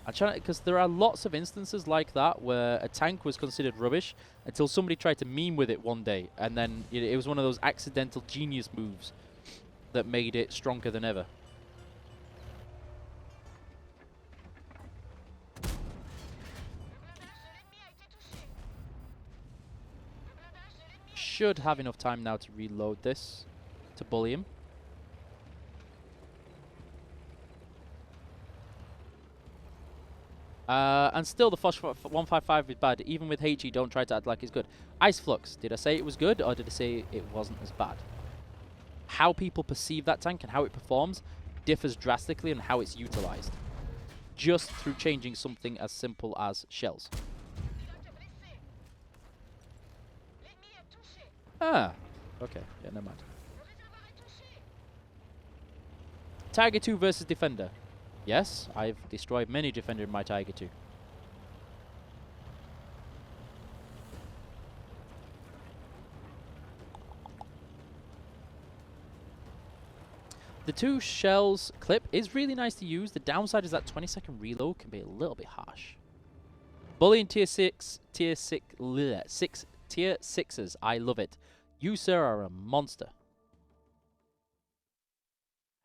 B: I'm trying to, because there are lots of instances like that where a tank was considered rubbish until somebody tried to meme with it one day, and then it was one of those accidental genius moves that made it stronger than ever. Should have enough time now to reload this to bully him. And still the Foch 155 is bad. Even with HE, don't try to act like it's good. Ice Flux, did I say it was good or did I say it wasn't as bad? How people perceive that tank and how it performs differs drastically on how it's utilized. Just through changing something as simple as shells. Ah, okay, yeah, never mind. Tiger 2 versus Defender. Yes, I've destroyed many Defender in my Tiger 2. The 2 shells clip is really nice to use. The downside is that 20-second reload can be a little bit harsh. Bully in tier 6, tier 6s. I love it. You, sir, are a monster.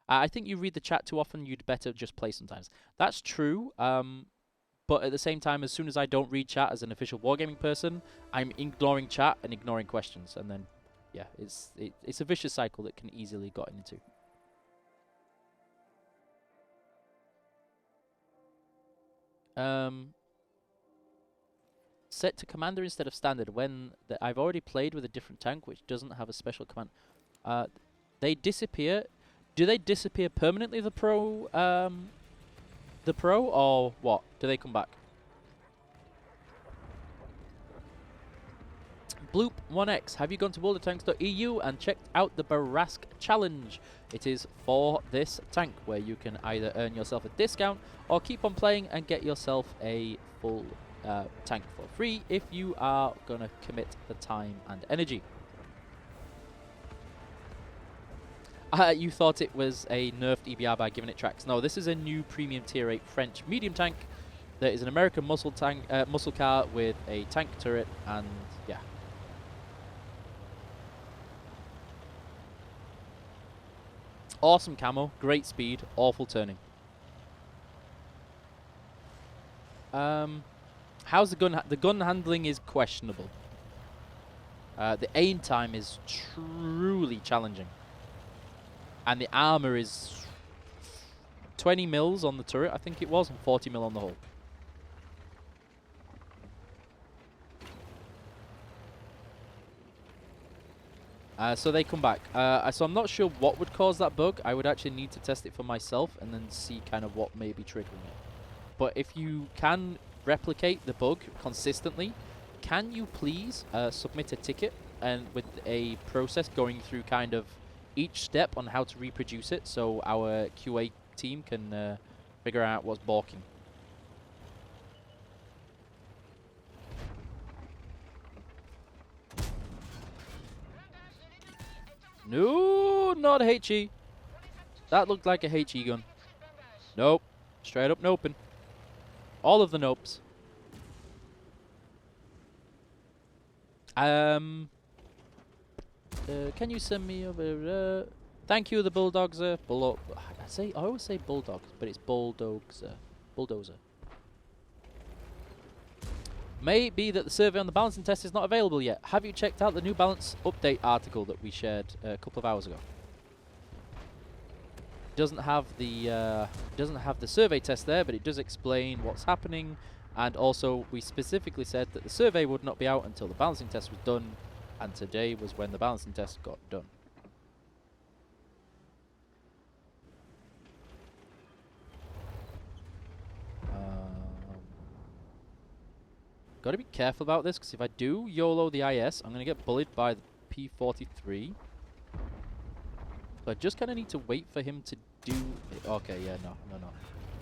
B: I think you read the chat too often. You'd better just play sometimes. That's true. But at the same time, as soon as I don't read chat as an official wargaming person, I'm ignoring chat and ignoring questions. And then, yeah, it's a vicious cycle that can easily get into. Set to commander instead of standard. When I've already played with a different tank which doesn't have a special command. They disappear. Do they disappear permanently, the pro, or what? Do they come back? Bloop 1x, have you gone to worldoftanks.eu and checked out the Bourrasque challenge? It is for this tank, where you can either earn yourself a discount or keep on playing and get yourself a full tank for free if you are going to commit the time and energy. You thought it was a nerfed EBR by giving it tracks. No, this is a new premium tier 8 French medium tank that is an American muscle car with a tank turret, and yeah. Awesome camo, great speed, awful turning. How's the gun? The gun handling is questionable. The aim time is truly challenging. And the armor is 20 mils on the turret, I think it was, and 40 mil on the hull. So they come back. So I'm not sure what would cause that bug. I would actually need to test it for myself and then see kind of what may be triggering it. But if you can replicate the bug consistently, can you please submit a ticket and with a process going through kind of each step on how to reproduce it, so our QA team can figure out what's balking. No, not a HE. That looked like a HE gun. Nope. Straight up noping. All of the nopes. Can you send me over? Thank you, the bulldozer. I always say bulldogs, but it's bulldozer. May it be that the survey on the balancing test is not available yet. Have you checked out the new balance update article that we shared a couple of hours ago? Doesn't have the survey test there, but it does explain what's happening. And also, we specifically said that the survey would not be out until the balancing test was done, and today was when the balancing test got done. Got to be careful about this, because if I do YOLO the IS, I'm going to get bullied by the P43. So I just kind of need to wait for him to do it. Okay, yeah, no.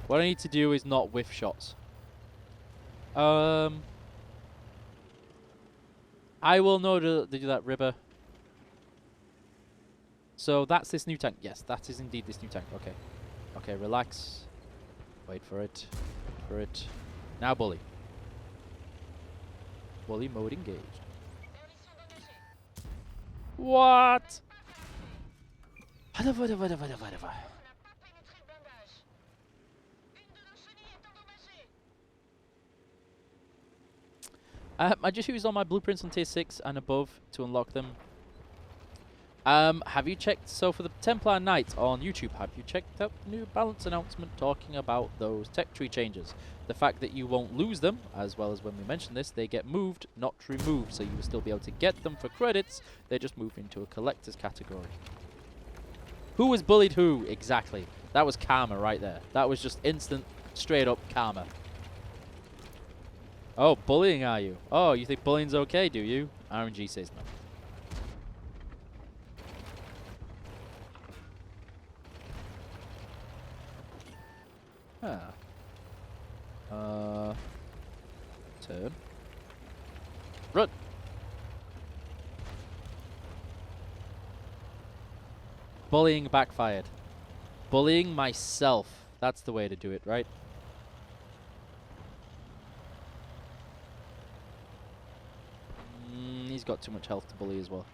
B: What I need to do is not whiff shots. I will know to do that, Ribber. So that's this new tank. Yes, that is indeed this new tank. Okay. Okay, relax. Wait for it. Wait for it. Now bully. Bully mode engaged. What? I just used all my blueprints on tier 6 and above to unlock them. Have you checked, so for the Templar Knight on YouTube, have you checked out the New Balance announcement talking about those tech tree changes? The fact that you won't lose them, as well as when we mentioned this, they get moved, not removed, so you will still be able to get them for credits, they just move into a collector's category. Who was bullied who? Exactly. That was karma right there. That was just instant, straight up karma. Oh, bullying are you? Oh, you think bullying's okay, do you? RNG says no. Turn. Run! Bullying backfired. Bullying myself. That's the way to do it, right? He's got too much health to bully as well.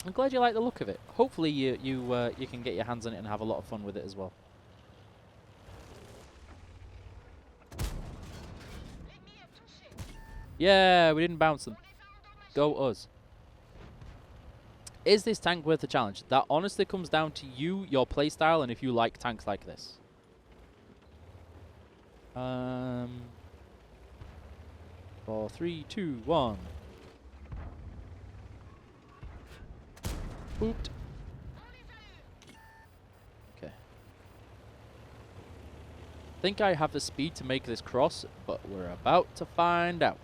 B: I'm glad you like the look of it. Hopefully you can get your hands on it and have a lot of fun with it as well. Yeah, we didn't bounce them. Go us. Is this tank worth the challenge? That honestly comes down to you, your playstyle, and if you like tanks like this. 4, 3, 2, 1. Booped. Okay. Think I have the speed to make this cross, but we're about to find out.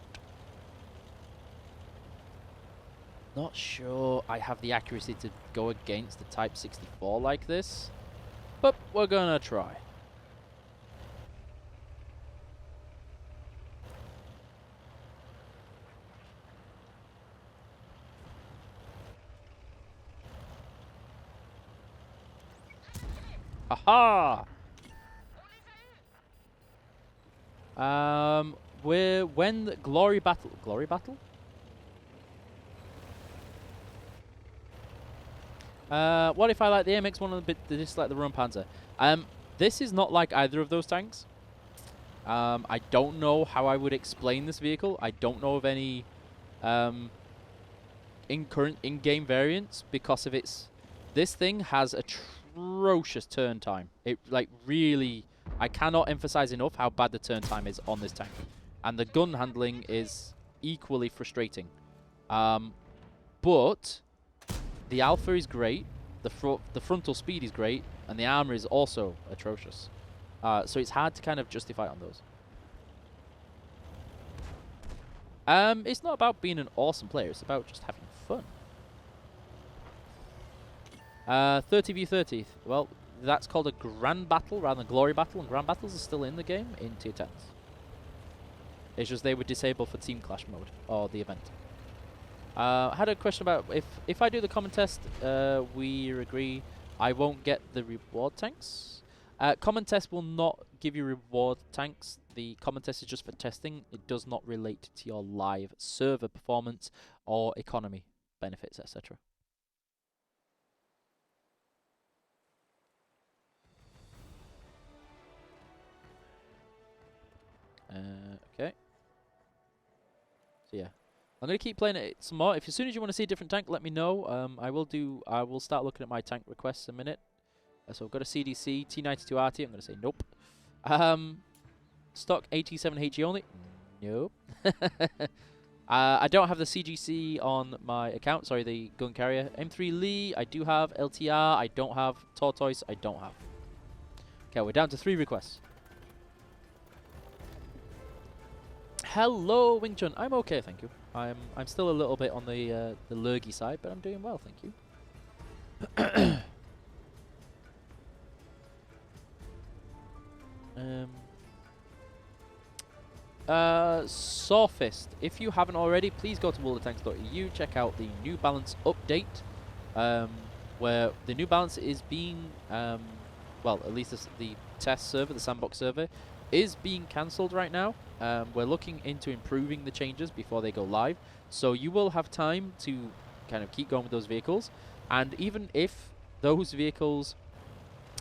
B: Not sure I have the accuracy to go against the Type 64 like this, but we're gonna try. Haha! When the Glory Battle... Glory Battle? What if I like the AMX one and a bit dislike the Run Panzer? This is not like either of those tanks. I don't know how I would explain this vehicle. I don't know of any in-game variants because of its... This thing has atrocious turn time. It, like, really... I cannot emphasize enough how bad the turn time is on this tank. And the gun handling is equally frustrating. But... The alpha is great, the frontal speed is great, and the armor is also atrocious. So it's hard to kind of justify on those. It's not about being an awesome player, it's about just having fun. 30v30. Well, that's called a Grand Battle rather than Glory Battle, and Grand Battles are still in the game in tier 10s. It's just they were disabled for Team Clash mode, or the event. I had a question about if I do the common test, we agree I won't get the reward tanks. Common test will not give you reward tanks. The common test is just for testing. It does not relate to your live server performance or economy benefits, etc. Okay. So yeah. I'm going to keep playing it some more. If as soon as you want to see a different tank, let me know. I will start looking at my tank requests in a minute. So I've got a CDC, T92RT. I'm going to say nope. Stock AT7HE only. Nope. I don't have the CGC on my account. Sorry, the gun carrier. M3 Lee, I do have. LTR, I don't have. Tortoise, I don't have. Okay, we're down to 3 requests. Hello, Wing Chun. I'm okay, thank you. I'm still a little bit on the lurgy side, but I'm doing well, thank you. Sawfist. If you haven't already, please go to worldoftanks.eu. Check out the New Balance update, where the New Balance is being, well, at least the test server, the sandbox server, is being cancelled right now. We're looking into improving the changes before they go live, so you will have time to kind of keep going with those vehicles. And even if those vehicles,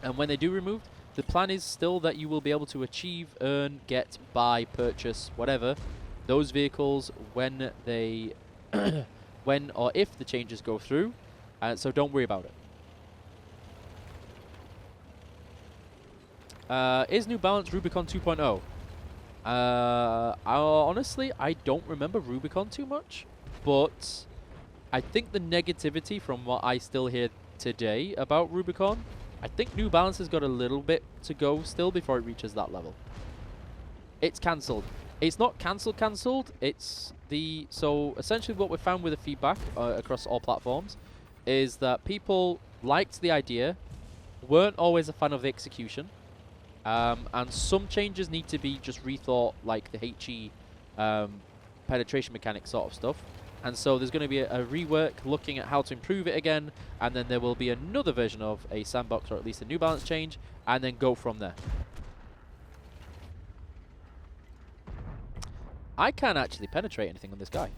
B: and when they do removed, the plan is still that you will be able to achieve, earn, get, buy, purchase, whatever, those vehicles when they, when or if the changes go through. So don't worry about it. Is New Balance Rubicon 2.0? Honestly, I don't remember Rubicon too much, but I think the negativity from what I still hear today about Rubicon, I think New Balance has got a little bit to go still before it reaches that level. It's cancelled. It's not cancelled. It's the... So essentially what we found with the feedback across all platforms is that people liked the idea, weren't always a fan of the execution, and some changes need to be just rethought, like the HE penetration mechanic sort of stuff. And so there's going to be a rework looking at how to improve it again, and then there will be another version of a sandbox, or at least a New Balance change, and then go from there. I can't actually penetrate anything on this guy.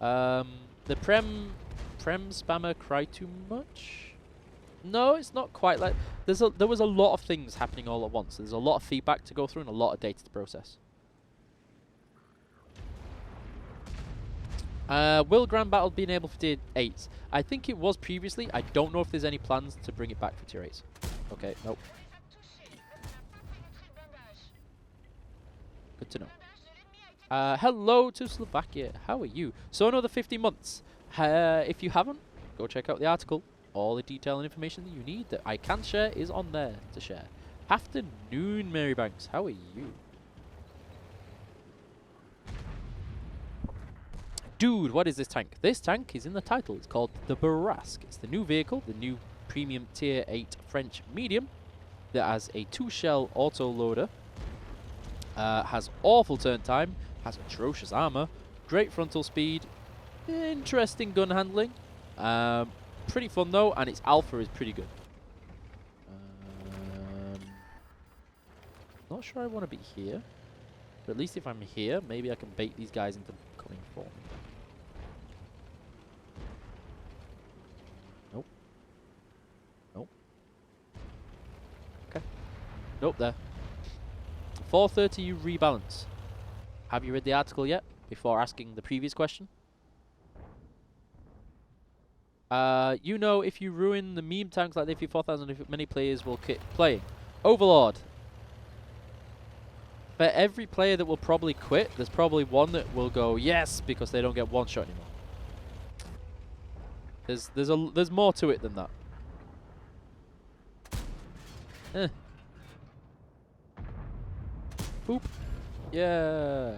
B: The Prem spammer cry too much? No, it's not quite like... There was a lot of things happening all at once. There's a lot of feedback to go through and a lot of data to process. Will Grand Battle be enabled for tier 8s? I think it was previously. I don't know if there's any plans to bring it back for tier 8s. Okay, nope. Good to know. Hello to Slovakia. How are you? So another 50 months. If you haven't, go check out the article. All the detail and information that you need that I can share is on there to share. Afternoon, Mary Banks. How are you? Dude, what is this tank? This tank is in the title. It's called the Bourrasque. It's the new vehicle, the new premium tier 8 French medium that has a 2-shell auto loader, has awful turn time, has atrocious armor, great frontal speed, interesting gun handling, pretty fun though, and its alpha is pretty good. Not sure I want to be here, but at least if I'm here, maybe I can bait these guys into coming for me. Nope. Nope. Okay. Nope, there. 4:30 you rebalance. Have you read the article yet before asking the previous question? You know, if you ruin the meme tanks like the FE4000, many players will quit playing. Overlord. For every player that will probably quit, there's probably one that will go yes because they don't get one shot anymore. There's more to it than that. Boop. Yeah.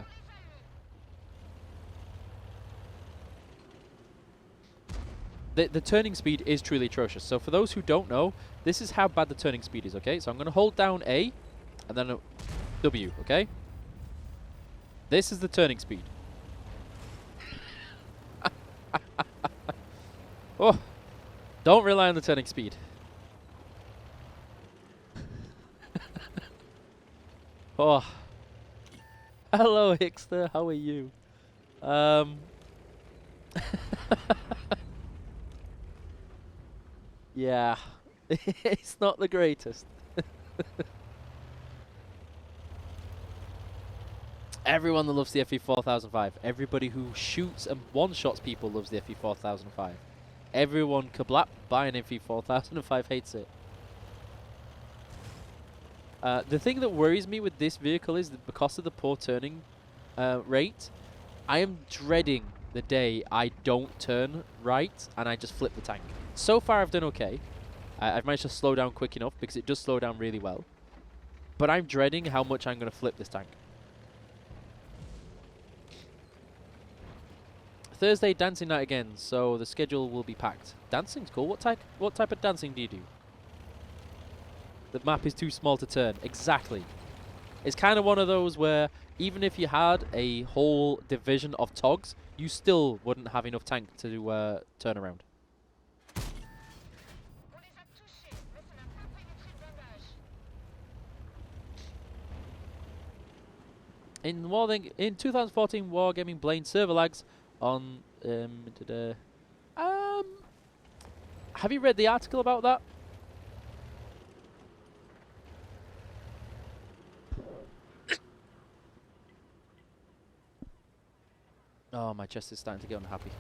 B: The turning speed is truly atrocious. So for those who don't know, this is how bad the turning speed is, okay? So I'm going to hold down A and then W, okay? This is the turning speed. Oh, don't rely on the turning speed. Oh. Hello, Hickster. How are you? Yeah. It's not the greatest. Everyone that loves the FE4005. Everybody who shoots and one-shots people loves the FE4005. Everyone kablap buying FE4005 hates it. The thing that worries me with this vehicle is that because of the poor turning rate, I am dreading the day I don't turn right and I just flip the tank. So far I've done okay. I've managed to slow down quick enough because it does slow down really well. But I'm dreading how much I'm going to flip this tank. Thursday dancing night again, so the schedule will be packed. Dancing's cool. What type of dancing do you do? The map is too small to turn. Exactly. It's kind of one of those where even if you had a whole division of togs, you still wouldn't have enough tank to turn around. In 2014, Wargaming blamed server lags on have you read the article about that? Oh, my chest is starting to get unhappy.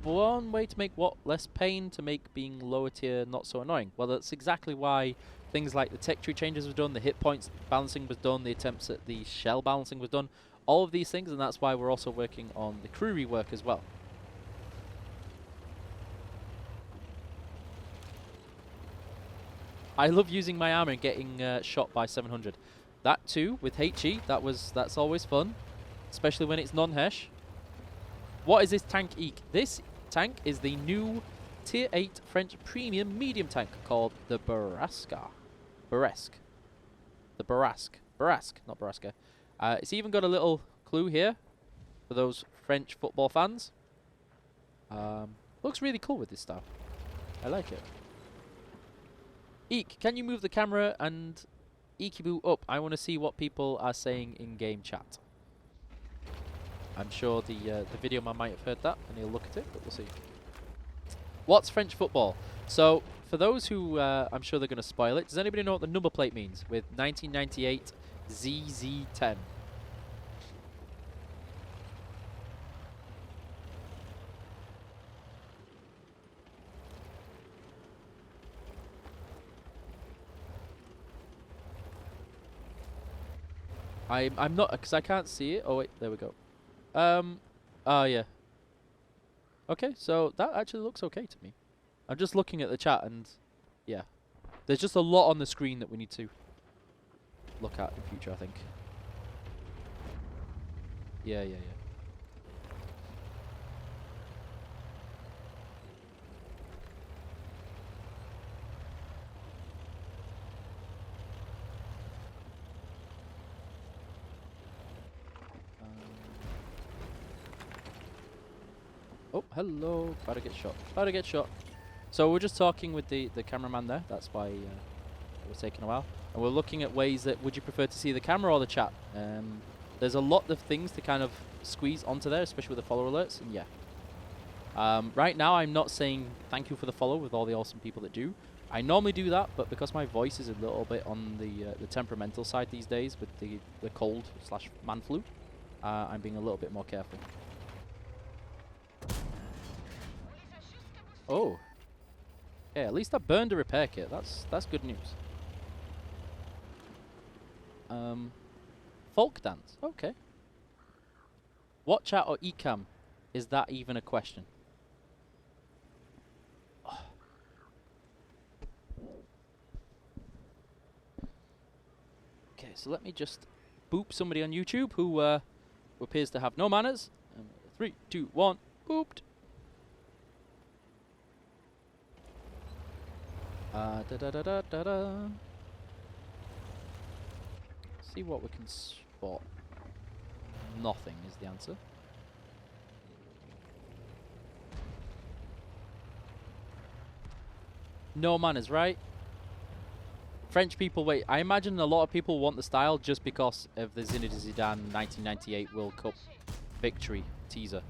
B: One way to make what less pain to make being lower tier not so annoying. Well, that's exactly why things like the tech tree changes was done, the hit points balancing was done, the attempts at the shell balancing was done, all of these things, and that's why we're also working on the crew rework as well. I love using my armor and getting shot by 700. That too, with HE, that's always fun, especially when it's non-Hesh. What is this tank eek? This tank is the new Tier 8 French premium medium tank called the Bourrasque. Bourrasque. The Bourrasque. Bourrasque, not Bourrasque. It's even got a little clue here for those French football fans. Looks really cool with this style. I like it. Eek, can you move the camera and Eekiboo up? I want to see what people are saying in game chat. I'm sure the video man might have heard that and he'll look at it, but we'll see. What's French football? So, for those who, I'm sure they're going to spoil it, does anybody know what the number plate means with 1998 ZZ10? I'm not, because I can't see it. Oh wait, there we go. Oh yeah. Okay, so that actually looks okay to me. I'm just looking at the chat and, yeah. There's just a lot on the screen that we need to look at in future, I think. Yeah, yeah, yeah. Oh, hello. About to get shot. About to get shot. So we're just talking with the cameraman there. That's why it was taking a while. And we're looking at ways that would you prefer to see the camera or the chat? There's a lot of things to kind of squeeze onto there, especially with the follow alerts. And yeah. Right now, I'm not saying thank you for the follow with all the awesome people that do. I normally do that, but because my voice is a little bit on the temperamental side these days with the cold / man flu, I'm being a little bit more careful. Oh. Yeah, at least I burned a repair kit. That's good news. Folk dance. Okay. What chat or ecam? Is that even a question? Oh. Okay, so let me just boop somebody on YouTube who appears to have no manners. 3, 2, 1, booped. See what we can spot. Nothing is the answer. No manners, right? French people, wait, I imagine a lot of people want the style just because of the Zinedine Zidane 1998 World Cup victory teaser.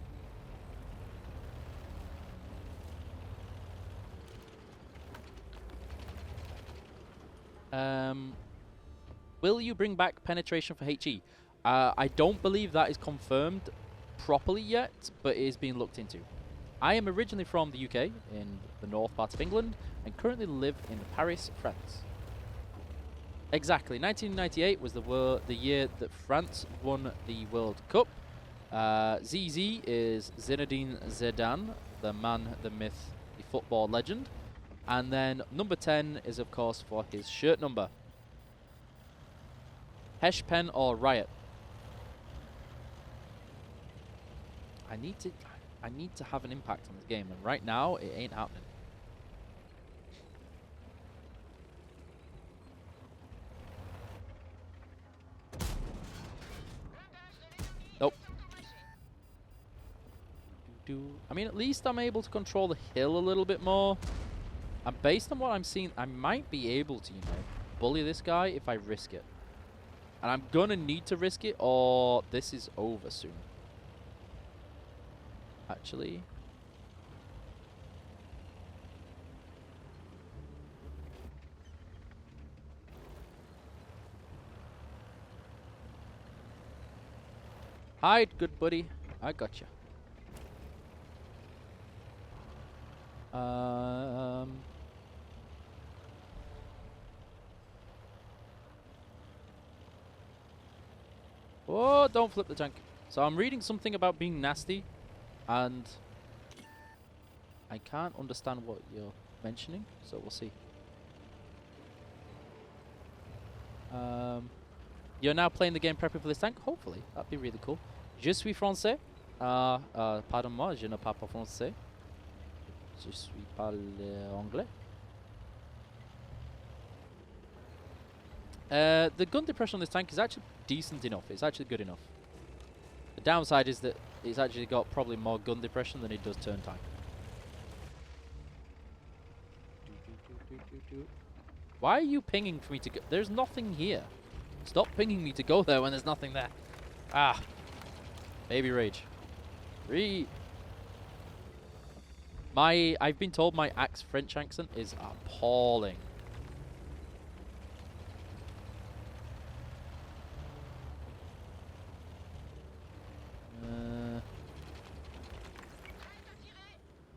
B: Will you bring back penetration for HE? I don't believe that is confirmed properly yet, but it is being looked into. I am originally from the UK, in the north part of England, and currently live in Paris, France. Exactly, 1998 was the year that France won the World Cup. ZZ is Zinedine Zidane, the man, the myth, the football legend. And then number 10 is, of course, for his shirt number. Hesh Pen or Riot? I need to have an impact on this game, and right now it ain't happening. Nope. I mean, at least I'm able to control the hill a little bit more. And based on what I'm seeing, I might be able to, bully this guy if I risk it. And I'm gonna need to risk it, or this is over soon. Actually. Hide, good buddy. I got you. Oh, don't flip the tank. So I'm reading something about being nasty, and I can't understand what you're mentioning, so we'll see. You're now playing the game prepping for this tank? Hopefully. That'd be really cool. Je suis français. Pardon-moi, je ne parle pas français. Je suis parle anglais. The gun depression on this tank is actually decent enough. It's actually good enough. The downside is that it's actually got probably more gun depression than it does turn time. Why are you pinging for me to go? There's nothing here. Stop pinging me to go there when there's nothing there. Ah. Baby rage. I've been told my French accent is appalling.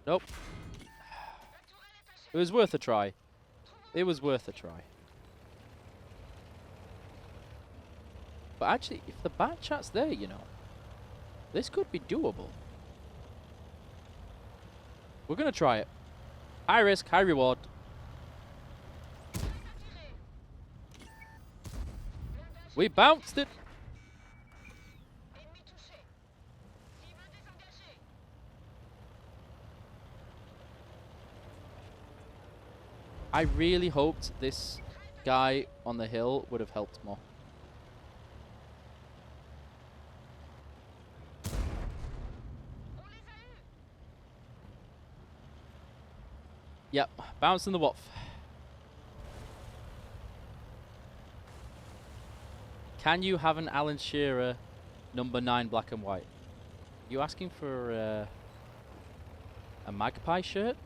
B: Nope. It was worth a try. It was worth a try. But actually, if the bat chat's there, you know, this could be doable. We're gonna try it. High risk, high reward. We bounced it. I really hoped this guy on the hill would have helped more. Yep, bouncing the WOF. Can you have an Alan Shearer number 9 black and white? You asking for a Magpie shirt?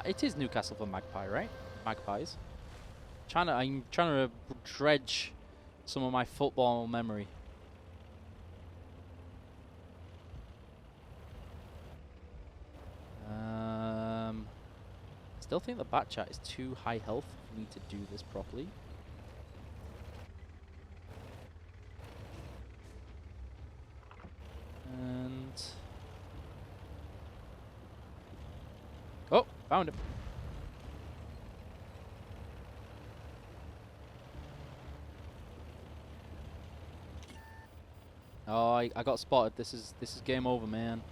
B: It is Newcastle for Magpie, right? Magpies. I'm trying to dredge some of my football memory. Still think the bat chat is too high health for me to do this properly. And oh, found him. Oh, I got spotted. This is game over, man.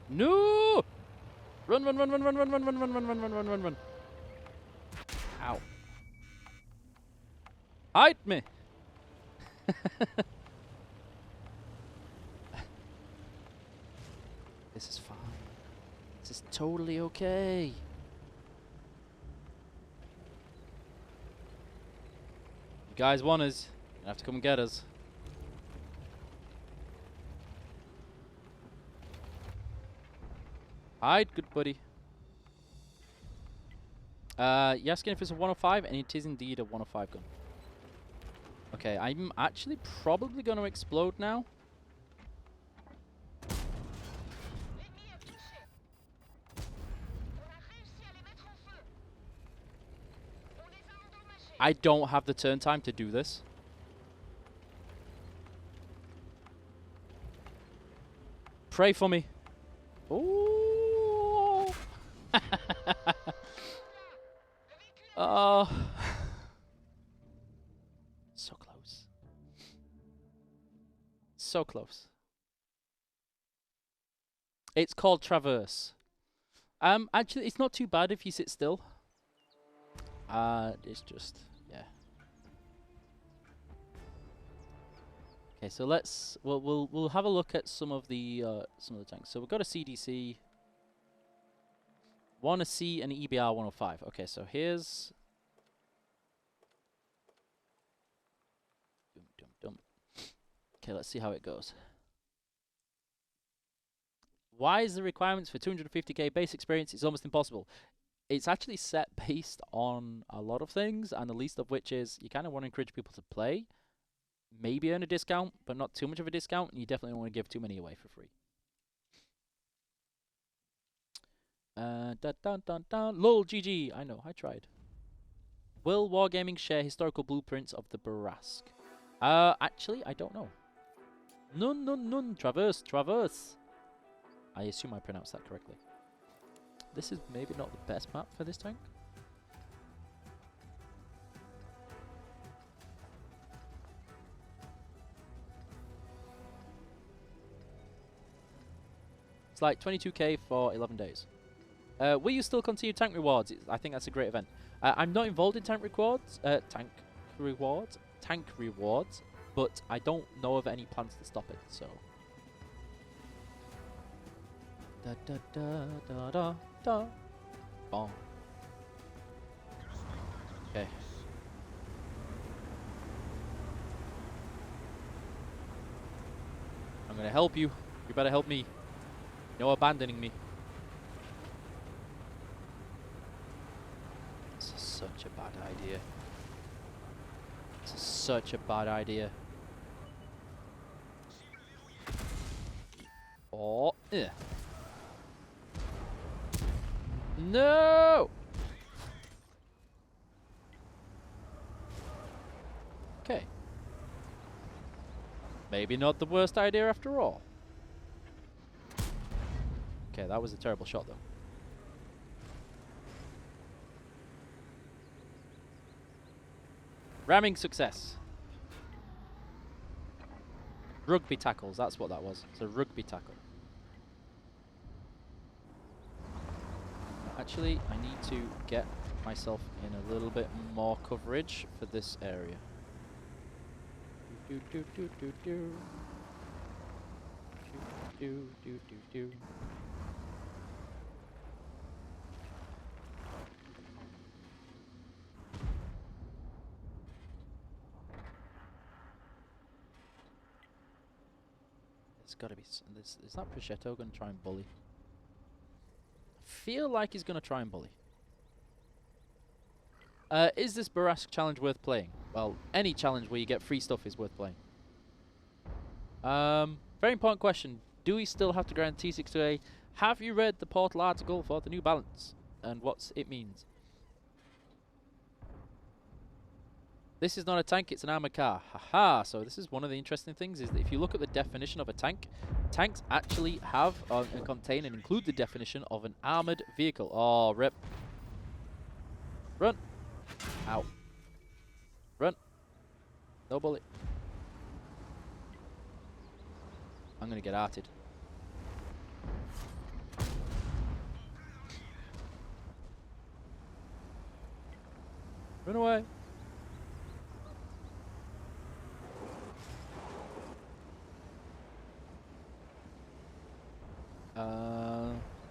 B: No! Run, run, run, run, run, run, run, run, run, run, run, run, run, run, run. Ow. Hide me! This is fine. This is totally okay. You guys want us. You have to come and get us. Hide, good buddy. You're asking if it's a 105, and it is indeed a 105 gun. Okay, I'm actually probably going to explode now. I don't have the turn time to do this. Pray for me. Oh. Oh. So close. So close. It's called Traverse. Actually, it's not too bad if you sit still. It's just, yeah. Okay, so we'll have a look at some of the tanks. So we've got a CDC. Want to see an EBR 105. Okay, so here's Okay, let's see how it goes. Why is the requirements for 250k base experience is almost impossible? It's actually set based on a lot of things, and the least of which is you kind of want to encourage people to play, maybe earn a discount, but not too much of a discount, and you definitely don't want to give too many away for free. Lol, GG. I know, I tried. Will Wargaming share historical blueprints of the Bourrasque? Actually, I don't know. None. Traverse. I assume I pronounced that correctly. This is maybe not the best map for this tank. It's like 22k for 11 days. Will you still continue tank rewards? I think that's a great event. I'm not involved in tank rewards, but I don't know of any plans to stop it, so. Bon. Okay. I'm gonna help you. You better help me. No abandoning me. This is such a bad idea. This is such a bad idea. Oh, ugh. No! Okay. Maybe not the worst idea after all. Okay, that was a terrible shot though. Ramming success. Rugby tackles, that's what that was. It's a rugby tackle. Actually, I need to get myself in a little bit more coverage for this area. There's got to be. Is that Pichetto going to try and bully? Feel like he's going to try and bully. Is this Bourrasque challenge worth playing? Well, any challenge where you get free stuff is worth playing. Very important question. Do we still have to grind T6 today? Have you read the portal article for the New Balance and what it means? This is not a tank, it's an armored car. Haha, so this is one of the interesting things is that if you look at the definition of a tank, tanks actually have and contain and include the definition of an armored vehicle. Oh, rip. Run. Ow. Run. No bullet. I'm gonna get arted. Run away.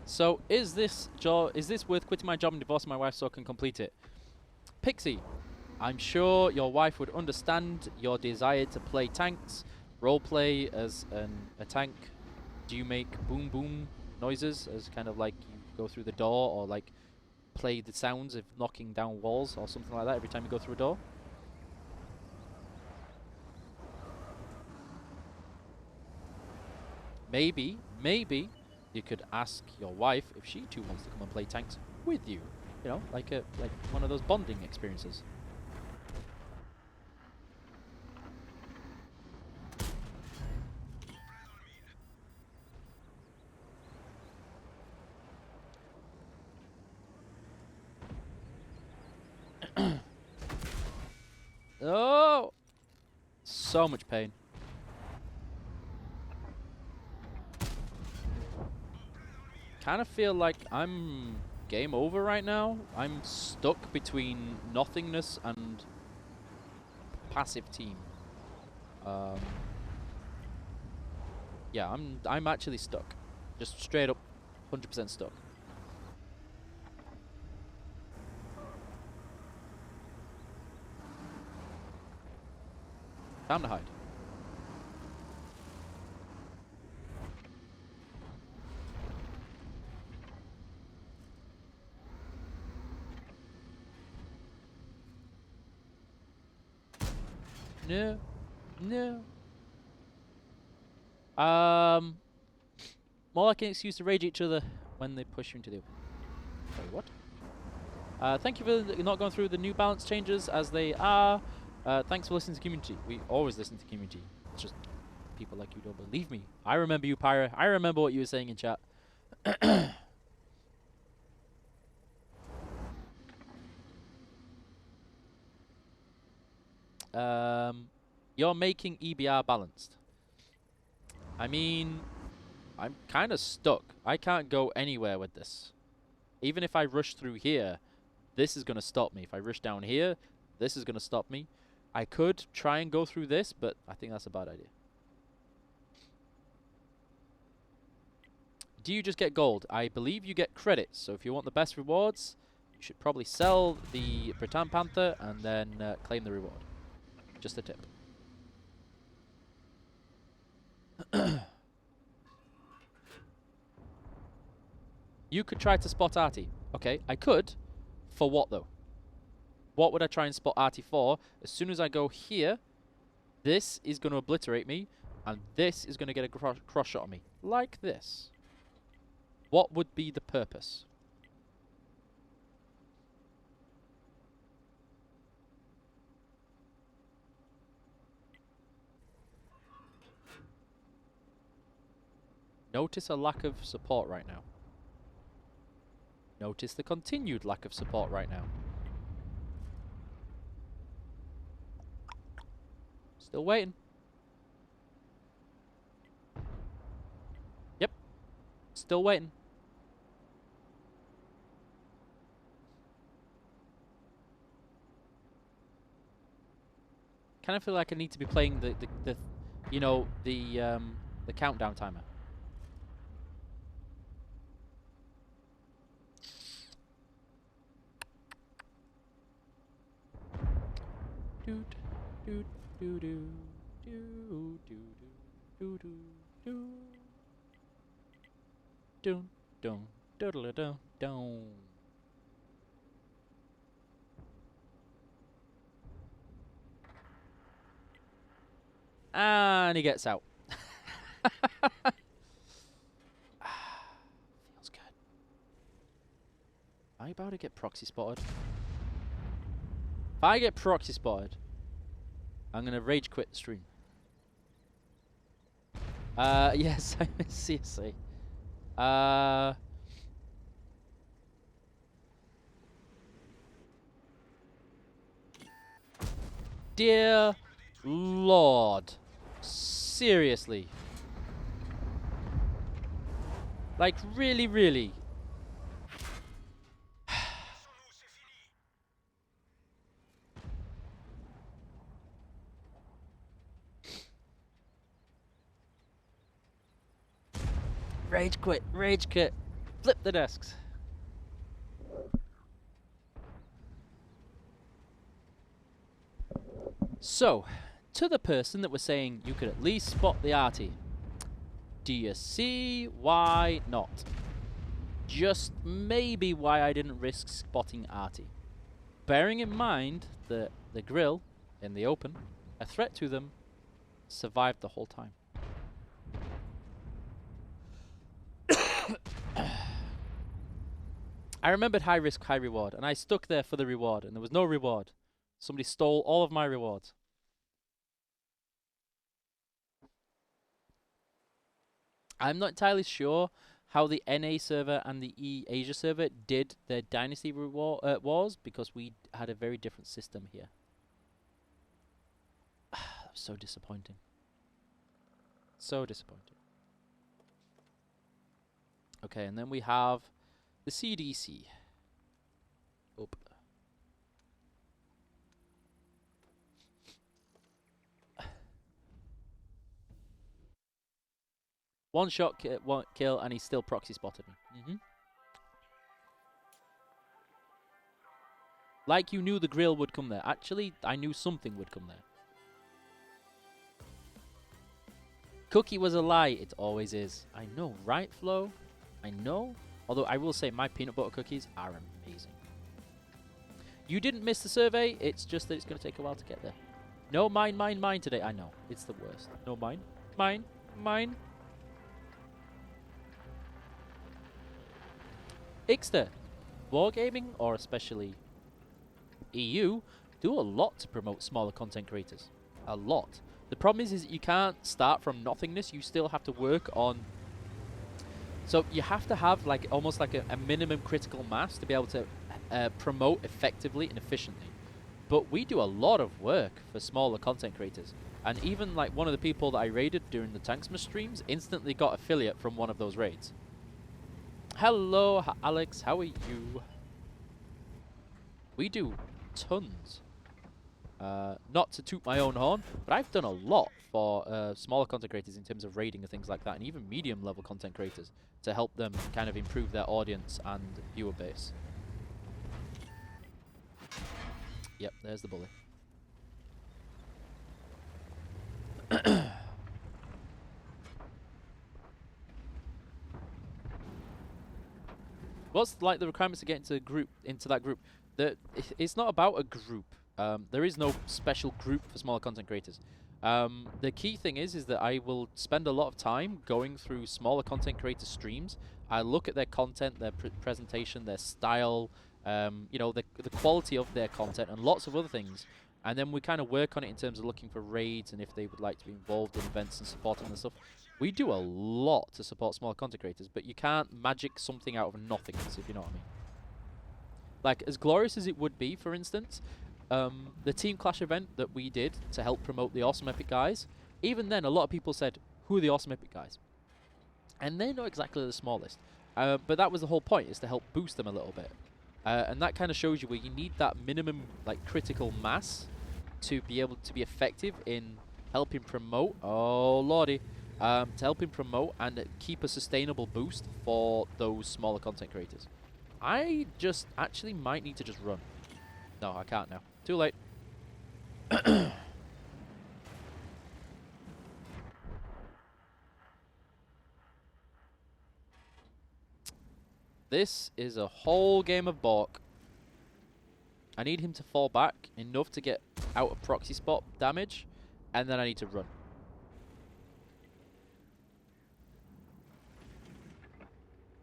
B: So is this worth quitting my job and divorcing my wife so I can complete it? Pixie, I'm sure your wife would understand your desire to play tanks, roleplay as a tank. Do you make boom boom noises as kind of like you go through the door, or like play the sounds of knocking down walls or something like that every time you go through a door? Maybe you could ask your wife if she too wants to come and play tanks with you. You know, like one of those bonding experiences. Oh! So much pain. Kind of feel like I'm game over right now. I'm stuck between nothingness and passive team. Yeah, I'm actually stuck. Just straight up 100% stuck. Time to hide. No. No. More like an excuse to rage at each other when they push you into the open. Sorry, what? Thank you for not going through the New Balance changes as they are. Thanks for listening to community. We always listen to community. It's just people like you don't believe me. I remember you, Pyra. I remember what you were saying in chat. You're making EBR balanced. I mean, I'm kind of stuck. I can't go anywhere with this. Even if I rush through here, this is going to stop me. If I rush down here, this is going to stop me. I could try and go through this, but I think that's a bad idea. Do you just get gold? I believe you get credits. So if you want the best rewards, you should probably sell the Britann Panther and then claim the reward. Just a tip. You could try to spot Artie. Okay, I could. For what, though? What would I try and spot Artie for? As soon as I go here, this is going to obliterate me, and this is going to get a cross shot on me. Like this. What would be the purpose? Notice a lack of support right now. Notice the continued lack of support right now. Still waiting. Yep. Still waiting. Kind of feel like I need to be playing the you know, the countdown timer. Doot, doot, doo doo, doo doo doo doo doo. Dun dun doodle dun dun. And he gets out. Feels good. Am I about to get proxy spotted? If I get proxy spotted, I'm gonna rage quit the stream. Yes, I miss CSA. Dear Lord. Seriously. Like, really, really. Rage quit, rage quit. Flip the desks. So, to the person that was saying you could at least spot the arty, do you see why not? Just maybe why I didn't risk spotting arty. Bearing in mind that the grill in the open, a threat to them, survived the whole time. I remembered high risk, high reward, and I stuck there for the reward, and there was no reward. Somebody stole all of my rewards. I'm not entirely sure how the NA server and the Asia server did their Dynasty reward wars, because we had a very different system here. That was so disappointing. So disappointing. Okay, and then we have the CDC. Oop. One shot, one kill, and he still proxy spotted me. Like you knew the grill would come there. Actually, I knew something would come there. Cookie was a lie. It always is. I know, right, Flo? I know. Although I will say my peanut butter cookies are amazing. You didn't miss the survey. It's just that it's going to take a while to get there. No mine, mine, mine today. I know. It's the worst. No mine. Mine. Mine. Ixter. Wargaming, or especially EU, do a lot to promote smaller content creators. A lot. The problem is that you can't start from nothingness. You still have to work on... So you have to have like almost like a minimum critical mass to be able to promote effectively and efficiently. But we do a lot of work for smaller content creators. And even like one of the people that I raided during the Tanksmas streams instantly got affiliate from one of those raids. Hello, Alex. How are you? We do tons. Not to toot my own horn, but I've done a lot for smaller content creators in terms of raiding and things like that, and even medium level content creators to help them kind of improve their audience and viewer base. Yep, there's the bully. What's like the requirements to get into that group? It's not about a group. There is no special group for smaller content creators. The key thing is that I will spend a lot of time going through smaller content creator streams. I look at their content, their presentation, their style, you know, the quality of their content, and lots of other things. And then we kind of work on it in terms of looking for raids and if they would like to be involved in events and supporting and stuff. We do a lot to support smaller content creators, but you can't magic something out of nothingness, if you know what I mean. Like, as glorious as it would be, for instance, the Team Clash event that we did to help promote the Awesome Epic guys, even then a lot of people said, who are the Awesome Epic guys? And they're not exactly the smallest. But that was the whole point, is to help boost them a little bit. And that kind of shows you where you need that minimum like critical mass to be able to be effective in helping promote, oh lordy, to help him promote and keep a sustainable boost for those smaller content creators. I just actually might need to just run. No, I can't now. Too late. This is a whole game of Bork. I need him to fall back enough to get out of proxy spot damage, and then I need to run.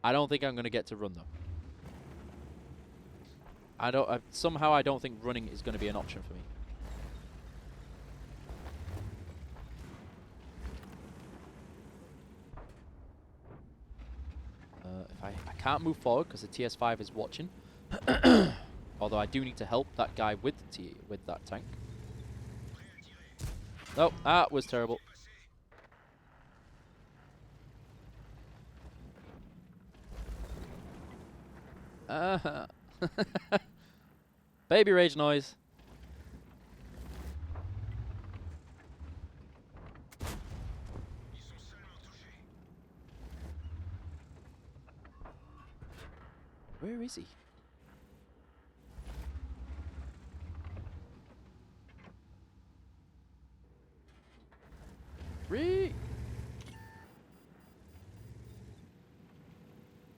B: I don't think I'm going to get to run, though. Somehow I don't think running is going to be an option for me. I can't move forward because the TS5 is watching. Although I do need to help that guy with that tank. Oh, that was terrible. Baby rage noise. Where is he?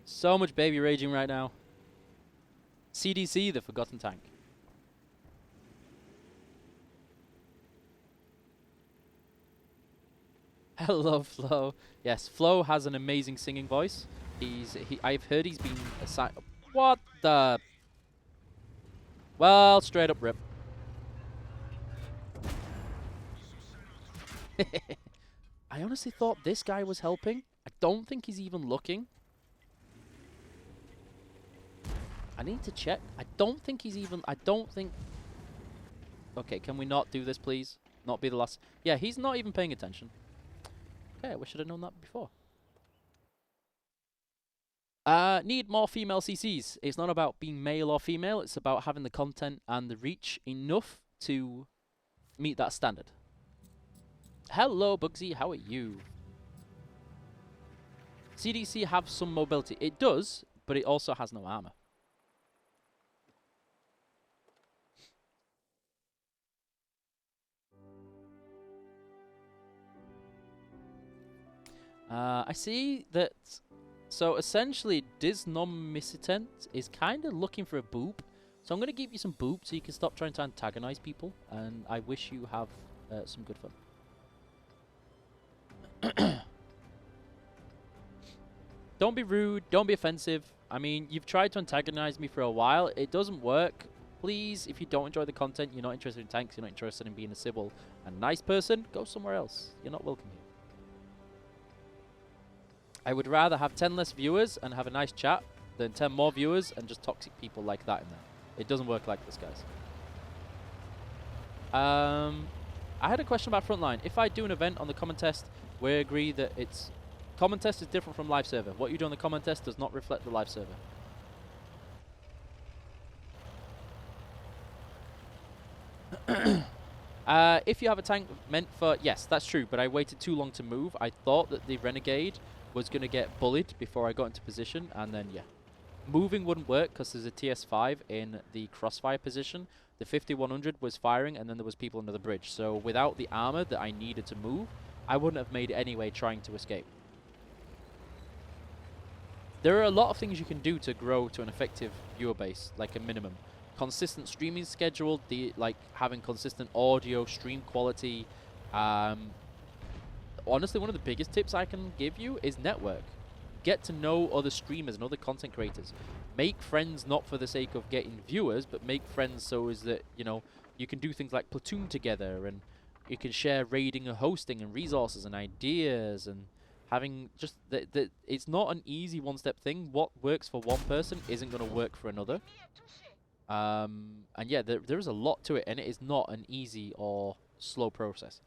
B: So much baby raging right now. CDC, the forgotten tank. Hello, Flo. Yes, Flo has an amazing singing voice. I've heard he's been assigned. What the? Well, straight up rip. I honestly thought this guy was helping. I don't think he's even looking. I need to check. I don't think he's even... I don't think... Okay, can we not do this, please? Not be the last... Yeah, he's not even paying attention. Okay, I wish I'd have known that before. Need more female CCs. It's not about being male or female. It's about having the content and the reach enough to meet that standard. Hello, Bugsy. How are you? CDC have some mobility. It does, but it also has no armor. I see that... So essentially, Disnomicitent is kind of looking for a boob, So I'm going to give you some boop so you can stop trying to antagonize people, and I wish you have some good fun. Don't be rude, don't be offensive. I mean, you've tried to antagonize me for a while. It doesn't work. Please, if you don't enjoy the content, you're not interested in tanks, you're not interested in being a civil and nice person, go somewhere else. You're not welcome here. I would rather have 10 less viewers and have a nice chat than 10 more viewers and just toxic people like that in there. It doesn't work like this, guys. I had a question about Frontline. If I do an event on the common test, we agree that it's... Common test is different from live server. What you do on the common test does not reflect the live server. If you have a tank meant for... Yes, that's true, but I waited too long to move. I thought that the Renegade was going to get bullied before I got into position, and then, yeah. Moving wouldn't work because there's a TS5 in the crossfire position. The 5100 was firing, and then there was people under the bridge. So without the armor that I needed to move, I wouldn't have made it anyway trying to escape. There are a lot of things you can do to grow to an effective viewer base, like a minimum. Consistent streaming schedule, like having consistent audio, stream quality. Honestly, one of the biggest tips I can give you is network. Get to know other streamers and other content creators. Make friends not for the sake of getting viewers, but make friends so is that, you know, you can do things like platoon together, and you can share raiding and hosting and resources and ideas, and having just it's not an easy one-step thing. What works for one person isn't going to work for another. And yeah, there is a lot to it, and it is not an easy or slow process.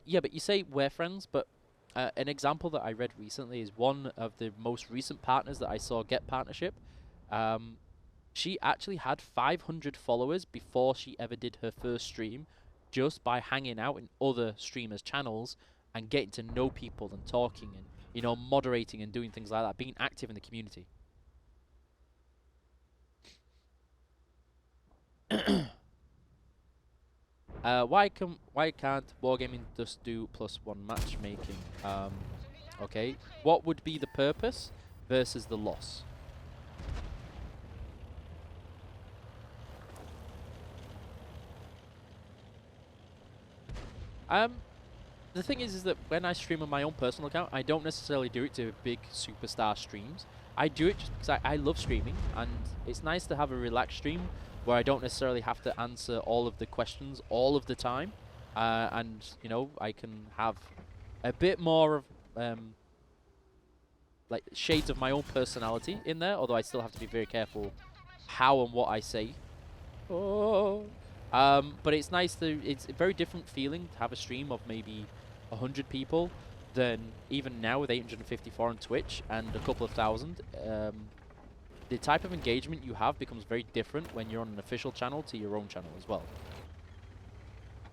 B: Yeah, but you say we're friends, but an example that I read recently is one of the most recent partners that I saw get partnership. She actually had 500 followers before she ever did her first stream, just by hanging out in other streamers' channels and getting to know people and talking and, you know, moderating and doing things like that, being active in the community. Why can't Wargaming just do +1 matchmaking? Okay, what would be the purpose versus the loss? The thing is that when I stream on my own personal account, I don't necessarily do it to big superstar streams. I do it just because I love streaming, and it's nice to have a relaxed stream where I don't necessarily have to answer all of the questions all of the time, and you know, I can have a bit more of like shades of my own personality in there, although I still have to be very careful how and what I say. Oh. But it's nice it's a very different feeling to have a stream of maybe 100 people than even now with 854 on Twitch and a couple of thousand. The type of engagement you have becomes very different when you're on an official channel to your own channel as well.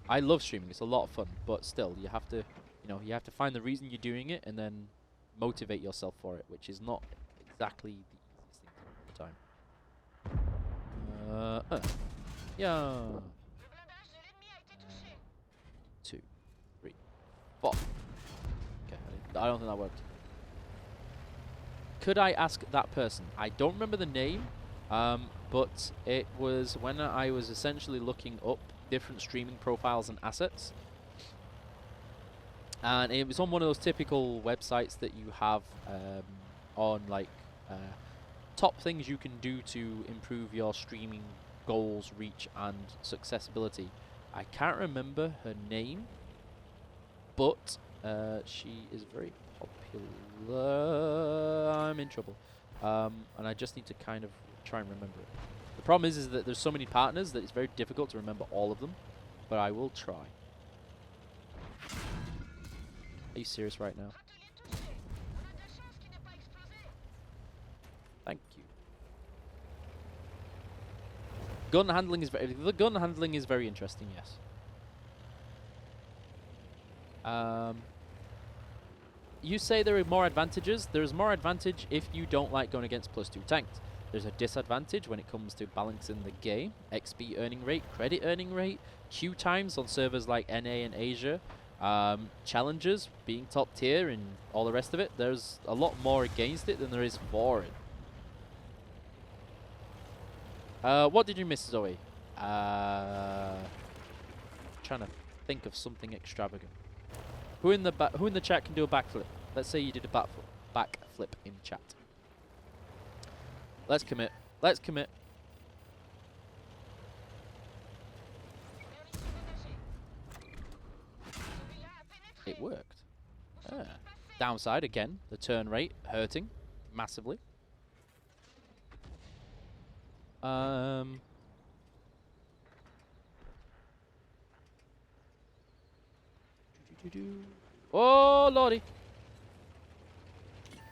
B: I love streaming, it's a lot of fun, but still, you have to, you know, you have to find the reason you're doing it and then motivate yourself for it, which is not exactly the easiest thing all the time. Yeah. 2, 3, 4. Okay, I don't think that worked. Could I ask that person? I don't remember the name, but it was when I was essentially looking up different streaming profiles and assets. And it was on one of those typical websites that you have on like top things you can do to improve your streaming goals, reach, and successability. I can't remember her name, but she is very popular. I'm in trouble. And I just need to kind of try and remember it. The problem is that there's so many partners that it's very difficult to remember all of them, but I will try. Are you serious right now? Thank you. Gun handling is the gun handling is very interesting, yes. You say there are more advantages. There's more advantage if you don't like going against +2 tanks. There's a disadvantage when it comes to balancing the game, XP earning rate, credit earning rate, queue times on servers like NA and Asia, challenges, being top tier, and all the rest of it. There's a lot more against it than there is for it. What did you miss, Zoe? Trying to think of something extravagant. Who in the chat can do a backflip? Let's say you did a backflip in chat. Let's commit. Let's commit. It worked. Ah. Downside again, the turn rate hurting massively. Oh lordy!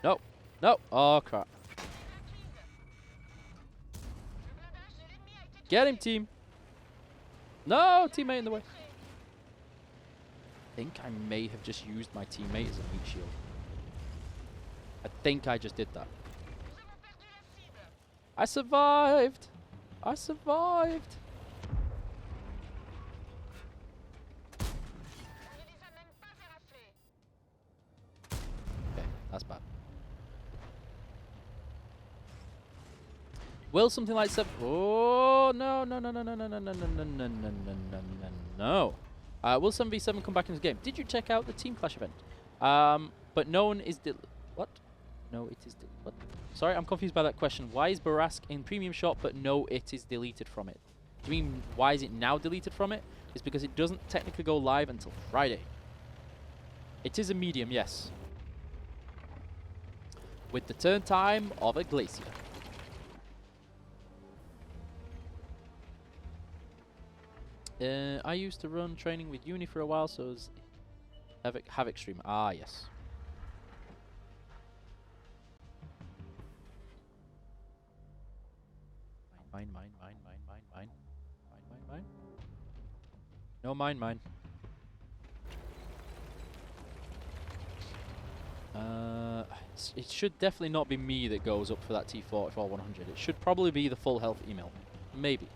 B: No, no! Oh crap! Get him, team! No, teammate in the way. I think I may have just used my teammate as a meat shield. I think I just did that. I survived! I survived! Okay, that's bad. Will something like oh no no no no no no no no no no no no no no no. Will 7v7 come back into the game? Did you check out the Team Clash event? But no one is what? No, it is what? Sorry, I'm confused by that question. Why is Bourrasque in Premium Shop but no, it is deleted from it? Do you mean why is it now deleted from it? It's because it doesn't technically go live until Friday. It is a medium, yes. With the turn time of a glacier. I used to run training with Uni for a while, so it was Havoc stream. Ah, yes. Mine. No, mine. It should definitely not be me that goes up for that T44 100. It should probably be the full health email. Maybe.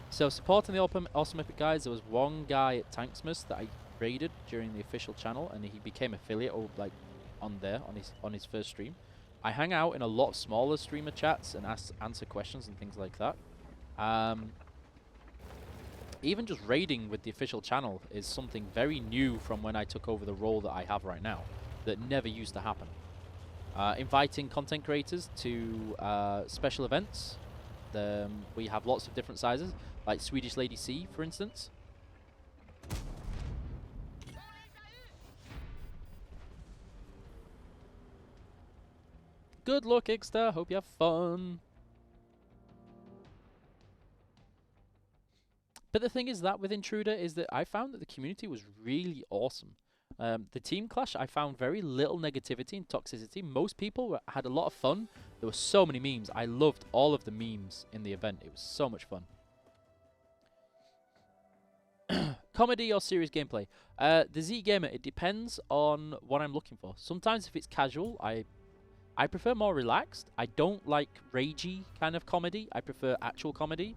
B: So, supporting the Awesome Epic guys, there was one guy at Tanksmith that I raided during the official channel, and he became affiliate like on his first stream. I hang out in a lot of smaller streamer chats and answer questions and things like that. Even just raiding with the official channel is something very new from when I took over the role that I have right now, that never used to happen. Inviting content creators to special events. We have lots of different sizes, like Swedish Lady C, for instance. Good luck, Ixter. Hope you have fun. But the thing is that with Intruder is that I found that the community was really awesome. The Team Clash, I found very little negativity and toxicity. Most people had a lot of fun. There were so many memes. I loved all of the memes in the event. It was so much fun. Comedy or serious gameplay? The Z Gamer, it depends on what I'm looking for. Sometimes if it's casual, I prefer more relaxed. I don't like ragey kind of comedy. I prefer actual comedy.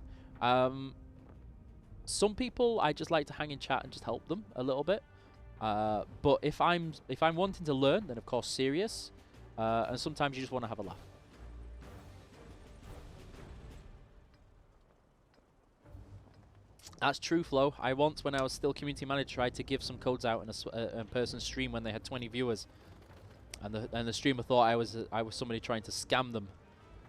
B: Some people I just like to hang in chat and just help them a little bit. But if I'm wanting to learn, then of course serious. And sometimes you just want to have a laugh. That's true, Flo. I once, when I was still community manager, tried to give some codes out in a person's stream when they had 20 viewers, and the streamer thought I was somebody trying to scam them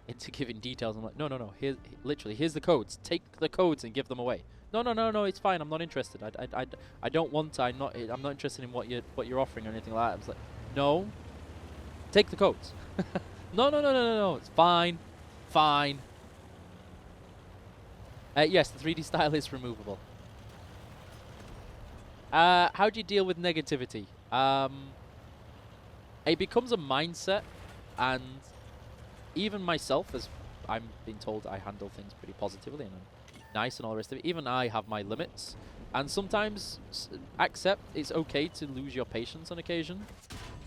B: into giving details. I'm like, no. Here's the codes. Take the codes and give them away. No. It's fine. I'm not interested. I don't want to. I'm not interested in what you're offering or anything like that. I was like, no. Take the codes. No. It's fine. Yes, the 3D style is removable. How do you deal with negativity? It becomes a mindset, and even myself, as I'm being told, I handle things pretty positively and I'm nice and all the rest of it. Even I have my limits, and sometimes accept it's okay to lose your patience on occasion,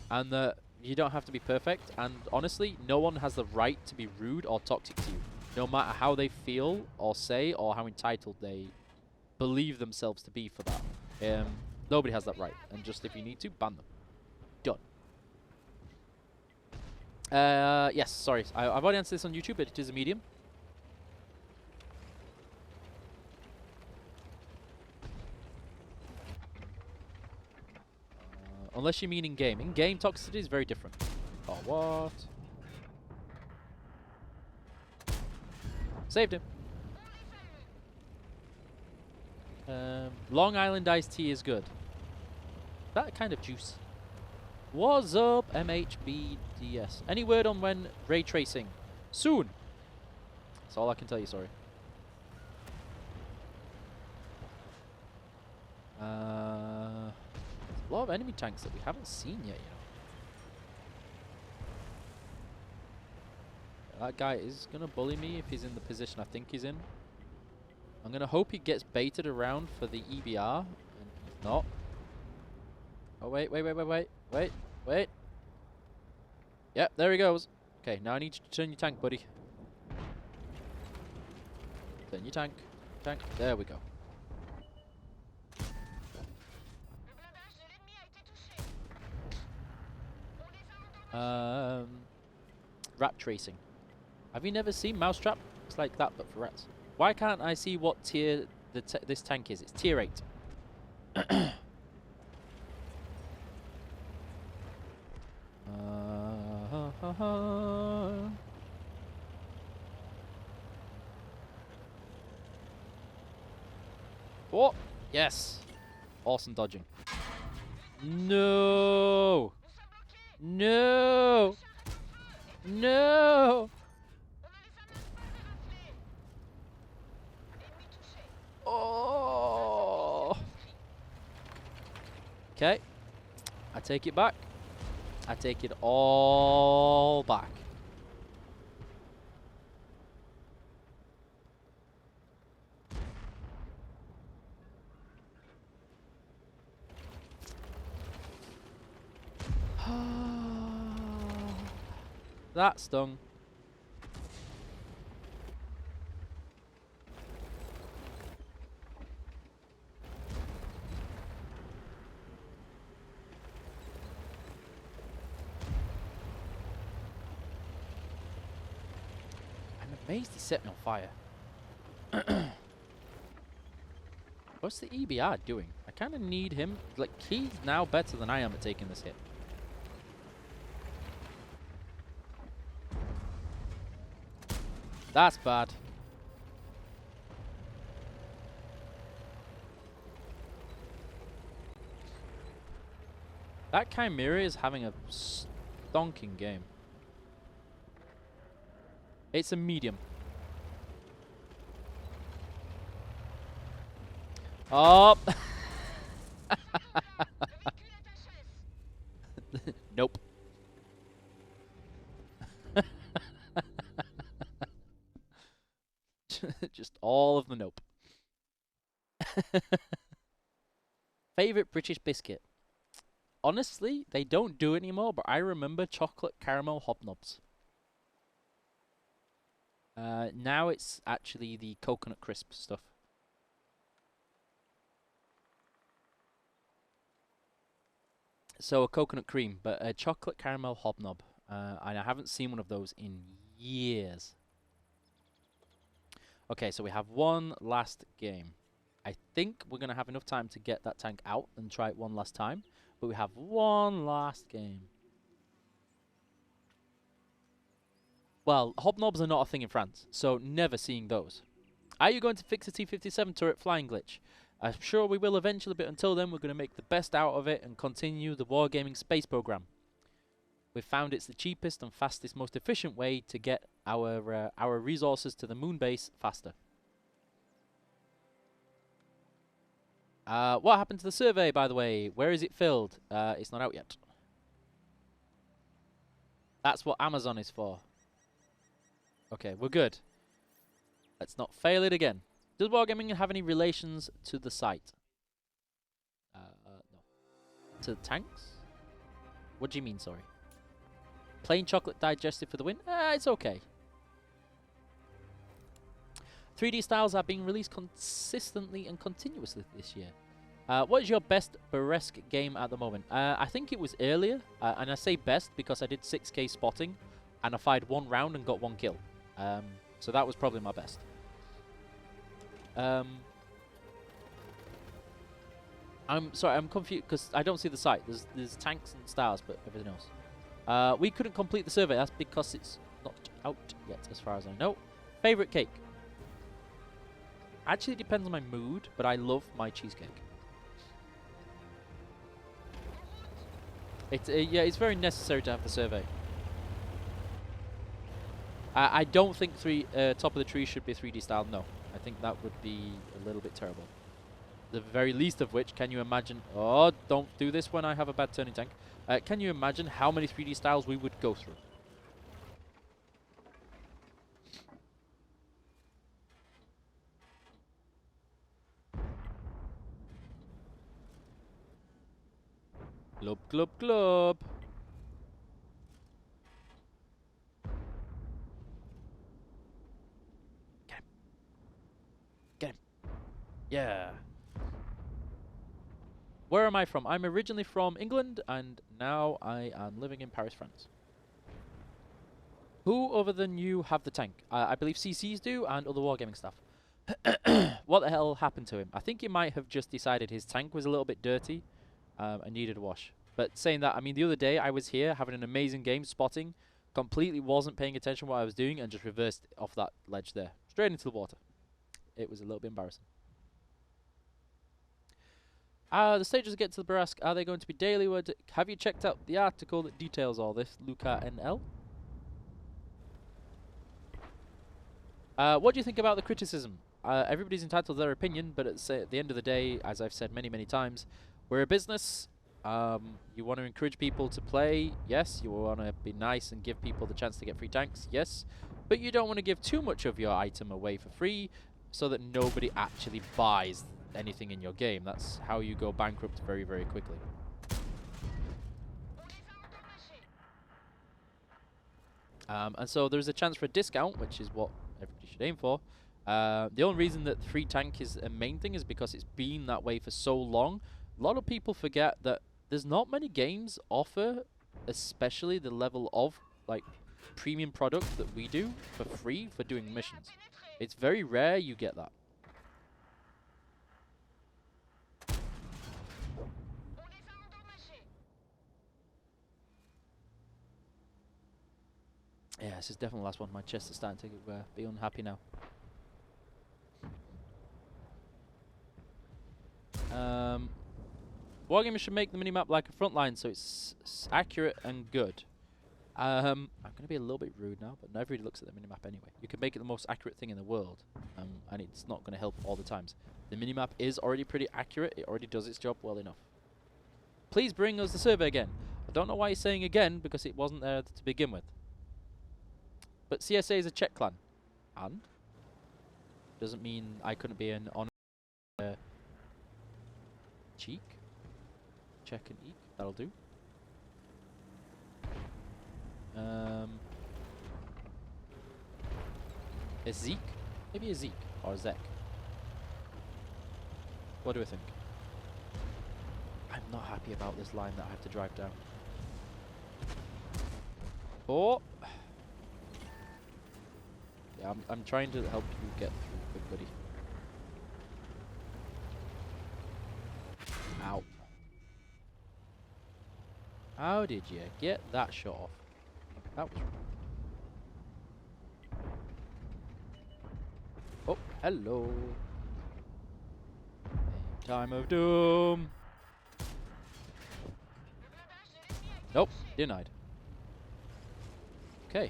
B: and that you don't have to be perfect. And honestly, no one has the right to be rude or toxic to you, no matter how they feel or say or how entitled they believe themselves to be for that. Nobody has that right. And just if you need to, ban them. Done. Yes, sorry. I've already answered this on YouTube, but it is a medium. Unless you mean in-game. In-game toxicity is very different. Oh, what? Saved him. Long Island iced tea is good. That kind of juice. What's up, MHBDS? Any word on when ray tracing? Soon. That's all I can tell you, sorry. A lot of enemy tanks that we haven't seen yet, you know. That guy is going to bully me if he's in the position I think he's in. I'm going to hope he gets baited around for the EBR. And if not... Oh, wait. Yep, there he goes. Okay, now I need you to turn your tank, buddy. Turn your tank. Tank. There we go. Rat tracing. Have you never seen Mousetrap? It's like that, but for rats. Why can't I see what tier this tank is? It's tier 8. Oh, yes. Awesome dodging. No. No. No. Oh. Okay. I take it back. I take it all back. That stung. I'm amazed he set me on fire. What's the EBR doing? I kind of need him. Like, he's now better than I am at taking this hit. That's bad. That Chimera is having a stonking game. It's a medium. Oh! Nope. Just all of the nope. Favorite British biscuit? Honestly, they don't do it anymore, but I remember chocolate caramel hobnobs. Now it's actually the coconut crisp stuff. So a coconut cream, but a chocolate caramel hobnob. And I haven't seen one of those in years. Okay, so we have one last game. I think we're going to have enough time to get that tank out and try it one last time. But we have one last game. Well, hobnobs are not a thing in France, so never seeing those. Are you going to fix the T-57 turret flying glitch? I'm sure we will eventually, but until then we're going to make the best out of it and continue the Wargaming space program. We've found it's the cheapest and fastest, most efficient way to get our resources to the moon base faster. What happened to the survey, by the way? Where is it filled? It's not out yet. That's what Amazon is for. Okay, we're good. Let's not fail it again. Does Wargaming have any relations to the site? No. To the tanks? What do you mean, sorry? Plain chocolate digested for the win? It's okay. 3D styles are being released consistently and continuously this year. What is your best Bourrasque game at the moment? I think it was earlier, and I say best because I did 6K spotting and I fired 1 round and got 1 kill. So that was probably my best. I'm sorry, I'm confused because I don't see the site. There's tanks and stars, but everything else. We couldn't complete the survey. That's because it's not out yet, as far as I know. Favorite cake? Actually, it depends on my mood, but I love my cheesecake. Yeah, it's very necessary to have the survey. I don't think top of the tree should be 3D style. No, I think that would be a little bit terrible. The very least of which, can you imagine? Oh, don't do this when I have a bad turning tank. Can you imagine how many 3D styles we would go through? Glub, glub, glub. Get him. Get him. Yeah. Where am I from? I'm originally from England, and now I am living in Paris, France. Who other than you have the tank? I believe CCs do, and other wargaming stuff. What the hell happened to him? I think he might have just decided his tank was a little bit dirty and needed a wash. But saying that, I mean, the other day I was here having an amazing game, spotting, completely wasn't paying attention to what I was doing, and just reversed off that ledge there, straight into the water. It was a little bit embarrassing. The stages get to the Bourrasque, are they going to be daily? Have you checked out the article that details all this, Luca NL? What do you think about the criticism? Everybody's entitled to their opinion, but at the end of the day, as I've said many, many times, we're a business. You want to encourage people to play, yes. You want to be nice and give people the chance to get free tanks, yes. But you don't want to give too much of your item away for free so that nobody actually buys anything in your game. That's how you go bankrupt very, very quickly. And so there's a chance for a discount, which is what everybody should aim for. The only reason that free tank is a main thing is because it's been that way for so long. A lot of people forget that there's not many games offer, especially the level of like premium product that we do for free for doing missions. It's very rare you get that. Yeah, this is definitely the last one. My chest is starting to be unhappy now. Wargamers should make the minimap like a frontline so it's accurate and good. I'm going to be a little bit rude now, but nobody looks at the minimap anyway. You can make it the most accurate thing in the world, and it's not going to help all the times. The minimap is already pretty accurate. It already does its job well enough. Please bring us the survey again. I don't know why he's saying again, because it wasn't there to begin with. But CSA is a Czech clan. And? Doesn't mean I couldn't be an on cheek. Check and eek. That'll do. A Zeke? Maybe a Zeke or a Zek. What do I think? I'm not happy about this line that I have to drive down. Oh! Yeah, I'm trying to help you get through, good buddy. Ow. How did you get that shot off? That was... Oh, hello. Time of doom. Nope, denied. Okay.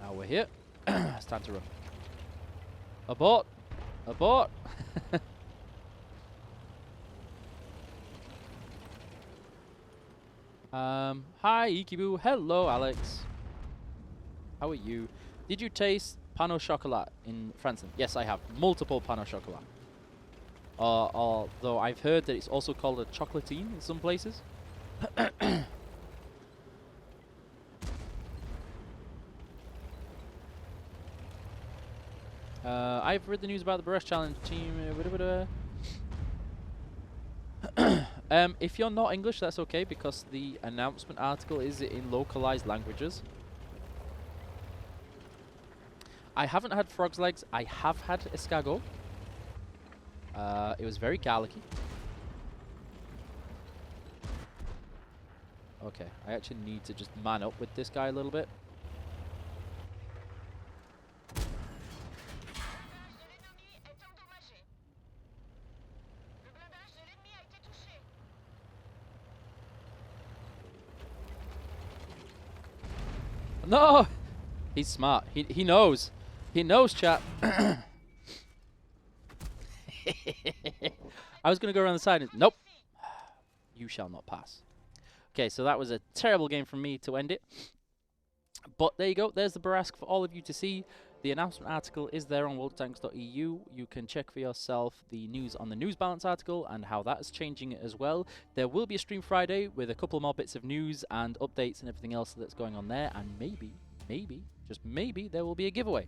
B: Now we're here. It's time to run. Abort! Abort! Hi Ikibu. Hello Alex. How are you? Did you taste pain au chocolat in France? Yes, I have. Multiple pain au chocolat. Although I've heard that it's also called a chocolatine in some places. I've read the news about the Bourrasque challenge team. If you're not English, that's okay, because the announcement article is in localized languages. I haven't had frog's legs. I have had escargot. It was very garlicky. Okay, I actually need to just man up with this guy a little bit. No! He's smart. He knows. He knows, chat. I was going to go around the side. And nope. You shall not pass. Okay, so that was a terrible game from me to end it. But there you go. There's the Bourrasque for all of you to see. The announcement article is there on worldtanks.eu. You can check for yourself the news on the News Balance article and how that is changing it as well. There will be a stream Friday with a couple more bits of news and updates and everything else that's going on there. And maybe, just maybe, there will be a giveaway.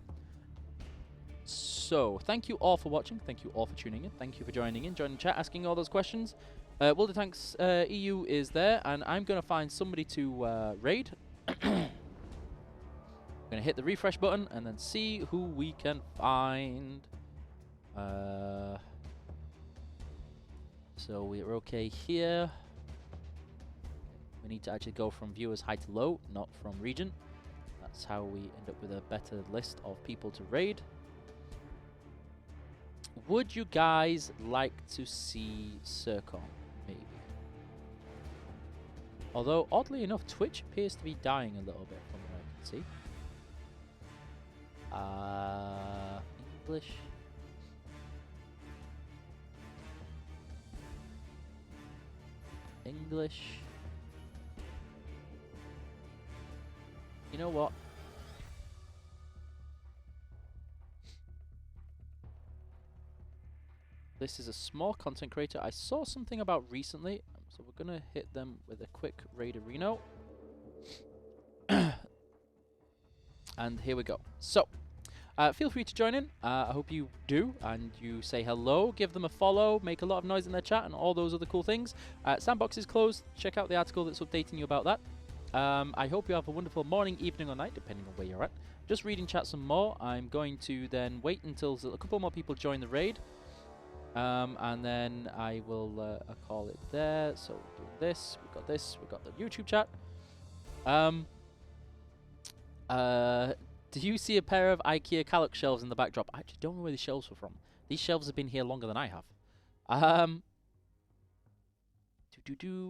B: So, thank you all for watching. Thank you all for tuning in. Thank you for joining the chat, asking all those questions. World of Tanks EU is there, and I'm going to find somebody to raid. I'm going to hit the refresh button and then see who we can find. So we're okay here. We need to actually go from viewers high to low, not from region. That's how we end up with a better list of people to raid. Would you guys like to see Circon? Maybe. Although, oddly enough, Twitch appears to be dying a little bit from what I can see. English. English. You know what? This is a small content creator I saw something about recently, so we're gonna hit them with a quick raiderino. And here we go. So, feel free to join in. I hope you do, and you say hello, give them a follow, make a lot of noise in their chat, and all those other cool things. Sandbox is closed. Check out the article that's updating you about that. I hope you have a wonderful morning, evening, or night, depending on where you're at. Just reading chat some more. I'm going to then wait until a couple more people join the raid. And then I will call it there. So we'll do this. We've got the YouTube chat. Do you see a pair of IKEA Calux shelves in the backdrop? I actually don't know where these shelves were from. These shelves have been here longer than I have.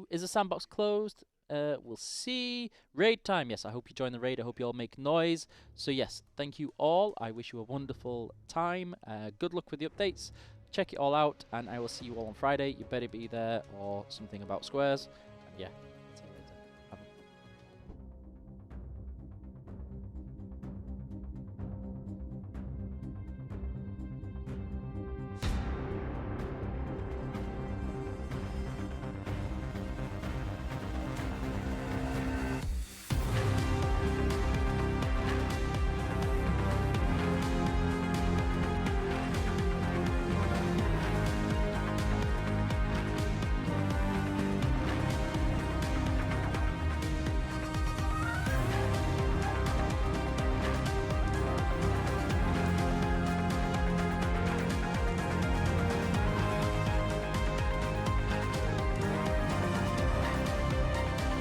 B: Is the sandbox closed? We'll see. Raid time. Yes, I hope you join the raid. I hope you all make noise. So yes, thank you all. I wish you a wonderful time. Good luck with the updates. Check it all out, and I will see you all on Friday. You better be there, or something about squares. And yeah.